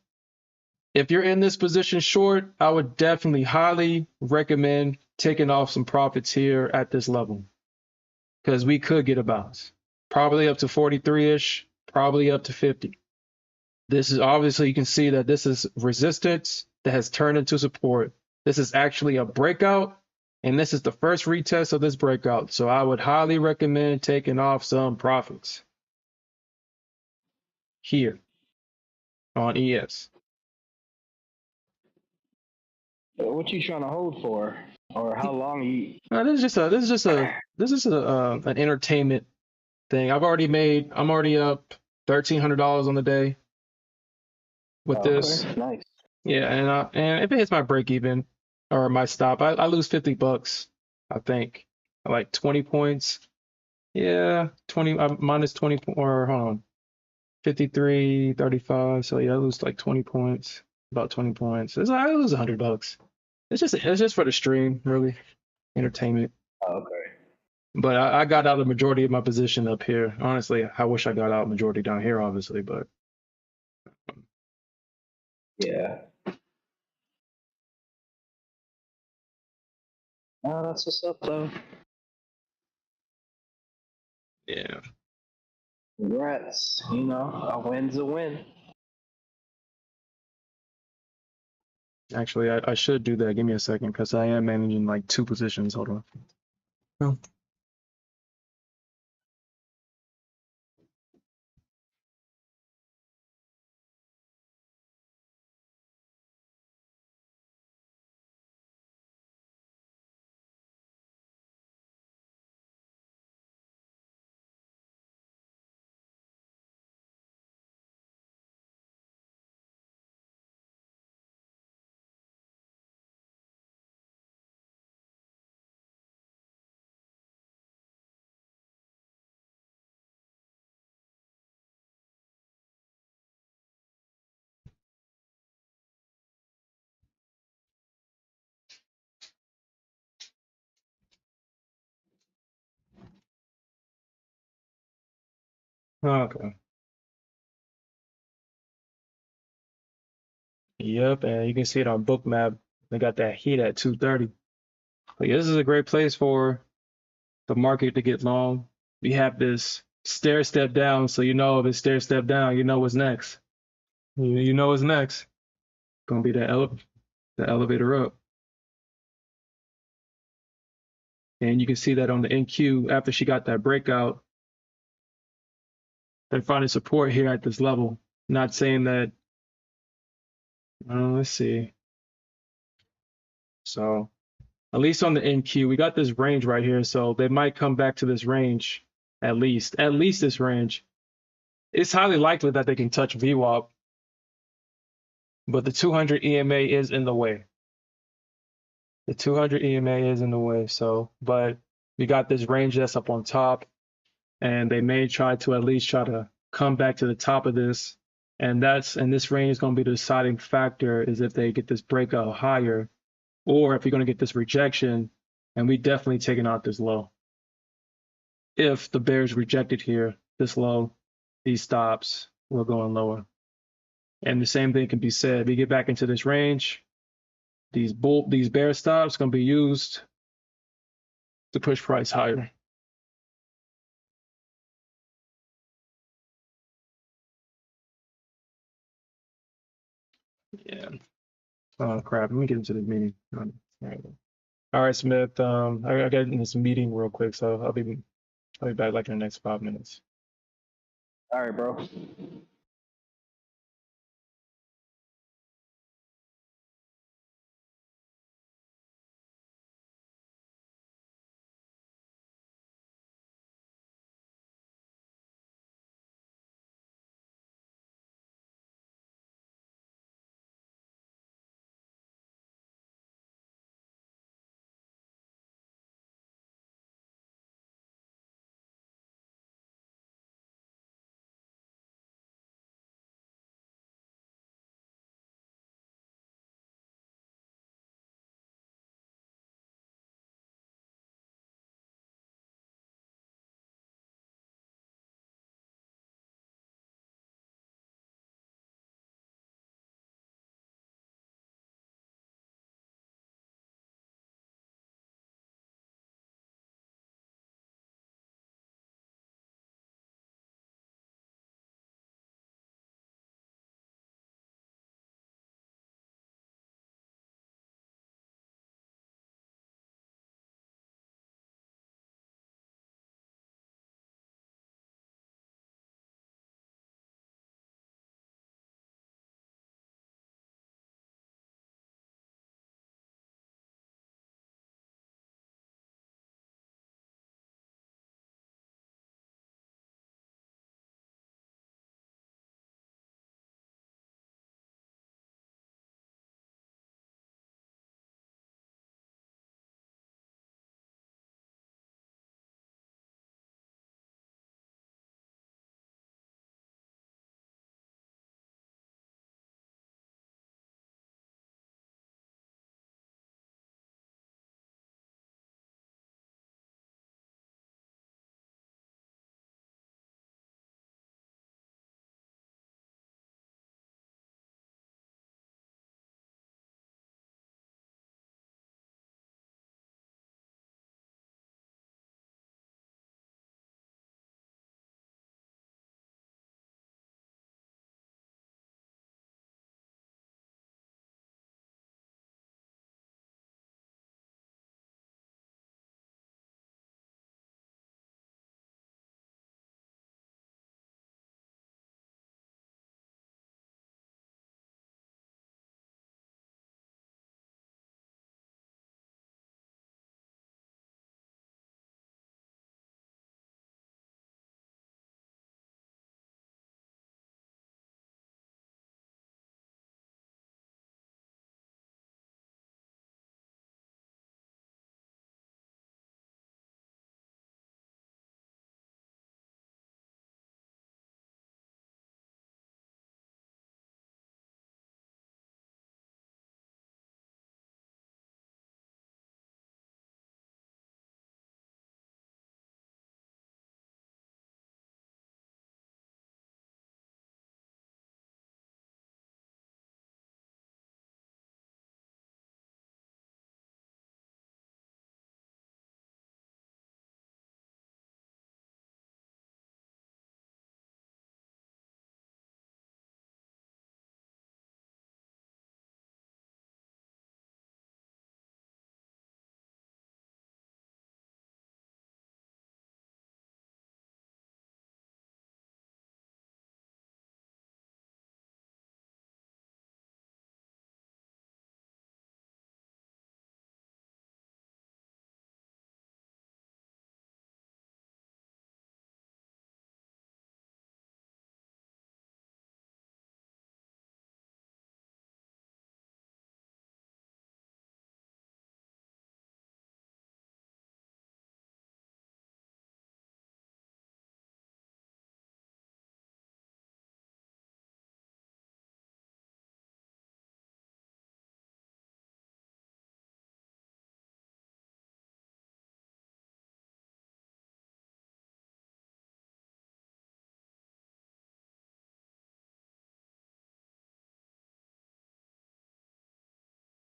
If you're in this position short, I would definitely highly recommend taking off some profits here at this level, because we could get a bounce. Probably up to 43-ish, probably up to 50. This is obviously, you can see that this is resistance that has turned into support. This is actually a breakout, and this is the first retest of this breakout. So I would highly recommend taking off some profits here on ES. What you trying to hold for? Or how long you? This is an entertainment thing. I'm already up $1,300 on the day with this. Okay, nice. Yeah, and if it hits my break even or my stop, I lose $50, I think. Like 20 points. Yeah, 20 minus 20 or hold on. 53.35. So yeah, I lose like 20 points. About 20 points. It's like I lose $100. It's just for the stream, really. Entertainment. Okay. But I got out the majority of my position up here. Honestly, I wish I got out majority down here, obviously, but Yeah. Oh, that's what's up, though. yeah. Congrats. You know, a win's a win. Actually, I should do that. Give me a second, because I am managing like 2 positions. Hold on. Oh. Okay. Yep, and you can see it on Bookmap. They got that heat at 230. But yeah, this is a great place for the market to get long. We have this stair step down, so you know if it's stair step down, you know what's next. You know what's next. Gonna be the elevator up. And you can see that on the NQ after she got that breakout, they're finding support here at this level. Not saying that, let's see. So at least on the NQ, we got this range right here. So they might come back to this range at least this range. It's highly likely that they can touch VWAP, but the 200 EMA is in the way. The 200 EMA is in the way. So, but we got this range that's up on top, and they may try to at least try to come back to the top of this. And this range is going to be the deciding factor is if they get this breakout higher, or if you're going to get this rejection, and we definitely taking out this low. If the bears rejected here, this low, these stops, we're going lower. And the same thing can be said. We get back into this range, these bear stops going to be used to push price higher. Yeah. Oh crap! Let me get into the meeting. All right, Smith. I got in this meeting real quick, so I'll be back like in the next 5 minutes. All right, bro.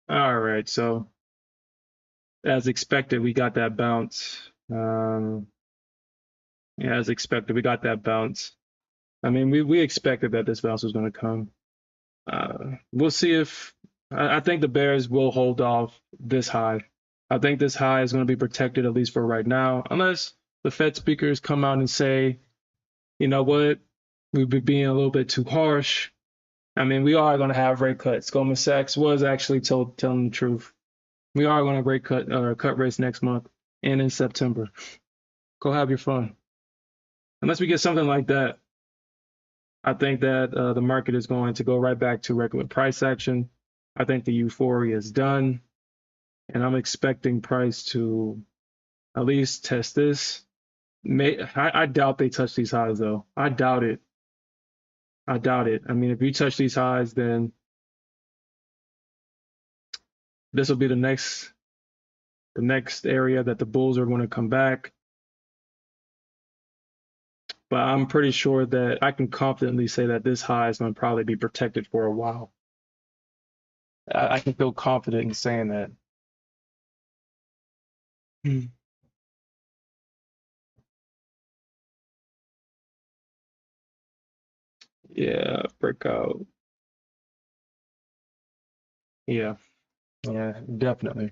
All right, so as expected, we got that bounce. Yeah, as expected, we got that bounce. I mean, we expected that this bounce was going to come. We'll see if I think the Bears will hold off this high. I think this high is going to be protected at least for right now, unless the Fed speakers come out and say, you know what, we've been being a little bit too harsh. I mean, we are going to have rate cuts. Goldman Sachs was actually telling the truth. We are going to rate cut rates next month and in September. Go have your fun. Unless we get something like that, I think that the market is going to go right back to regular price action. I think the euphoria is done, and I'm expecting price to at least test this. I doubt they touch these highs, though. I doubt it. I doubt it. I mean, if you touch these highs, then this will be the next area that the bulls are going to come back. But I'm pretty sure that I can confidently say that this high is going to probably be protected for a while. I can feel confident in saying that. Yeah, breakout. Yeah, definitely.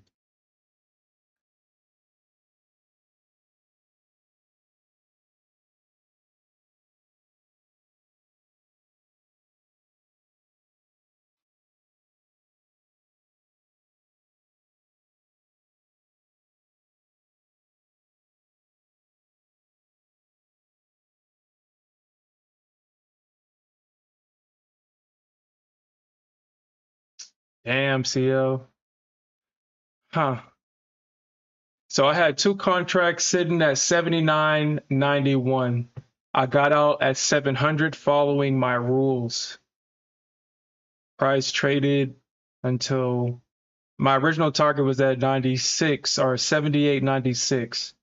Damn, CL. Huh. So I had two contracts sitting at 79.91. I got out at 700 following my rules. Price traded until my original target was at 96 or 78.96.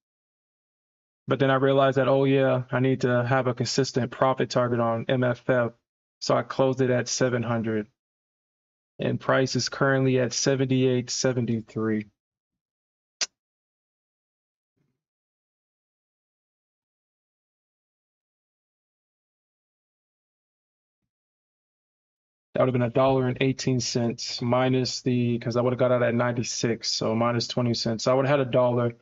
But then I realized that, oh yeah, I need to have a consistent profit target on MFF. So I closed it at 700. And price is currently at 78.73. That would have been $1.18 minus because I would have got out at 96, so minus 20 cents. So I would have had $1,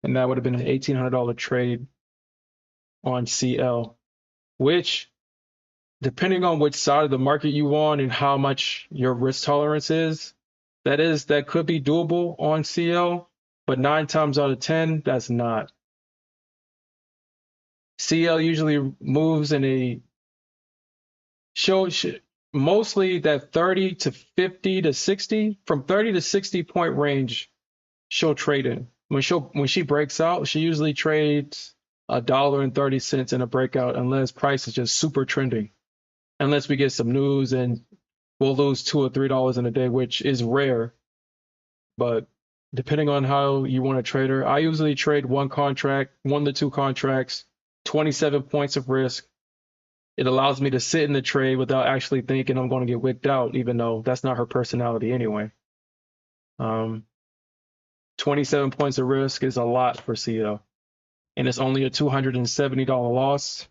and that would have been an $1,800 trade on CL, which, depending on which side of the market you on and how much your risk tolerance is, that could be doable on CL, but 9 times out of 10, that's not. CL usually moves in a mostly that 30 to 50 to 60, from 30 to 60 point range, she'll trade in. When she breaks out, she usually trades $1.30 in a breakout unless price is just super trending. Unless we get some news and we'll lose $2 or $3 in a day, which is rare. But depending on how you want to trade her, I usually trade one to two contracts, 27 points of risk. It allows me to sit in the trade without actually thinking I'm going to get wicked out, even though that's not her personality anyway. 27 points of risk is a lot for CL. And it's only a $270 loss.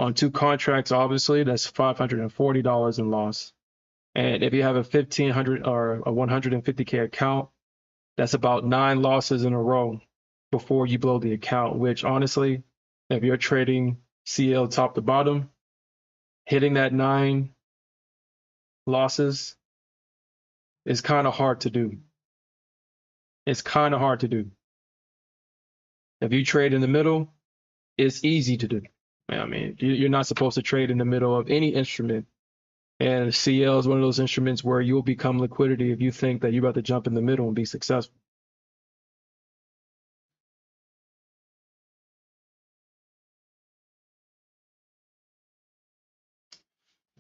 On two contracts, obviously, that's $540 in loss. And if you have a 1,500 or a 150K account, that's about 9 losses in a row before you blow the account, which honestly, if you're trading CL top to bottom, hitting that 9 losses is kind of hard to do. It's kind of hard to do. If you trade in the middle, it's easy to do. I mean, you're not supposed to trade in the middle of any instrument. And CL is one of those instruments where you'll become liquidity if you think that you're about to jump in the middle and be successful.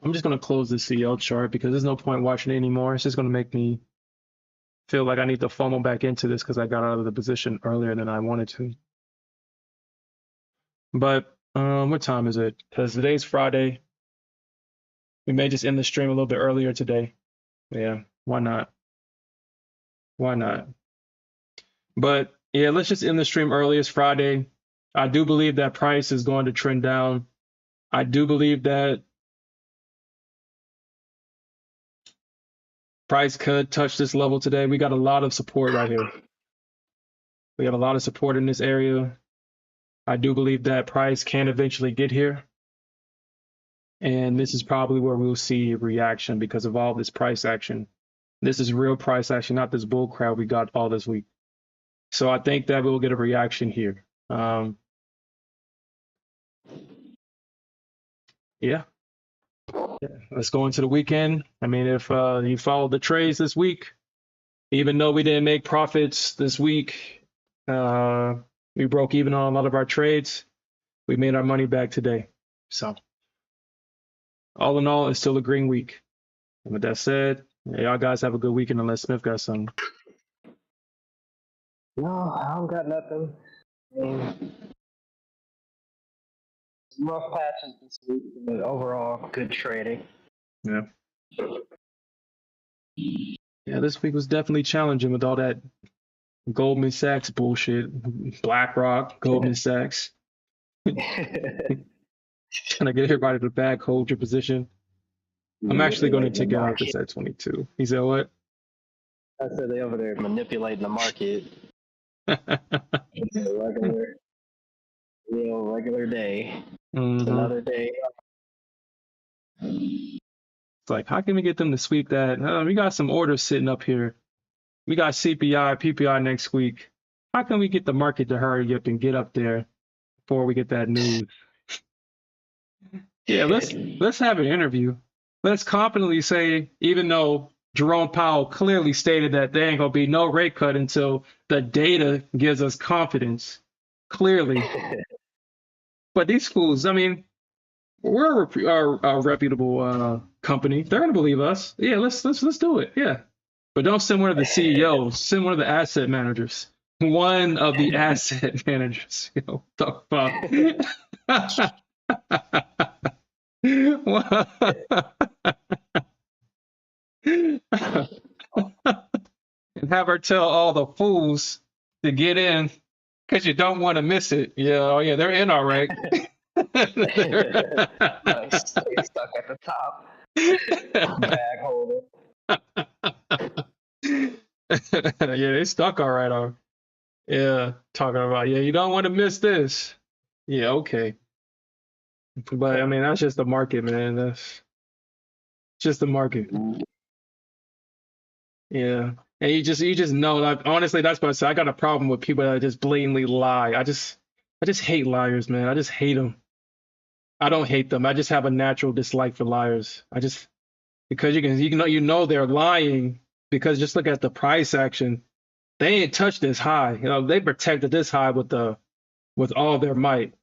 I'm just going to close the CL chart because there's no point watching it anymore. It's just going to make me feel like I need to funnel back into this because I got out of the position earlier than I wanted to. But what time is it? Because today's Friday. We may just end the stream a little bit earlier today. Yeah, why not? Why not? But yeah, let's just end the stream early. It's Friday. I do believe that price is going to trend down. I do believe that price could touch this level today. We got a lot of support right here. We got a lot of support in this area. I do believe that price can eventually get here. And this is probably where we'll see a reaction because of all this price action. This is real price action, not this bull crowd we got all this week. So I think that we'll get a reaction here. Yeah. Let's go into the weekend. I mean, if you followed the trades this week, even though we didn't make profits this week, we broke even on a lot of our trades. We made our money back today. So all in all, it's still a green week. And with that said, y'all guys have a good weekend unless Smith got something. No, I don't got nothing. I mean, some rough patches this week, but overall, good trading. Yeah. Yeah, this week was definitely challenging with all that Goldman Sachs bullshit. BlackRock, Goldman Sachs. Trying to get everybody to back, hold your position. I'm actually going to take out this at 22. He said what? I said they over there manipulating the market. It's a regular day. Mm-hmm. It's another day. It's like, how can we get them to sweep that? We got some orders sitting up here. We got CPI, PPI next week. How can we get the market to hurry up and get up there before we get that news? Yeah, let's have an interview. Let's confidently say, even though Jerome Powell clearly stated that there ain't gonna be no rate cut until the data gives us confidence, clearly. But these fools, I mean, we're a reputable company. They're gonna believe us. Yeah, let's do it. Yeah, but don't send one of the CEOs. Send one of the asset managers. One of the asset managers. You know, the fuck. And have her tell all the fools to get in because you don't want to miss it. Yeah, oh yeah, they're in all right. Nice. Stay stuck at the top. Bag holder. Yeah, they stuck all right. Yeah, talking about, yeah, you don't want to miss this. Yeah, okay. But I mean, that's just the market, man. That's just the market. Yeah. And you just know, like, honestly, that's what I say. I got a problem with people that just blatantly lie. I just hate liars, man. I just hate them. I don't hate them. I just have a natural dislike for liars. Because you know they're lying because just look at the price action. They ain't touched this high. You know, they protected this high with all their might.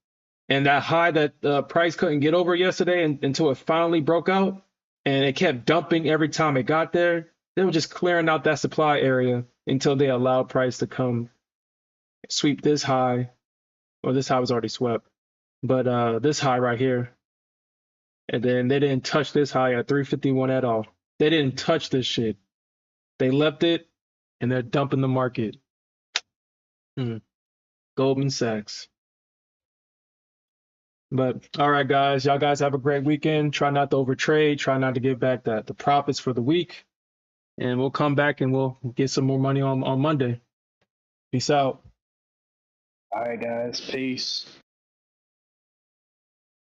And that high that the price couldn't get over yesterday until it finally broke out and it kept dumping every time it got there. They were just clearing out that supply area until they allowed price to come sweep this high. Well, this high was already swept, but this high right here. And then they didn't touch this high at 351 at all. They didn't touch this shit. They left it and they're dumping the market. Goldman Sachs. But all right, guys, y'all guys have a great weekend. Try not to overtrade. Try not to give back the profits for the week. And we'll come back and we'll get some more money on Monday. Peace out. All right, guys. Peace.